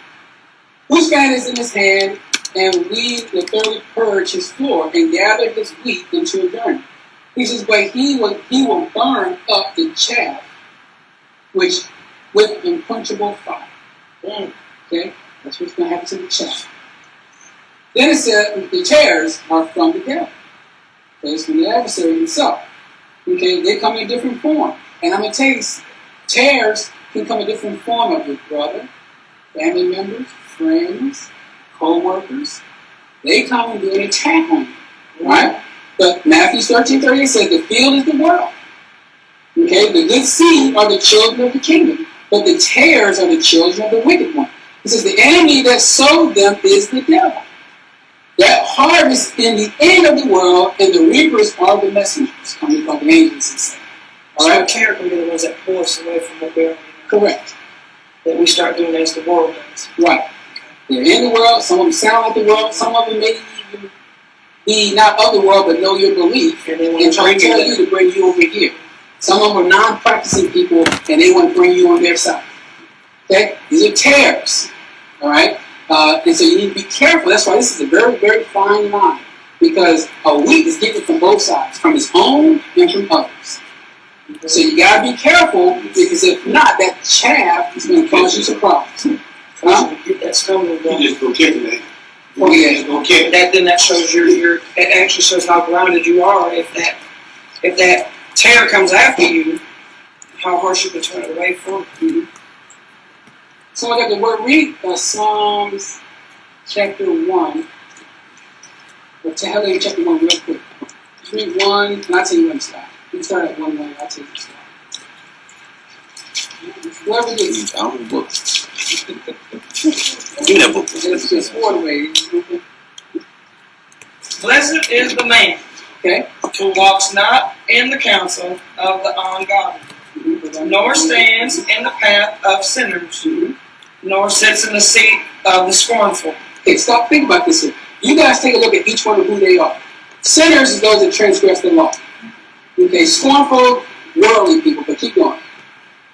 Whose fan is in his hand, and we will thoroughly purge his floor and gather his wheat into a garner. He says, but he will burn up the chaff, which with unquenchable fire. Okay? That's what's going to happen to the chaff. Then it said the tares are from the devil. Okay, it's from the adversary himself. Okay, they come in a different form. And I'm going to tell you, tares can come in a different form of your brother, family members, friends, co-workers, they come and do an attack on you, right? But Matthew 13:38 says the field is the world. Okay, the good seed are the children of the kingdom, but the tares are the children of the wicked one. He says the enemy that sowed them is the devil. That harvest in the end of the world, and the reapers are the messengers, coming from the angels and say. All right, character are the ones that pull us away from what we're Correct. that we start doing as the world does. Right. They're in the world. Some of them sound like the world. Some of them may even be not of the world, but know your belief, And they want and to try to bring tell you you to bring you over here. Some of them are non-practicing people, and they want to bring you on their side. Okay? These are tares. All right? And so you need to be careful. That's why this is a very, very fine line. Because a wheat is getting from both sides, from his own and from others. So you got to be careful, because if not, that chaff is going to cause you some problems. Huh? Get that stumbling block. You just go kick it. Oh, yeah. Just go kick it. That shows your it actually shows how grounded you are. If that tear comes after you, how harsh you can turn it away from. Mm-hmm. So I got the word read Psalms chapter 1. Hallelujah chapter 1 real quick. Read 1, and I'll tell you when to stop. You can start at 1, I'll tell you to stop. Whoever gets I don't book. Give me that book. it's just 4 ways. Blessed is the man Okay? who walks not in the counsel of the ungodly, nor stands in the path of sinners, nor sits in the seat of the scornful. Okay, stop. Think about this here. You guys take a look at each one of who they are. Sinners is those that transgress the law. Okay, scornful, worldly people, but keep going.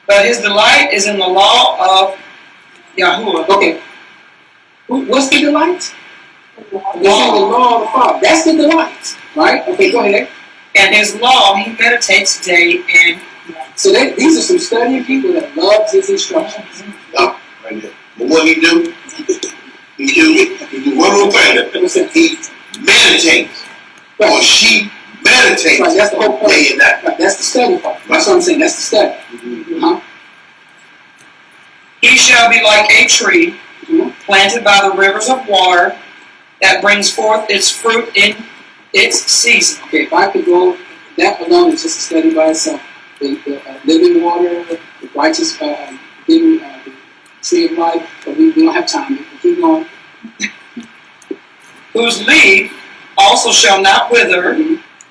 But his delight is in the law of Yahuwah. Okay. What's the delight? It's in the law of the Father. That's the delight. Right? Okay, go ahead. And his law he meditates day and night. So these are some studying people that love his instructions. Stop right there. But what he do? He do one more thing. He meditates. Right. Or she meditates. Right, that's the whole point. Day and night. Right, that's the study part. That's what I'm saying. That's the study. Uh-huh. He shall be like a tree planted by the rivers of water that brings forth its fruit in its season. Okay, if I could go, that alone is just a study by itself. The living water, the righteous, the tree of life, but we don't have time. We keep going. Whose leaf also shall not wither,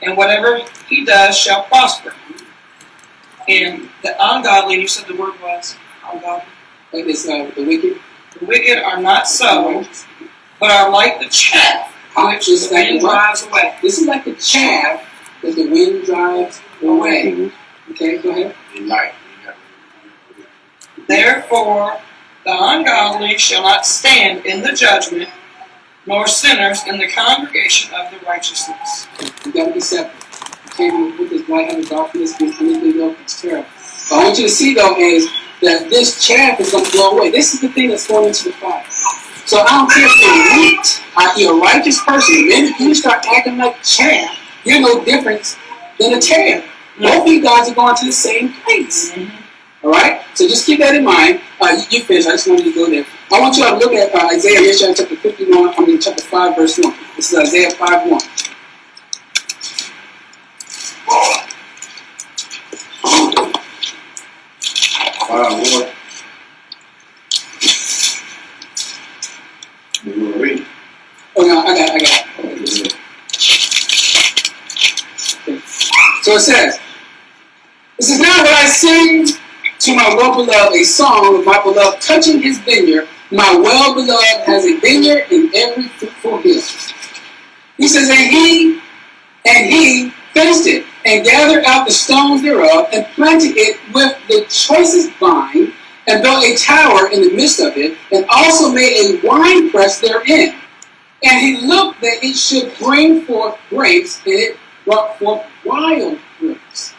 and whatever he does shall prosper. And the ungodly, you said the word was ungodly. That is the wicked. The wicked are not so, but are like the chaff which the wind drives away. This is like the chaff that the wind drives away. Okay, go ahead. In life. Therefore, the ungodly shall not stand in the judgment, nor sinners in the congregation of the righteousness. You got to be separate. You can't put this light and darkness and anything else. It's terrible. But I want you to see, though, is that this chaff is going to blow away. This is the thing that's going into the fire. So I don't care if you're weak, you're a righteous person. The minute you start acting like chaff, you're no different than a tear. Both of you guys are going to the same place. All right? So just keep that in mind. You finish. I just wanted you to go there. I want you to look at Isaiah, Yashar'al chapter 51, chapter 5, verse 1. This is Isaiah 5:1. Lord. You want to read? Oh, no, I got it. Okay. So it says, now that I sing to my well-beloved a song of my beloved touching his vineyard, my well-beloved has a vineyard in every fruitful hill. He says, and he fenced it, and gathered out the stones thereof, and planted it with the choicest vine, and built a tower in the midst of it, and also made a winepress therein. And he looked that it should bring forth grapes, and it brought forth wild grapes.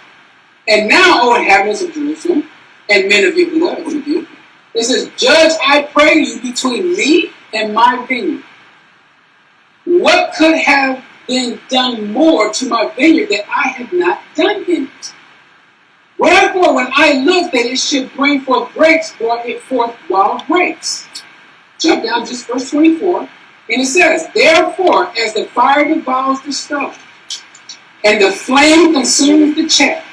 And now, O inhabitants of Jerusalem, and men of you, it says, judge, I pray you, between me and my vineyard. What could have been done more to my vineyard that I have not done in it? Wherefore, when I looked that it should bring forth grapes, brought it forth wild grapes. Jump down just verse 24. And it says, therefore, as the fire devours the stone, and the flame consumes the chaff,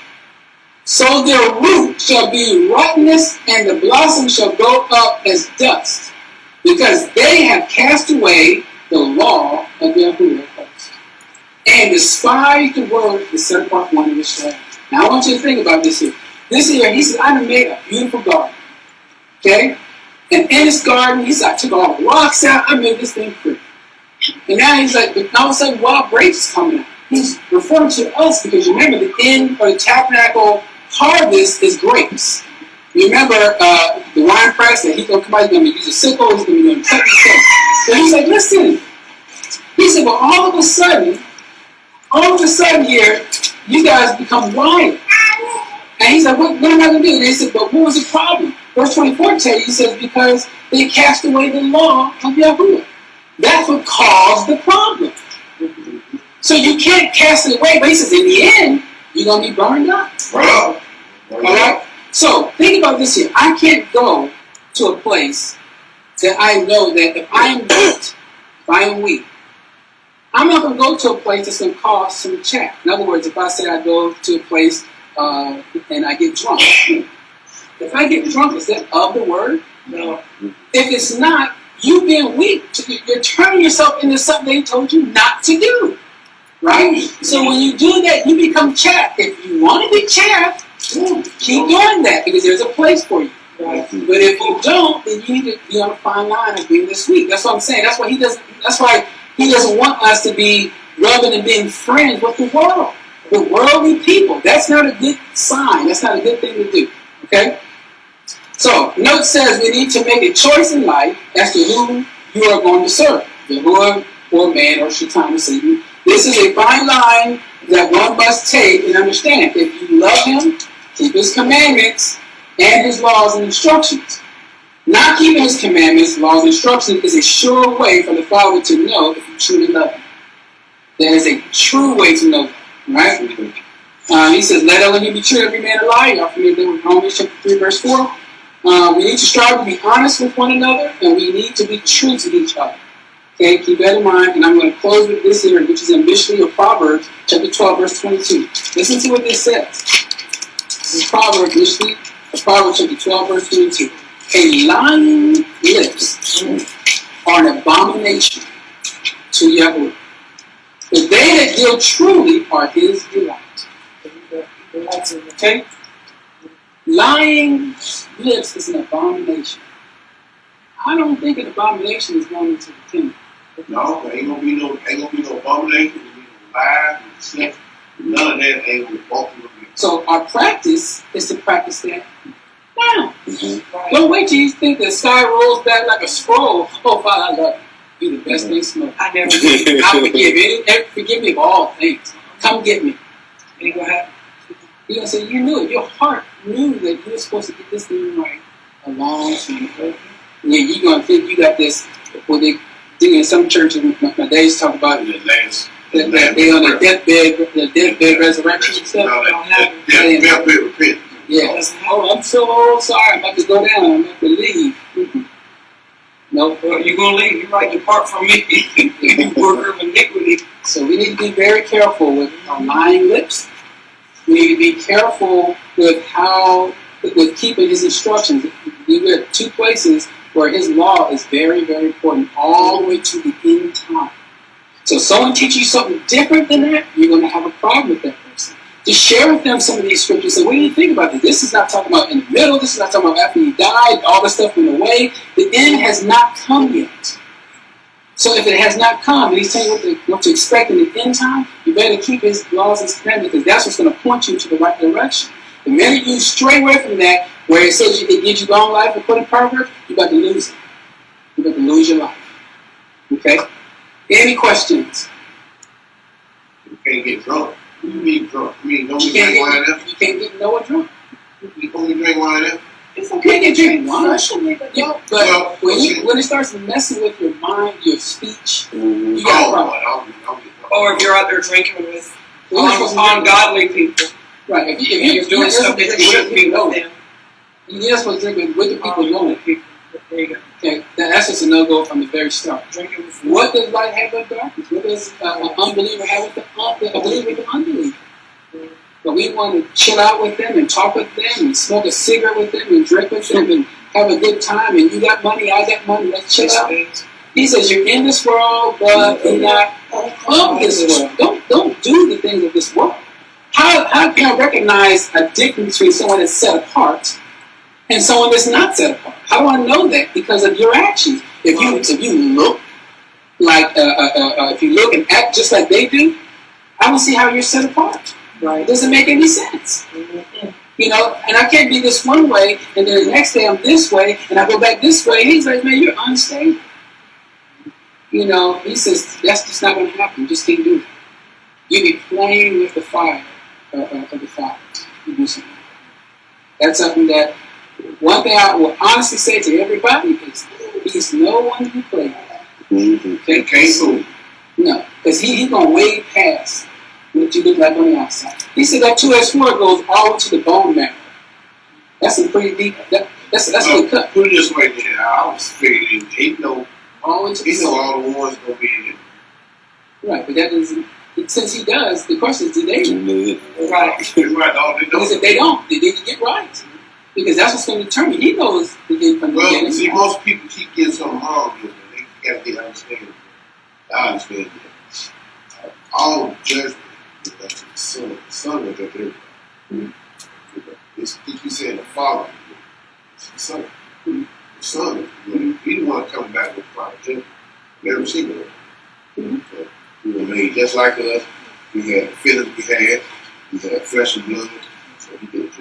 so their root shall be rottenness, and the blossom shall go up as dust, because they have cast away the law of their host, and despised the word that set apart one of the strength. Now I want you to think about this here. This here, he said, I done made a beautiful garden. Okay? And in this garden, he said, I took all the rocks out, I made this thing pretty. And now he's like, but all of a sudden, wild grapes coming out. He's referring to us because you remember the end or the tabernacle harvest is grapes. You remember the wine press that he's going to come out, he's going to use a sickle, he's going to be doing cut and stuff. So he's like, listen. He said, well, all of a sudden here, you guys become wild. And he's like, what am I going to do? And they said, but what was the problem? Verse 24 tells you, he says, because they cast away the law of Yahuwah. That's what caused the problem. So you can't cast it away, but he says, in the end, you're going to be burned up. Right. All right? So think about this here. I can't go to a place that I know that if I am weak, I'm not going to go to a place that's going to cause some chaff. In other words, if I say I go to a place and I get drunk, if I get drunk, is that of the word? No. If it's not, you being weak, you're turning yourself into something they told you not to do. Right? So when you do that, you become chaff. If you want to be chaff, keep doing that because there's a place for you. Right? But if you don't, then you need to be on a fine line of being this weak. That's what I'm saying. That's why he doesn't want us to be rubbing and being friends with the world. The worldly people. That's not a good sign. That's not a good thing to do. Okay? So, note says we need to make a choice in life as to who you are going to serve. Yahuwah or man or Shaitan or Satan. This is a fine line that one must take and understand. If you love him, keep his commandments and his laws and instructions. Not keeping his commandments, laws, and instructions is a sure way for the Father to know if you truly love him. There is a true way to know that, right? He says, let Elohim be true, every man a liar. Y'all familiar with Romans chapter 3, verse 4? We need to strive to be honest with one another, and we need to be true to each other. Okay, keep that in mind, and I'm going to close with this here, which is in Mishlei or Proverbs, chapter 12, verse 22. Listen to what this says. This is Proverbs, Mishlei, Proverbs, chapter 12, verse 22. A lying lips are an abomination to Yahweh, but they that deal truly are his delight. Okay? Lying lips is an abomination. I don't think an abomination is going into the kingdom. No, there ain't gonna be no abomination, no lies, no sin, none of that ain't gonna walk through. So our practice is to practice that now. Mm-hmm. Don't wait till you think the sky rolls back like a scroll. Oh, Father, I love you. You're the best thing smoke. I never did. I forgive me of all things. Come get me. And you gonna happen. You're gonna say you knew it. Your heart knew that you were supposed to get this thing right a long time ago. Yeah, you're gonna think you got this. What they do in some churches, my days talk about they on the deathbed resurrection and stuff. Deathbed repent. Yeah. Oh, I'm so sorry. I'm about to go down. I'm about to leave. Mm-hmm. No, well, you're gonna leave. You might depart from me. You worker of iniquity. So we need to be very careful with our lying lips. We need to be careful with keeping his instructions. We are two places where his law is very, very important, all the way to the end time. So if someone teaches you something different than that, you're going to have a problem with that person. Just share with them some of these scriptures. Say, what do you think about this? This is not talking about in the middle. This is not talking about after you died. All the stuff went away. The end has not come yet. So if it has not come, and he's telling you what to expect in the end time, you better keep his laws and commandments, because that's what's going to point you to the right direction. The minute you stray away from that, where it says it gives you long life according to Proverbs, you're about to lose it. You're about to lose your life. Okay? Any questions? You can't get drunk. What do you mean drunk? You mean don't drink wine up? You can't get Noah drunk. You only drink wine up? It's okay to drink wine. But when it starts messing with your mind, your speech, you got a problem. Or if you're out there drinking with ungodly people. Right. If you're doing stuff that you shouldn't be with them. You're not supposed to drink with the people you know. There you go. Okay, that's just a no-go from the very start. Drinking with What does light have with darkness? What does an unbeliever have with a believer with an unbeliever? But we want to chill out with them and talk with them and smoke a cigarette with them and drink with them and have a good time. And you got money, I got money. Let's chill out. He says you're in this world, but you're not of this world. Don't do the things of this world. How can I recognize a difference between someone that's set apart and someone that's not set apart? How do I know that? Because of your actions. If you look like if you look and act just like they do, I don't see how you're set apart. Right? It doesn't make any sense. You know, and I can't be this one way, and then the next day I'm this way, and I go back this way. He's like, man, you're unstable. You know, he says that's just not going to happen. You just can't do it. You be playing with the fire of the fire. You do something. That's something that one thing I will honestly say to everybody is he's no one to be played with. Okay, Can't no, because he's going way past what you look like on the outside. He said that 2S4 goes all to the bone marrow. That's a pretty deep. That's a good cut. Put it this way, then I was figuring he know All into the all the ones gonna be in it. Right, but that doesn't. Since he does, the question is, do they? Right. Right. All they Because if they don't, they didn't get right. Because that's what's going to determine. He knows the thing from the Well, beginning. see, most people keep getting something wrong with it. They got to get understanding. I understand that. All judgment is up to the Son. The Son is up to everybody. It's you saying the Father. It's the Son. The Son. He didn't want to come back with proper judgment. Never seen it. So, we were made just like us. We had the feelings we had. We had flesh and blood. So he did it.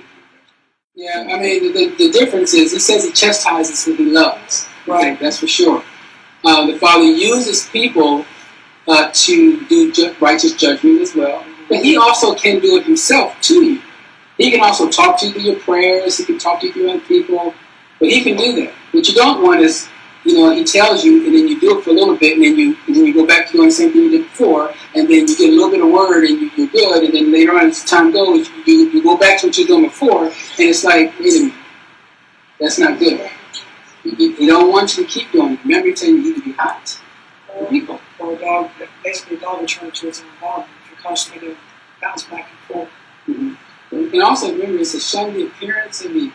Yeah, I mean, the difference is he says he chastises who he loves. Right, that's for sure. The Father uses people to do righteous judgment as well. But he also can do it himself to you. He can also talk to you through your prayers. He can talk to you through other people. But he can do that. What you don't want is, you know, he tells you, and then you do it for a little bit, and then you go back to doing the same thing you did before, and then you get a little bit of word, and you're good, and then later on as time goes, you go back to what you're doing before, and it's like, wait a minute, that's not good. He don't want you to keep doing it. Remember, he's saying you need to be hot for people. Or a dog, basically a dog returning to its environment. You're constantly to bounce back and forth. And also remember, it's a shun the appearance of me.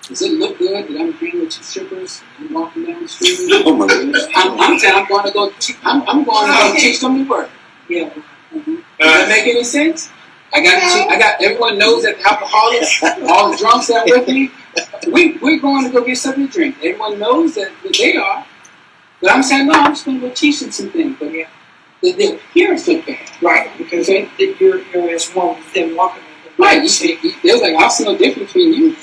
Does it look good that I'm hanging with two strippers and walking down the street? Oh my goodness. I'm saying I'm going to go teach them the word. Yeah. Does that make any sense? I got everyone knows that the alcoholics, all the drunks that are with me, we're going to go get something to drink. Everyone knows that they are. But I'm saying, no, I'm just going to go teach them some things. But yeah, the appearance look bad. Right, because you're as one with them walking with them. Right. There's like, I'll see no difference between you.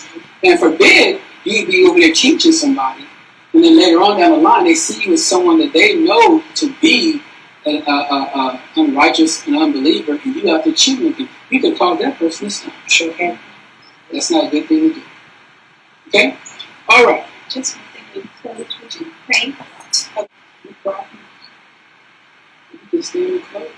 And forbid you be over there teaching somebody, and then later on down the line, they see you as someone that they know to be an unrighteous and unbeliever, and you out there cheating with them. You can call that person a snitch. Sure can. That's not a good thing to do. Okay? All right. Just one thing, would you pray? You can stay in the clothes.